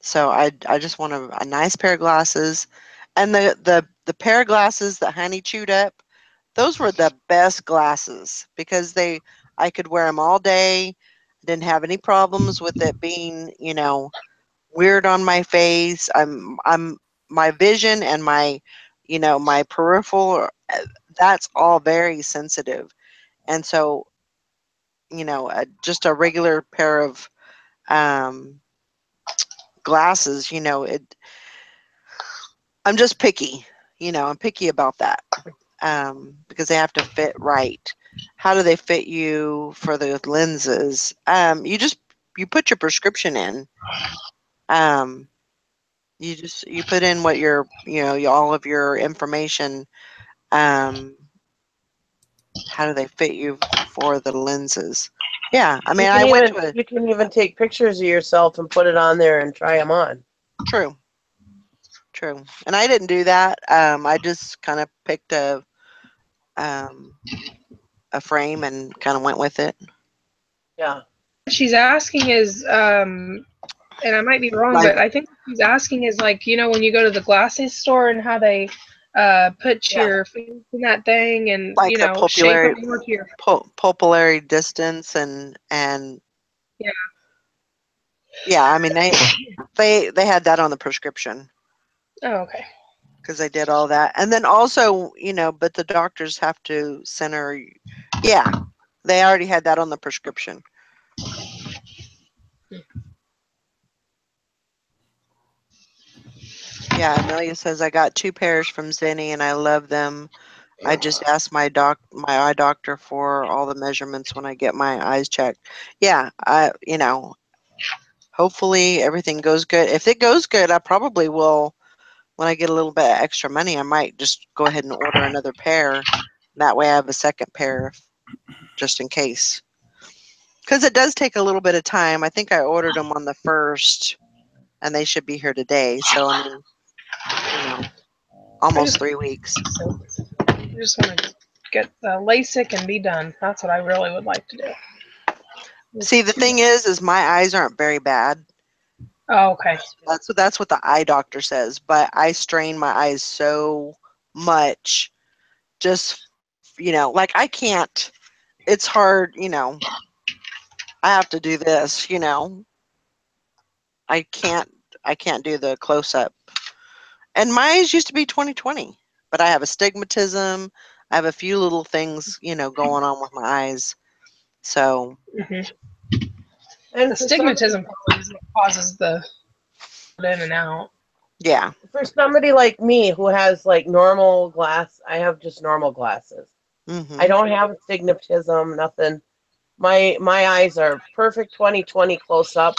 So I just want a nice pair of glasses. And the pair of glasses that Honey chewed up, those were the best glasses because I could wear them all day. I didn't have any problems with it being, weird on my face. I'm my vision and my peripheral, that's all very sensitive. And so, just a regular pair of um, glasses, I'm just picky. I'm picky about that. Because they have to fit right. How do they fit you for the lenses? You put your prescription in. Um, you put in what all of your information. Um, how do they fit you for the lenses? Yeah, I mean, I went to a You can even take pictures of yourself and put it on there and try them on. true, true, and I didn't do that. I just kind of picked um, a frame and kind of went with it. Yeah. She's asking is and I might be wrong, Like but I think what she's asking is like, when you go to the glasses store and how they put Yeah. your fingers in that thing and, like the shape them more to your pupillary distance and yeah. yeah, I mean they had that on the prescription Oh, okay. because they did all that, and then also but the doctors have to center. Yeah, they already had that on the prescription. Yeah, Amelia says I got 2 pairs from Zenni and I love them. I just asked my eye doctor for all the measurements when I get my eyes checked. Yeah, hopefully everything goes good. If it goes good, I probably will. When I get a little bit of extra money, I might just go ahead and order another pair. That way I have a second pair just in case. Because it does take a little bit of time. I think I ordered them on the 1st, and they should be here today. So, I mean, almost 3 weeks. I just want to get the LASIK and be done. That's what I really would like to do. See, the thing is my eyes aren't very bad. Oh, okay. That's what the eye doctor says. But I strain my eyes so much. Just, like I can't. It's hard, I have to do this, I can't I can't do the close up. And my eyes used to be 20/20, but I have astigmatism. I have a few little things, going on with my eyes. So, And The stigmatism probably is what causes the in and out. yeah. for somebody like me who has like normal glass, I have just normal glasses. I Mhm. don't have astigmatism, nothing. My eyes are perfect 20/20 close up.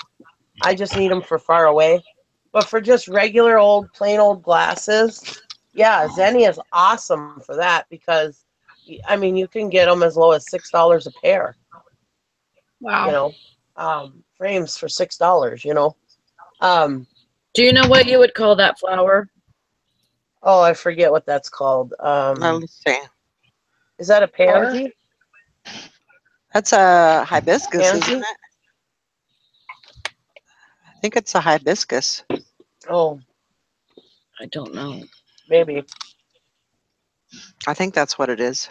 I just need them for far away. But for just regular old plain old glasses, yeah, Zenni is awesome for that because I mean you can get them as low as $6 a pair. You Wow. know, frames for $6. Um, Do you know what you would call that flower? oh, I forget what that's called. Let's see. Is that a Or pansy? That's a hibiscus, isn't Pansy? it? think it's a hibiscus. Oh, I don't know. maybe. I think that's what it is.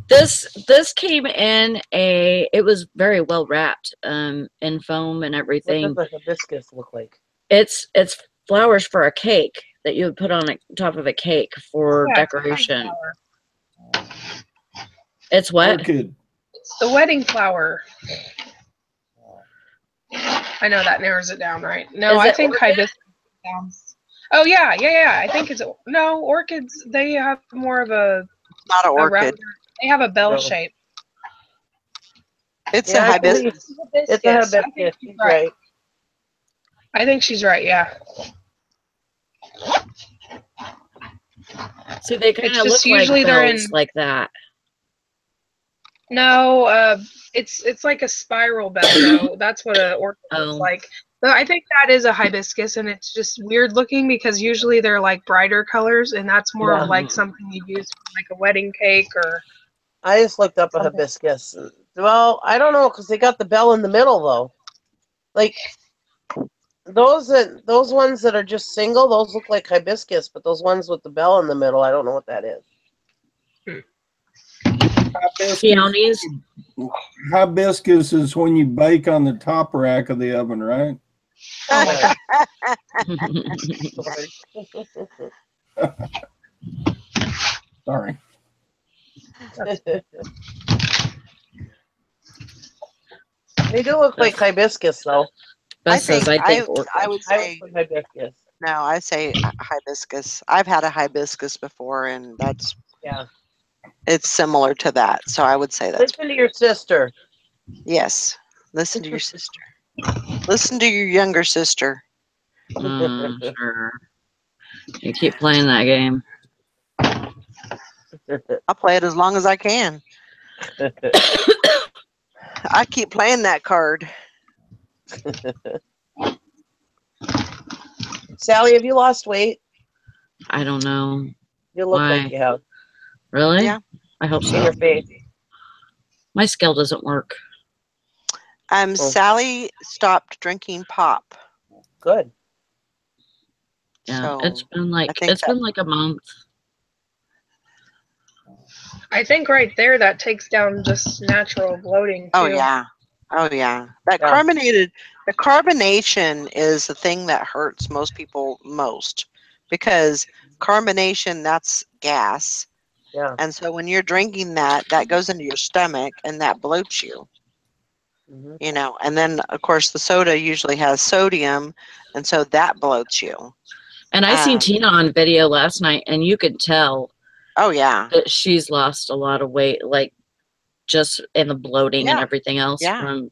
This came in it was very well wrapped in foam and What everything. does a hibiscus look like? It's flowers for a cake that you would put on top of a cake for Yeah, it's a wedding decoration. flower. It's what? Orchid. It's the wedding flower. I know that narrows it down, right? No, Is I it think orchid? hibiscus sounds. Oh yeah. I think it's no orchids. They have more of Not an a round. orchid. They have a bell No. shape. It's Yeah, a hibiscus. It's a I hibiscus. think She's she's right. right. I think she's right. Yeah. See, they kind It's of just look like usually they're in. bells like that. No, it's like a spiral bell though. That's what a orchid looks Oh, like. But I think that is a hibiscus, and it's just weird looking because usually they're like brighter colors, and that's more Yeah. of like something you use for like a wedding cake or I just looked up a something. hibiscus. Well, I don't know because they got the bell in the middle though. Like those ones that are just single, those look like hibiscus, but those ones with the bell in the middle, I don't know what that is. peonies. Hibiscus is when you bake on the top rack of the oven, right? Oh my god. Sorry. They do look like hibiscus though. Beth says, I think orchid. I would I say would put hibiscus. no. I say hibiscus. I've had a hibiscus before, and Yeah. it's similar to that. So I would say that's Listen to your sister. yes. Listen to your sister. Listen to your younger sister. Sure. You keep playing that game. I'll play it as long as I can. I keep playing that card. Sally, have you lost weight? I don't know. You look Why? like you have Really? Yeah. I hope in so. your face. My scale doesn't work. Oh. Sally stopped drinking pop. Good. Yeah, So it's been like I think been like a month. I think right there that takes down just natural bloating too. oh yeah. That Yeah. the carbonation is the thing that hurts most people most because carbonation, that's gas. Yeah. And so when you're drinking that goes into your stomach and that bloats you, Mhm. you know. And then of course the soda usually has sodium, and so that bloats you. And I seen Tina on video last night, and you could tell Oh yeah. that she's lost a lot of weight, like just in the bloating and Yeah. everything else Yeah. from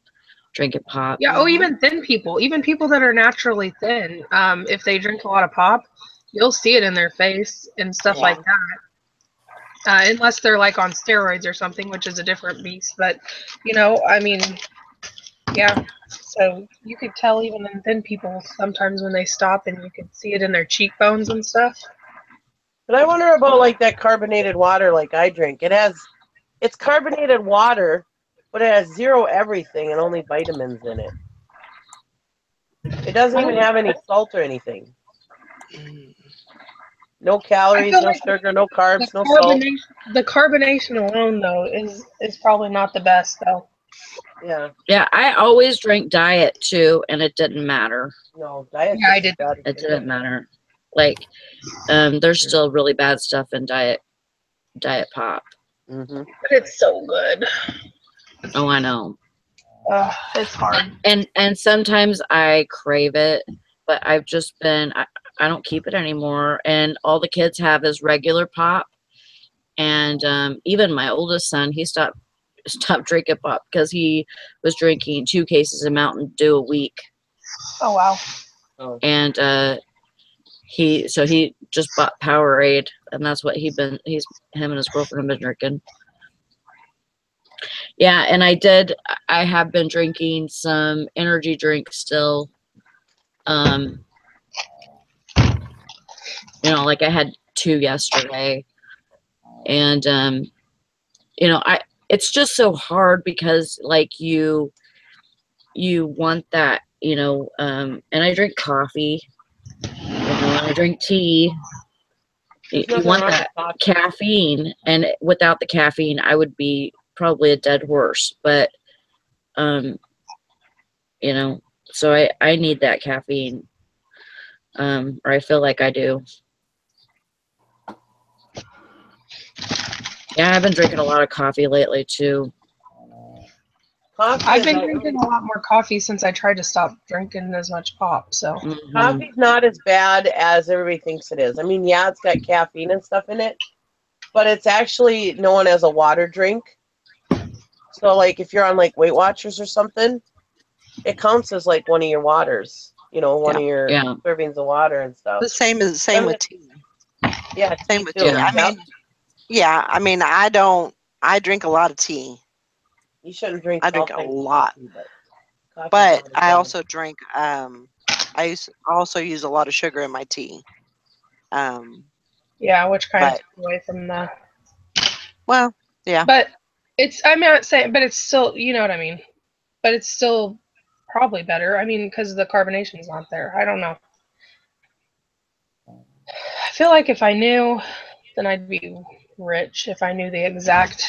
drinking pop. Yeah. Oh, even thin people that are naturally thin, if they drink a lot of pop, you'll see it in their face and stuff Yeah. like that. Unless they're like on steroids or something, which is a different beast. But I mean, yeah. So you could tell even in thin people sometimes when they stop, and you could see it in their cheekbones and stuff. But I wonder about like that carbonated water like I drink. It's carbonated water, but it has zero everything and only vitamins in it. It doesn't even have any salt or anything. No calories, no like sugar, no carbs, no salt. The carbonation alone, though, is probably not the best, though. Yeah. Yeah, I always drank diet too, and it didn't matter. No, diet. Yeah, I did. It didn't matter. Like, there's still really bad stuff in diet pop. Mm-hmm. But it's so good. Oh, I know. It's hard. And sometimes I crave it, but I've just been I don't keep it anymore, and all the kids have is regular pop. And even my oldest son, he stopped drinking pop because he was drinking 2 cases of Mountain Dew a week. Oh wow. Oh. And he just bought Powerade, and that's what him and his girlfriend have been drinking. Yeah, and I have been drinking some energy drinks still. Like I had 2 yesterday. And it's just so hard because like you want that and I drink coffee, and I drink tea. You There's nothing want wrong with that coffee. caffeine, and without the caffeine, I would be probably a dead horse. But, um, so I need that caffeine, or I feel like I do. Yeah, I've been drinking a lot of coffee lately too. Coffee I've is been not, drinking a lot more coffee since I tried to stop drinking as much pop. So Mhm. coffee's not as bad as everybody thinks it is. I mean, yeah, it's got caffeine and stuff in it, but it's actually known as a water drink. So, like, if you're on like Weight Watchers or something, it counts as like one of your waters. One of your Yeah. servings of water and stuff. The same with tea. Yeah, Same tea with too. tea. Yeah. I mean, yeah. I mean, I drink a lot of tea. You shouldn't drink. I drink a caffeine, lot, but coffee's but not as I bad. also drink. I also use a lot of sugar in my tea. yeah, which kind of But took away from the. well, yeah, But I'm not saying, but it's still, you know what I mean. But it's still probably better. I mean, because the carbonation's not there. I don't know. I feel like if I knew, then I'd be rich if I knew the exact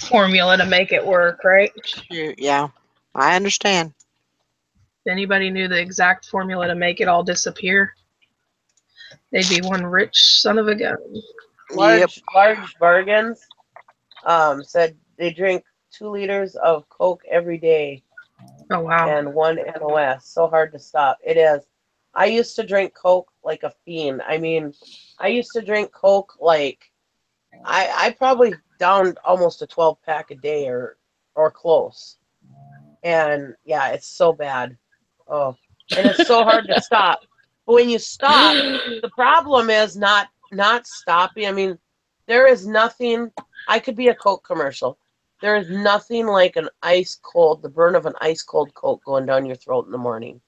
formula to make it work, right? yeah. I understand. If anybody knew the exact formula to make it all disappear, they'd be one rich son of a gun. Yep. Large bargains said they drink 2 liters of Coke every day Oh wow. and 1 NOS. So hard to stop. It is. I used to drink Coke like a fiend. I mean, I used to drink Coke like I probably downed almost a 12 pack a day or close. And yeah, it's so bad. Oh, and it's so hard to stop. But when you stop, the problem is not stopping. I mean, there is nothing. I could be a Coke commercial. There is nothing like the burn of an ice cold Coke going down your throat in the morning.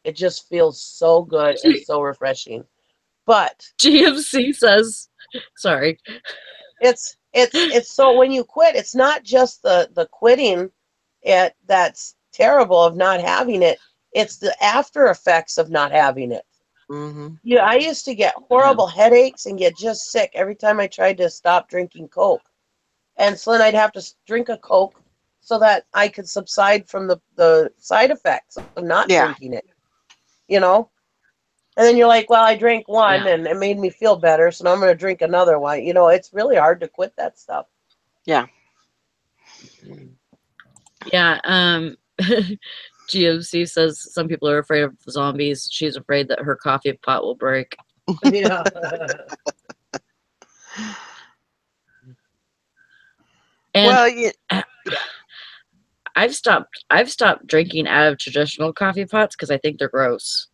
It just feels so good and so refreshing. But GMC says, sorry. it's so when you quit, it's not just the quitting that's terrible of not having it. It's the after effects of not having it. Hmm. Yeah, I used to get horrible headaches and get just sick every time I tried to stop drinking Coke. And so then I'd have to drink a Coke so that I could subside from the side effects of not Yeah. drinking it. You know? And then you're like, well, I drank one Yeah. and it made me feel better, so now I'm going to drink another one. It's really hard to quit that stuff. Yeah. Yeah. GMC says some people are afraid of zombies. She's afraid that her coffee pot will break. Yeah. And Well, yeah. I've stopped drinking out of traditional coffee pots because I think they're gross.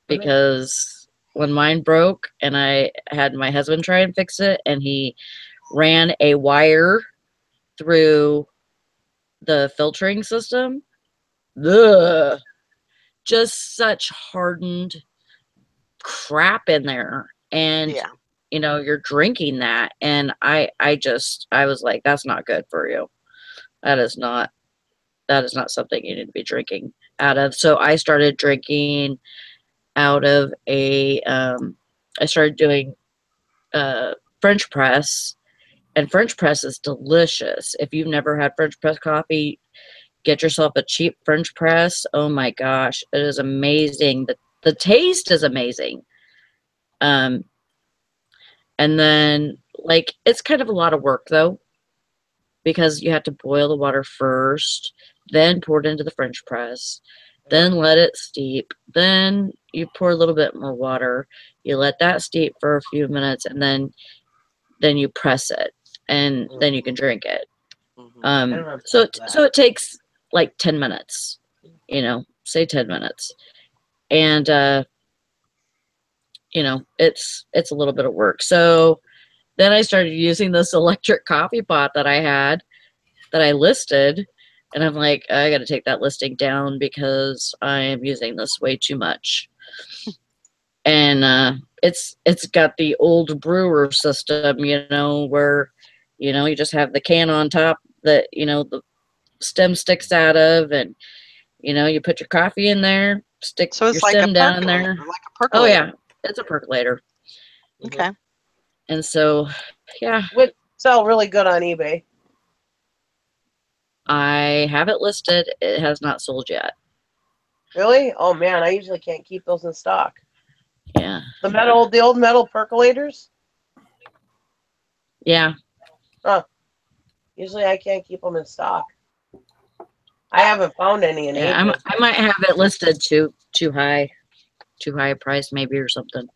Because when mine broke and I had my husband try and fix it, and he ran a wire through the filtering system, ugh, just such hardened crap in there. And Yeah. you're drinking that, and I was like, that's not good for you. That is not something you need to be drinking out of. So I started drinking out of I started doing French press, and French press is delicious. If you've never had French press coffee, get yourself a cheap French press. Oh my gosh, it is amazing. The taste is amazing. And then, like, it's kind of a lot of work though, because you have to boil the water first, then pour it into the French press, then let it steep, then you pour a little bit more water, you let that steep for a few minutes, and then you press it, and then you can drink it. Hmm. So it takes like 10 minutes, say 10 minutes. And it's a little bit of work. So then I started using this electric coffee pot that I listed, and I'm like, I got to take that listing down because I am using this way too much. And it's got the old brewer system, where you just have the can on top that the stem sticks out of, and You know, you put your coffee in there, stick So your it's like a stem down in percolator, there. like a Oh percolator. yeah, it's a percolator. Okay. And so, yeah, Would sell really good on eBay. I have it listed. It has not sold yet. Really? Oh man, I usually can't keep those in stock. Yeah. The old metal percolators. Yeah. Usually I can't keep them in stock. I haven't found any in Yeah. ages. I might have it listed too high a price maybe or something.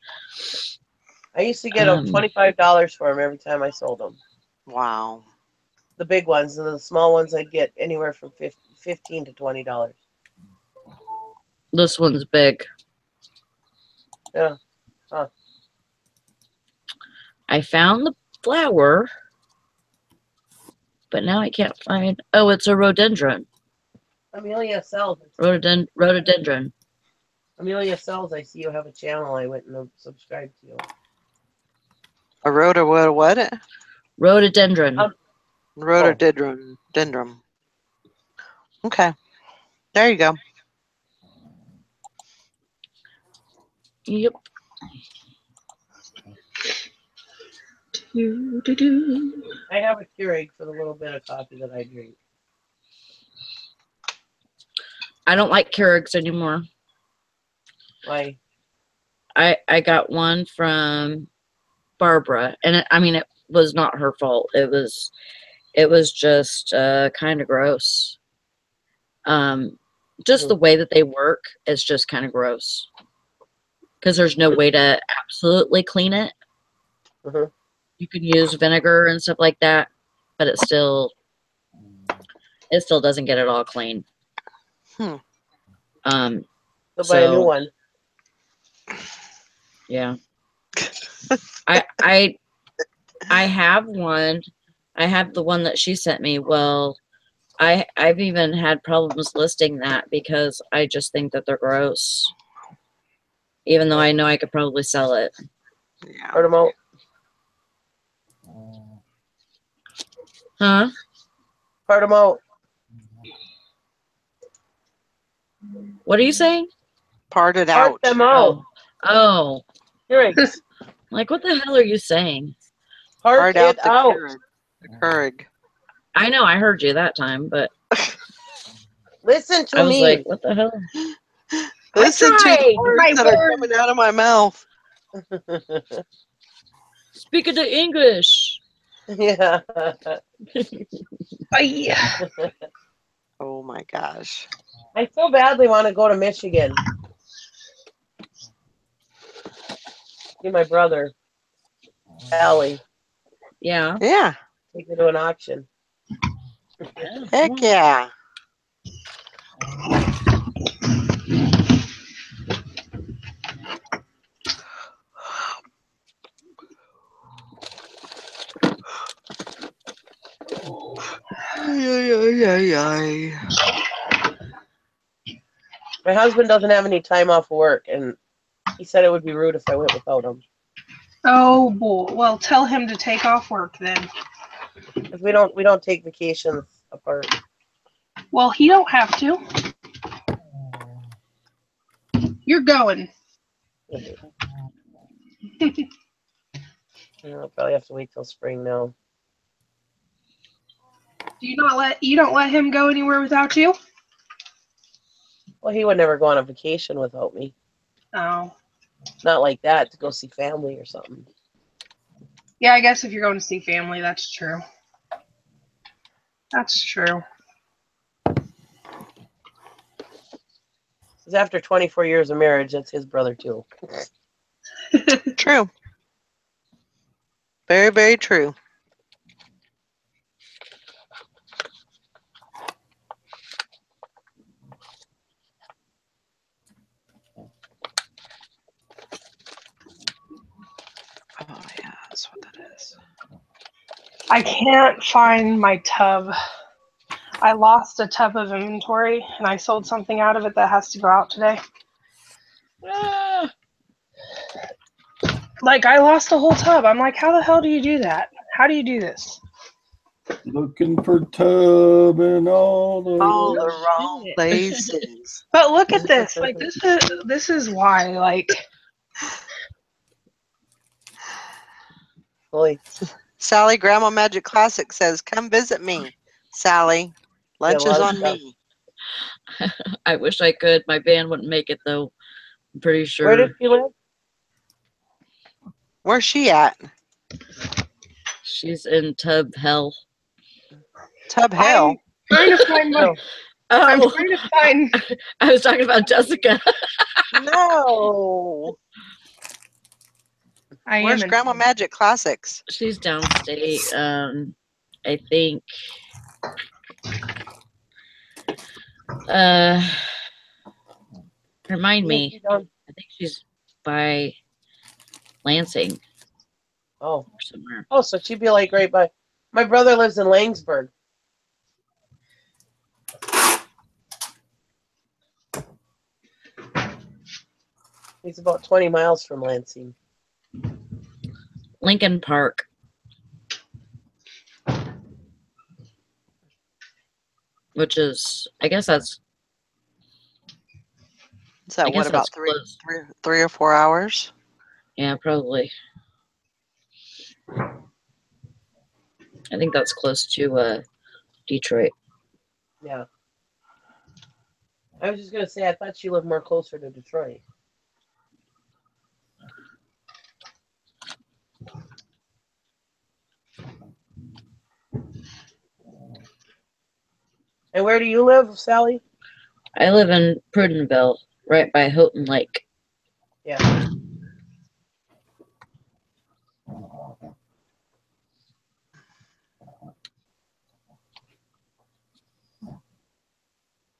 I used to get them $25 for them every time I sold them. Wow. The big ones, and the small ones I'd get anywhere from $15 to $20. This one's big. Yeah. Huh. I found the flower, but now I can't find. Oh, it's a rhododendron. Amelia sells. Rhododendron. Amelia sells. I see you have a channel. I went and subscribed to you. A what? Rhododendron. Rhododendron. Dendron. Okay. There you go. Yep. I have a Keurig for the little bit of coffee that I drink. I don't like Keurigs anymore. Why? I got one from Barbara, and it was not her fault. It was just kind of gross. Just the way that they work is just kind of gross because there's no way to absolutely clean it. Mhm. You can use vinegar and stuff like that, but it still doesn't get it all clean. Hmm. So buy a new one. Yeah. I have one. I have the one that she sent me. Well, I've even had problems listing that because I just think that they're gross. Even though I know I could probably sell it. Yeah. Part them out. Huh? Part them out. What are you saying? Part it Part out. them out. Oh. Keurigs. Like, what the hell are you saying? Part out it the out. Keurig. I know I heard you that time, but Listen to I was me. like, what the hell? Listen to tried. the words My that are word. coming out of my mouth. Speak of the English. Yeah. Oh my gosh. I so badly want to go to Michigan. See my brother, Allie. Yeah. Yeah. Take her to an auction. Heck yeah. My husband doesn't have any time off work, and he said it would be rude if I went without him. Oh boy. Well, tell him to take off work then. Because we don't take vacations apart. Well, he don't have to. You're going. I'll probably have to wait till spring now. You don't let him go anywhere without you? Well, he would never go on a vacation without me. Oh. Not like that, to go see family or something. Yeah, I guess if you're going to see family, that's true. That's true. Because after 24 years of marriage, that's his brother too. True. Very, very true. Oh yeah, that's what that is. I can't find my tub. I lost a tub of inventory, and I sold something out of it that has to go out today. Like, I lost the whole tub. I'm like, how the hell do you do that? How do you do this? Looking for tub in all the All wrong. the wrong places. But look at this. Like this is why. Like Boy, Sally, Grandma Magic Classic says, "Come visit me, Sally. Lunch a lot is of on stuff. me." I wish I could. My van wouldn't make it though. I'm pretty Where sure. did you live? Where's she at? She's in tub hell. Tub I'm Hell. trying to find my. No. I'm Oh, trying to find. I was talking about Jessica. No. I Where's am in. Grandma Magic Classics? She's downstate. I think. Remind me. I think she's by Lansing Oh, or somewhere. oh, so she'd be like right by. My brother lives in Langsburg. He's about 20 miles from Lansing. Lincoln Park. Which is, I guess that's. Is that I guess what, about that's close. three or 4 hours? Yeah, probably. I think that's close to Detroit. Yeah. I was just gonna say I thought she lived more closer to Detroit. And where do you live, Sally? I live in Prudenville, right by Houghton Lake. Yeah.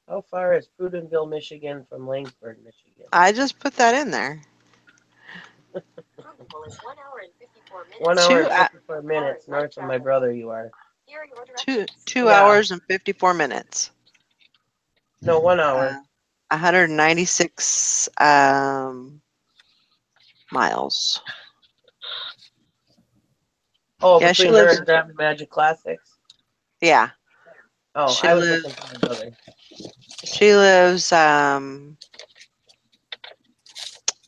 How far is Prudenville, Michigan from Langsburg, Michigan? I just put that in there. 1 hour and 54 minutes north of my brother you are. Two Yeah. hours and 54 minutes. No, 1 hour. 196 miles. Oh, yeah, she between her lives- and Grandma Magic Classics? Yeah. Oh, She I was lives- looking for my brother. She lives, yeah,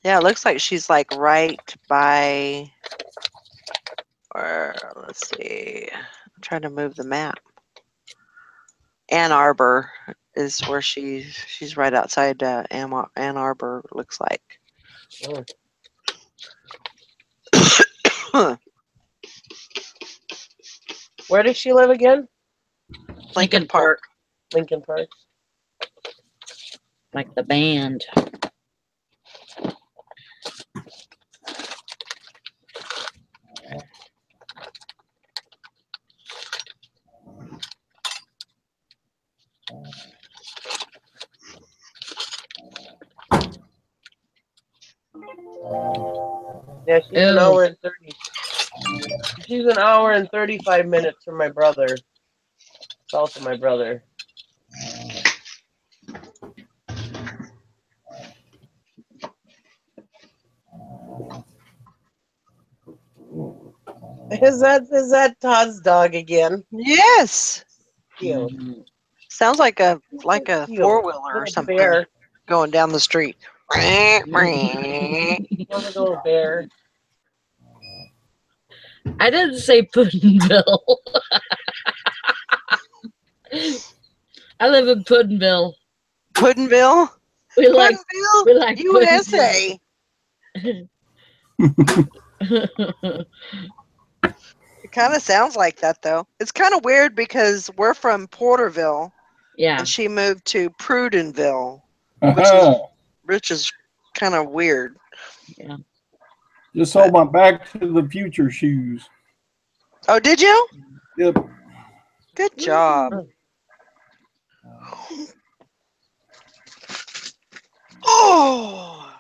it looks like she's like right by, or let's see, I'm trying to move the map. Ann Arbor is where she's right outside Ann Arbor, it looks like. Oh. Where does she live again? Lincoln Park. Lincoln Park. Like the band. Yeah, she's an hour and 30. She's an hour and 35 minutes from my brother. South of my brother. Is that Todd's dog again? Yes. Cute. Sounds like a Cute. four-wheeler or Little something bear. going down the street. One little bear. I didn't say Puddinville. I live in Puddinville. Puddinville? We like USA. It kind of sounds like that, though. It's kind of weird because we're from Porterville. Yeah. And she moved to Prudenville, which is kind of weird. Yeah. Just sold my Back to the Future shoes. Oh, did you? Yep. Good job. Oh.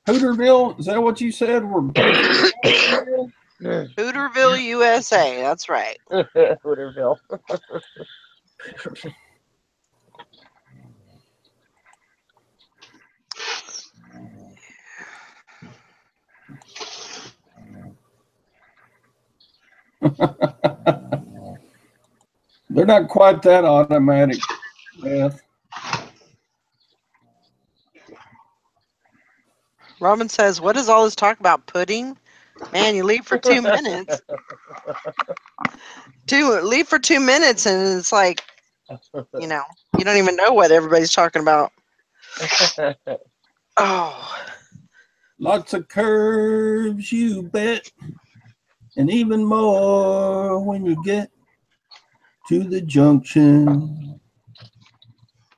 Hooterville, is that what you said? Hooterville, USA. That's right. Hooterville. They're not quite that automatic, Beth. Robin says, "What is all this talk about pudding? Man, you leave for 2 minutes. Leave for 2 minutes, and it's like, you don't even know what everybody's talking about." Oh, Lots of curves, you bet. And even more when you get to the junction.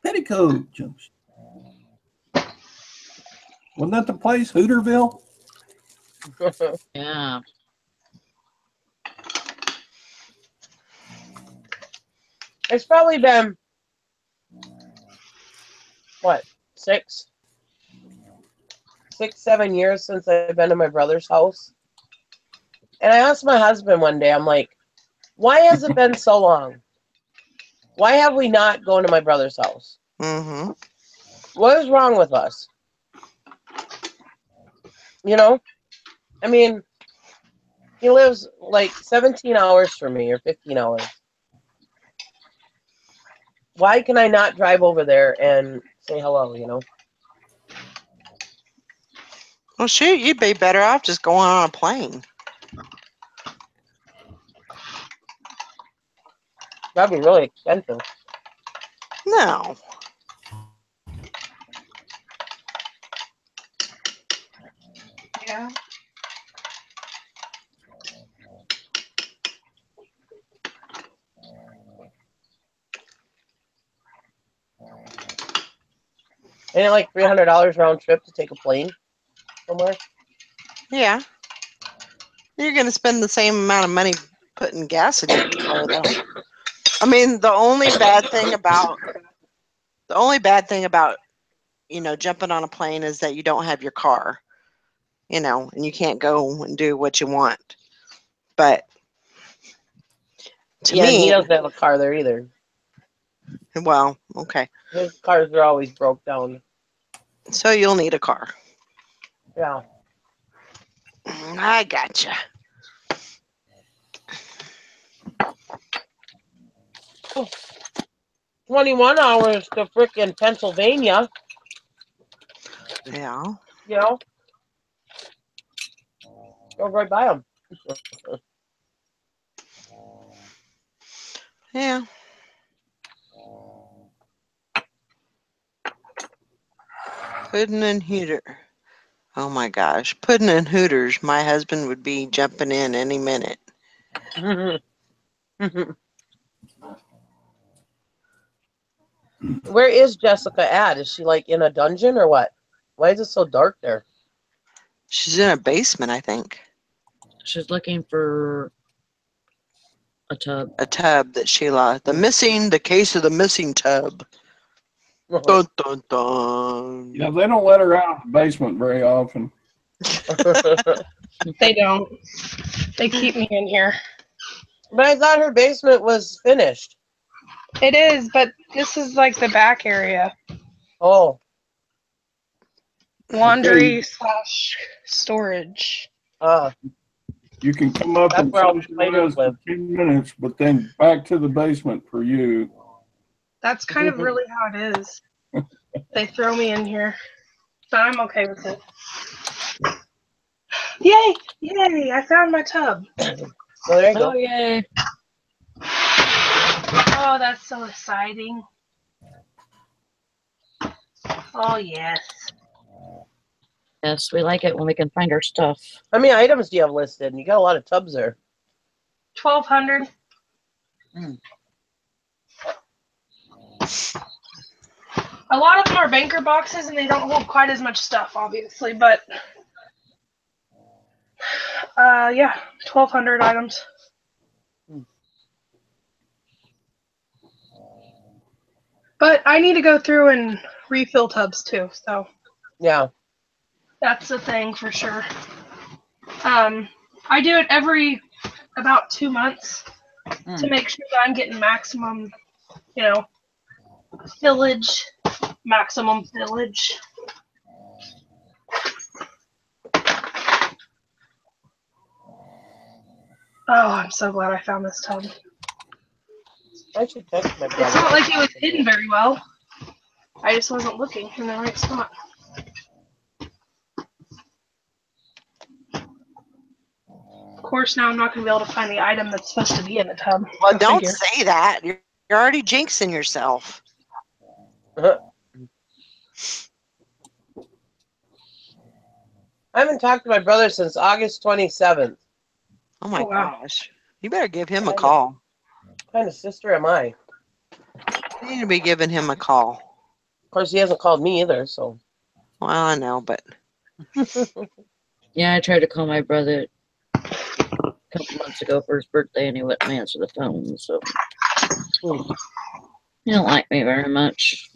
Petticoat Junction. Wasn't that the place, Hooterville? Yeah. It's probably been, what, 7 years since I've been to my brother's house. And I asked my husband one day, I'm like, why has it been so long? Why have we not gone to my brother's house? mm-hmm. What is wrong with us? I mean, he lives like 17 hours from me or 15 hours. Why can I not drive over there and say hello, Well, shoot, you'd be better off just going on a plane. That'd be really expensive. No. Yeah. Ain't it like $300 round trip to take a plane somewhere? Yeah. You're going to spend the same amount of money putting gas in your car, though. I mean, the only bad thing about jumping on a plane is that you don't have your car, and you can't go and do what you want. But to Yeah, and he me, doesn't have a car there either. well, okay. His cars are always broke down. So you'll need a car. Yeah. I gotcha. Oh, 21 hours to frickin' Pennsylvania. Yeah. Go right by them. Yeah. Pudding and Hooter. Oh my gosh. Pudding and Hooters. My husband would be jumping in any minute. Where is Jessica at? Is she like in a dungeon or what? Why is it so dark there? She's in a basement, I think. She's looking for a tub. A tub that she lost. The case of the missing tub. Dun, dun, dun. Yeah, they don't let her out of the basement very often. They don't. They keep me in here. But I thought her basement was finished. It is, but this is like the back area. Oh. Laundry / storage. You can come up That's and where all the socialize spiders for live. 10 minutes, but then back to the basement for you. That's kind of really how it is. They throw me in here. But I'm okay with it. Yay! Yay! I found my tub. So there you go. Oh, yay. Oh, that's so exciting. Oh, yes. Yes, we like it when we can find our stuff. How many items do you have listed? You got a lot of tubs there. 1,200. A lot of them are banker boxes, and they don't hold quite as much stuff, obviously, but yeah, 1,200 items. But I need to go through and refill tubs too, so Yeah. that's the thing for sure. I do it every about 2 months to make sure that I'm getting maximum, fillage, maximum fillage. Oh, I'm so glad I found this tub. I should text my brother. It's not like it was hidden very well. I just wasn't looking in the right spot. Of course, now I'm not going to be able to find the item that's supposed to be in the tub. Well, Go don't figure. say that. You're already jinxing yourself. I haven't talked to my brother since August 27th. Oh my Oh, wow. gosh. You better give him a I know. call. What kind of sister am I? You need to be giving him a call. Of course, he hasn't called me either, so. Well, I know, but Yeah, I tried to call my brother a couple months ago for his birthday, and he wouldn't answer the phone. So he don't like me very much.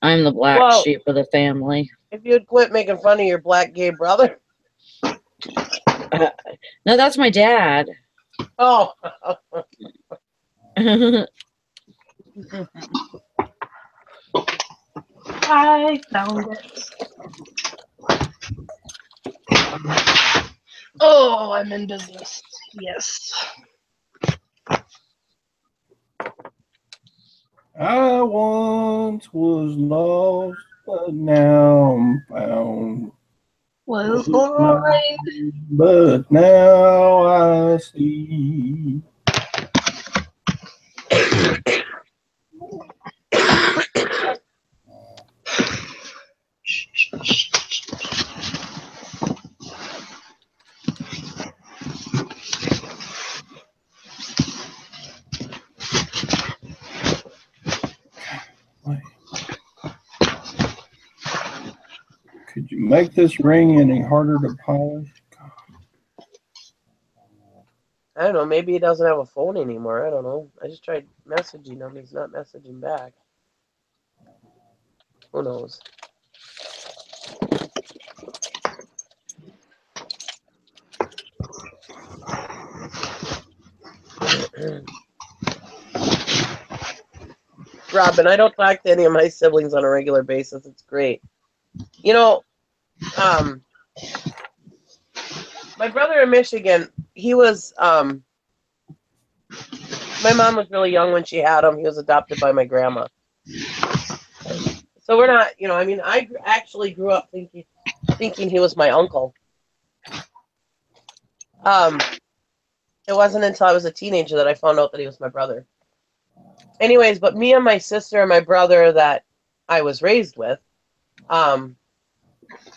I'm the black Well- sheep of the family. If you'd quit making fun of your black gay brother. No, that's my dad. Oh. I found it. Oh, I'm in business. Yes. I once was lost, but now I'm found. Was blind. But now I see. Could you make this ring any harder to polish? I don't know. Maybe he doesn't have a phone anymore. I don't know. I just tried messaging him. He's not messaging back. Who knows? Robin, I don't talk to any of my siblings on a regular basis. It's great. You know, my brother in Michigan, he was, my mom was really young when she had him. He was adopted by my grandma. So we're not, I mean, I actually grew up thinking he was my uncle. It wasn't until I was a teenager that I found out that he was my brother. Anyways, but me and my sister and my brother that I was raised with,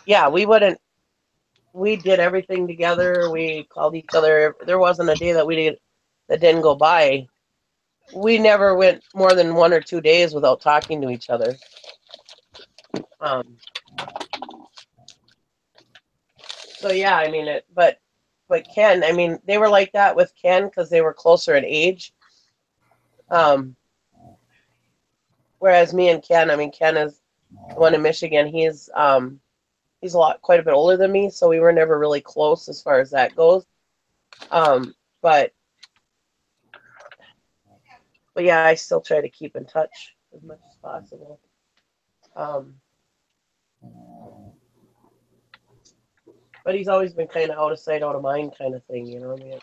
yeah, we did everything together. We called each other. There wasn't a day that that didn't go by. We never went more than 1 or 2 days without talking to each other. So yeah, I mean but Ken, I mean, they were like that with Ken because they were closer in age. Whereas me and Ken, I mean, Ken is the one in Michigan. He's quite a bit older than me, so we were never really close as far as that goes. But yeah, I still try to keep in touch as much as possible. But he's always been kind of out of sight, out of mind kind of thing, you know what I mean?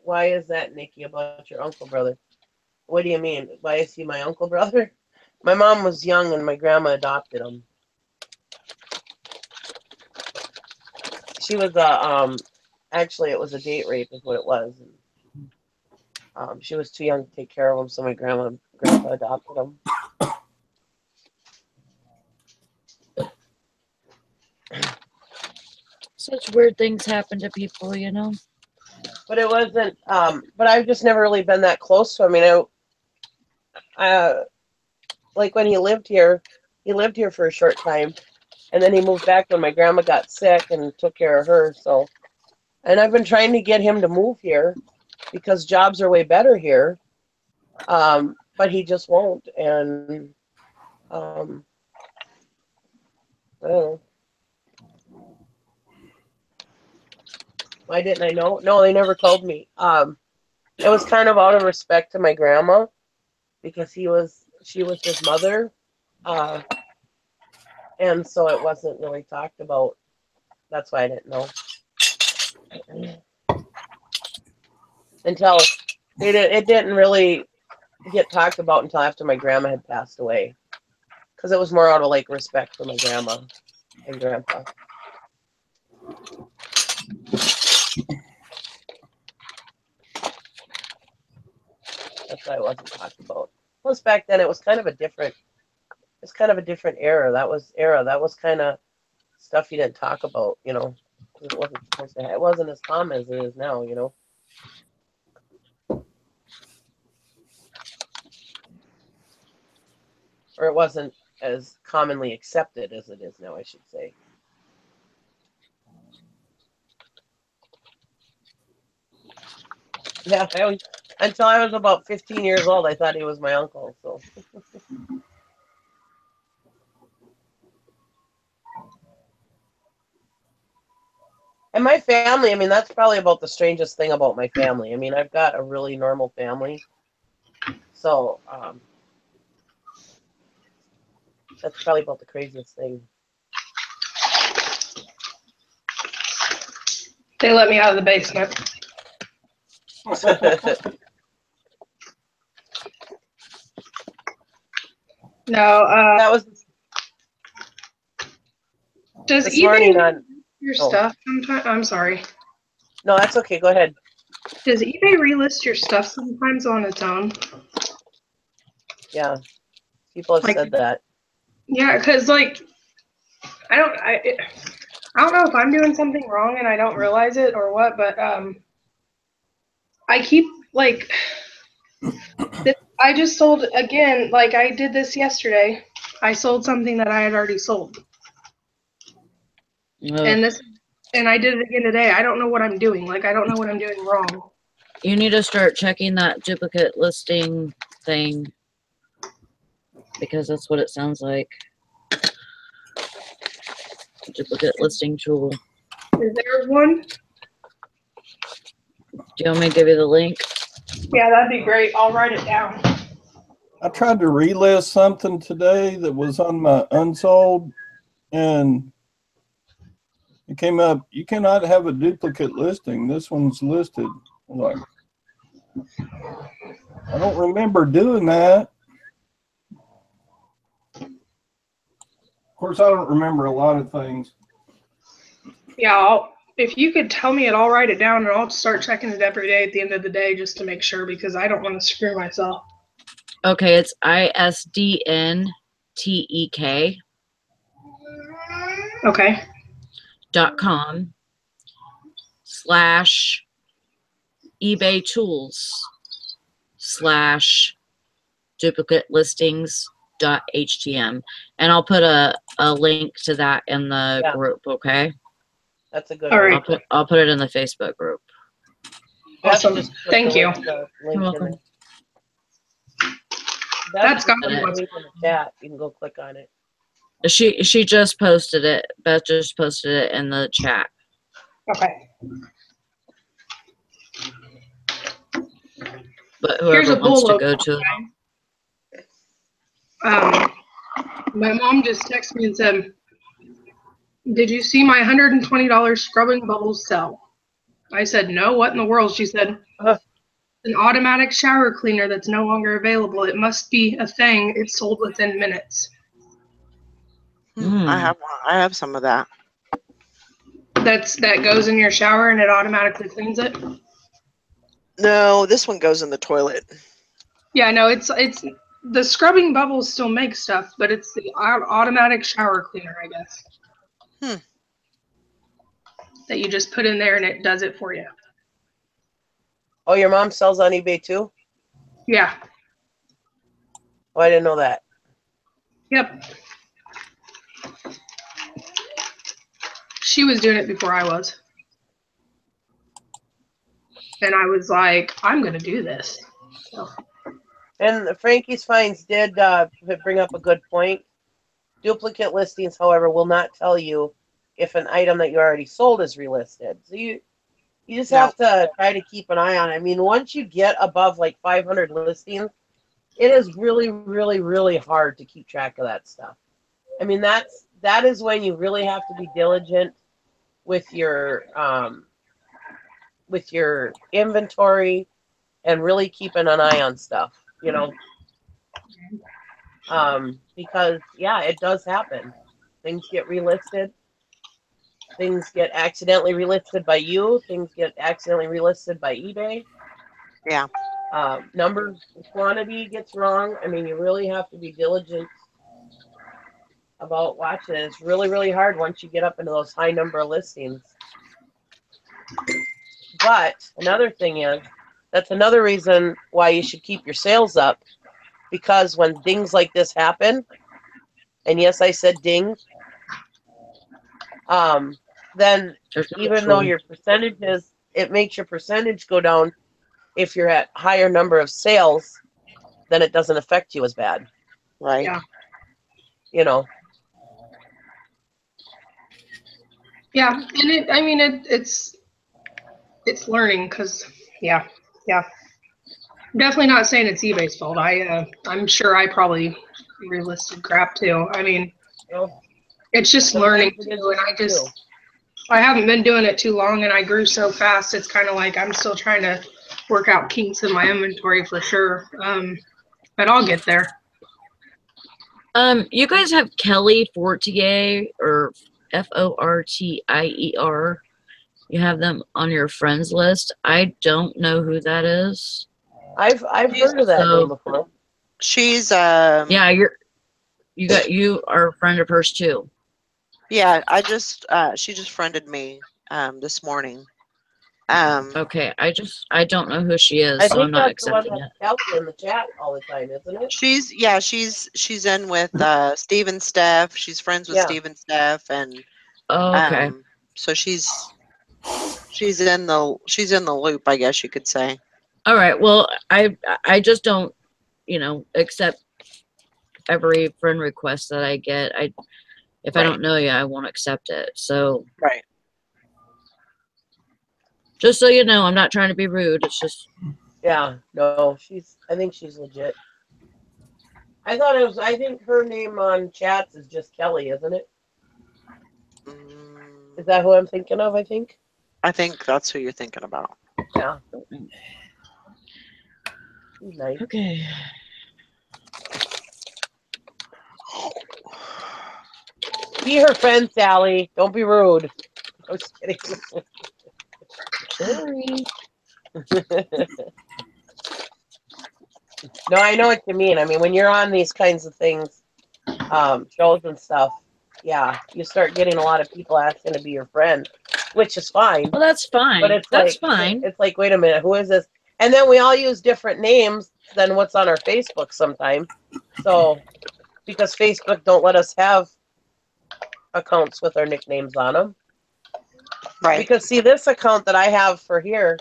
Why is that, Nikki, about your uncle brother? What do you mean? Why is he my uncle brother? My mom was young and my grandma adopted him. She was actually it was a date rape is what it was. And, she was too young to take care of him, so my grandpa adopted him. Such weird things happen to people, you know. But it wasn't. But I've just never really been that close to him. I mean, like when he lived here for a short time, and then he moved back when my grandma got sick and took care of her. So, and I've been trying to get him to move here because jobs are way better here. But he just won't. And I don't know. Why didn't I know? No, they never told me. It was kind of out of respect to my grandma because she was his mother, and so it wasn't really talked about. That's why I didn't know until it didn't really get talked about until after my grandma had passed away, because it was more out of like respect for my grandma and grandpa. That's why it wasn't talked about. Plus, back then it was kind of a different. It's kind of a different era. That was kind of stuff you didn't talk about, you know. 'Cause it wasn't supposed to. It wasn't as common as it is now, you know. Or it wasn't as commonly accepted as it is now, I should say. Yeah, until I was about 15 years old, I thought he was my uncle. So. And my family, I mean, that's probably about the strangest thing about my family. I mean, I've got a really normal family. So, that's probably about the craziest thing. They let me out of the basement. No, That was does this morning on. your Oh. stuff sometimes? I'm sorry. No, that's okay. Go ahead. Does eBay relist your stuff sometimes on its own? Yeah, people have Like, said that. yeah, because like I don't know if I'm doing something wrong and I don't realize it or what, but I keep like I just sold again. Like I did this yesterday. I sold something that I had already sold, and I did it again today. I don't know what I'm doing. Like I don't know what I'm doing wrong. You need to start checking that duplicate listing thing, because that's what it sounds like. Duplicate listing tool. Is there one? Do you want me to give you the link? Yeah, that'd be great. I'll write it down. I tried to relist something today that was on my unsold, and it came up, you cannot have a duplicate listing. This one's listed. I'm like, I don't remember doing that. Of course, I don't remember a lot of things. Yeah, if you could tell me it, I'll write it down and I'll start checking it every day at the end of the day just to make sure, because I don't want to screw myself. Okay, it's ISDNTEK Okay. .com/eBay tools/duplicate listings.htm, and I'll put a link to that in the group. Okay, That's a good All one. right. I'll put it in the Facebook group. Awesome. Just put Thank the you. link- the link You're in welcome. there. That's got the to be link in the chat. You can go click on it. She just posted it. Beth just posted it in the chat. okay. But Here's whoever a wants bull to opener, go to it. My mom just texted me and said, "Did you see my $120 scrubbing bubbles sell?" I said, "No, what in the world?" She said, "An automatic shower cleaner that's no longer available. It must be a thing. It's sold within minutes." I have one. I have some of that. That goes in your shower and it automatically cleans it? No, this one goes in the toilet. Yeah, no, it's the scrubbing bubbles still make stuff, but it's the automatic shower cleaner, I guess. That you just put in there and it does it for you. Oh, your mom sells on eBay too? Yeah. Oh, I didn't know that. Yep. She was doing it before I was. And I was like, I'm going to do this. So. And Frankie's Finds did bring up a good point. Duplicate listings, however, will not tell you if an item that you already sold is relisted. So you just No. have to try to keep an eye on it. I mean, once you get above like 500 listings, it is really, really, really hard to keep track of that stuff. I mean, that is when you really have to be diligent with your inventory and really keeping an eye on stuff, you know. Because yeah, it does happen. Things get relisted. Things get accidentally relisted by you. Things get accidentally relisted by eBay. Yeah. Number quantity gets wrong. I mean, you really have to be diligent about watching it. It's really, really hard once you get up into those high number of listings. But another thing is, that's another reason why you should keep your sales up, because when things like this happen, and yes, I said ding, then even though your percentages, it makes your percentage go down if you're at higher number of sales, then it doesn't affect you as bad. Right. Yeah. You know. Yeah, and it's learning because yeah. I'm definitely not saying it's eBay's fault. I'm sure I probably relisted crap too. I mean, it's just learning too, and I haven't been doing it too long, and I grew so fast. It's kind of like I'm still trying to work out kinks in my inventory for sure. But I'll get there. You guys have Kelly Fortier or Fortier. You have them on your friends list. I don't know who that is. I've heard of that name before. She's yeah, you are a friend of hers too. Yeah, she just friended me this morning. Okay, I don't know who she is, I so think I'm not that's the one accepting that's it. Kelly in the chat all the time, isn't it? She's in with Steve and Steph. She's friends with Steve and Steph, and okay. So she's in the loop, I guess you could say. All right. Well, I just don't, accept every friend request that I get. If I don't know you, I won't accept it. So right. Just so you know, I'm not trying to be rude. It's just no, I think she's legit. I think her name on chats is just Kelly, isn't it? Is that who I'm thinking of, I think? I think that's who you're thinking about. Yeah. Nice. Okay. Be her friend, Sally. Don't be rude. I was kidding. Sorry. No, I know what you mean. I mean, when you're on these kinds of things, shows and stuff, yeah, you start getting a lot of people asking to be your friend, which is fine. Well, that's fine. But that's fine. It's like, wait a minute, who is this? And then we all use different names than what's on our Facebook sometimes. So, because Facebook don't let us have accounts with our nicknames on them. Right. Because, see, this account that I have for here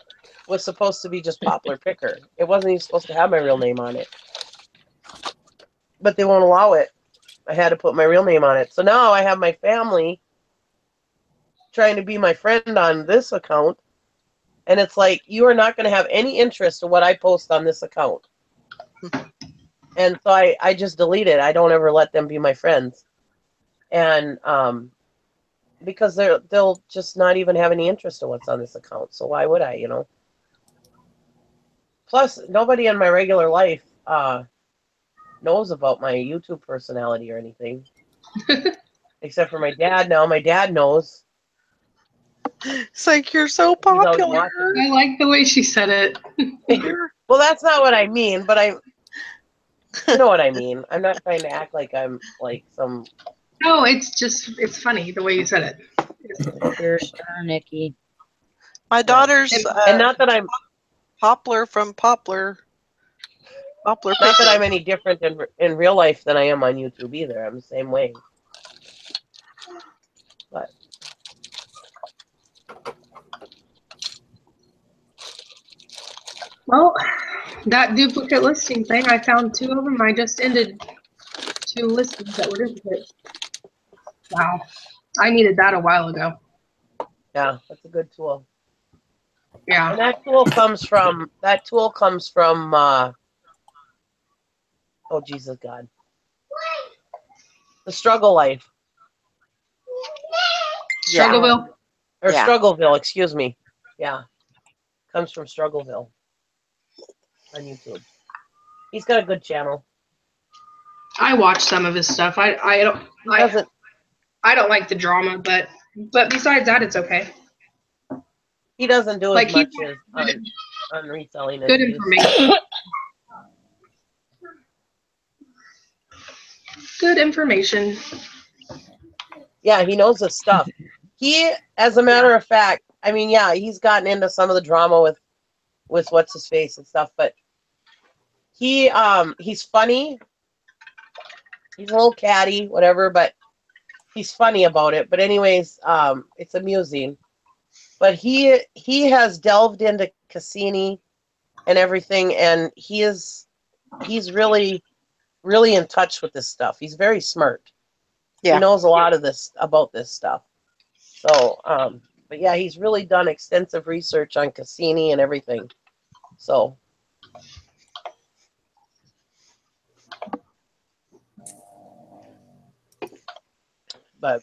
was supposed to be just Poplar Picker. It wasn't even supposed to have my real name on it. But they won't allow it. I had to put my real name on it. So now I have my family trying to be my friend on this account. And it's like, you are not going to have any interest in what I post on this account. And so I just delete it. I don't ever let them be my friends. And because they'll just not even have any interest in what's on this account. So why would I, Plus, nobody in my regular life knows about my YouTube personality or anything. Except for my dad now. My dad knows. It's like, you're so popular. I like the way she said it. Well, that's not what I mean, but you know what I mean. I'm not trying to act like I'm like some... No, it's funny the way you said it. You're sure, Nikki. My daughter's and not that I'm Poplar from Poplar. Not that I'm any different in real life than I am on YouTube either. I'm the same way. But well, That duplicate listing thing, I found 2 of them. I just ended 2 listings that were duplicates. Wow. I needed that a while ago. Yeah, that's a good tool. Yeah. And that tool comes from oh Jesus God. The Struggle Life. Yeah. Struggleville. Or Yeah. Struggleville, excuse me. Yeah. Comes from Struggleville on YouTube. He's got a good channel. I watch some of his stuff. I don't He doesn't I don't like the drama, but besides that, it's okay. he doesn't do Like as he's much as on reselling as good he used to. information. Good information. Yeah, he knows his stuff. He, as a matter of fact, I mean, yeah, he's gotten into some of the drama with what's his face and stuff, but he's funny. He's a little catty, whatever, but he's funny about it. But anyways, it's amusing. But he has delved into Cassini and everything, and he's really in touch with this stuff. He's very smart. Yeah. He knows a lot of this about this stuff. So, but yeah, he's really done extensive research on Cassini and everything. So, but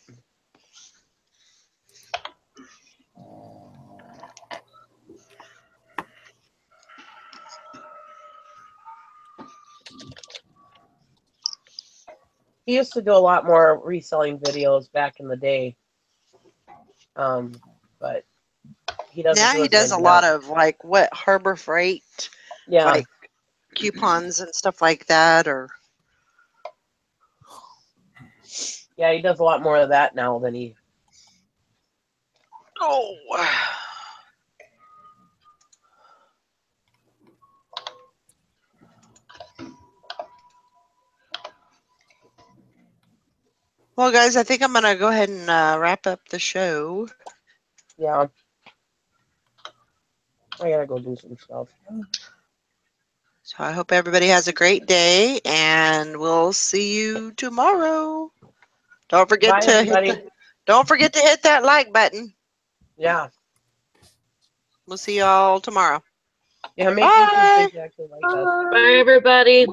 he used to do a lot more reselling videos back in the day. But he doesn't Now do he as does a many lot now. of like what Harbor Freight, Yeah, like coupons and stuff like that, or yeah, he does a lot more of that now than he. oh. Well, guys, I think I'm gonna go ahead and wrap up the show. Yeah, I gotta go do some stuff. So I hope everybody has a great day, and we'll see you tomorrow. Don't forget Bye, to everybody. don't forget to hit that like button. Yeah, We'll see y'all tomorrow. yeah. Make Bye. YouTube page actually like us. Bye, everybody.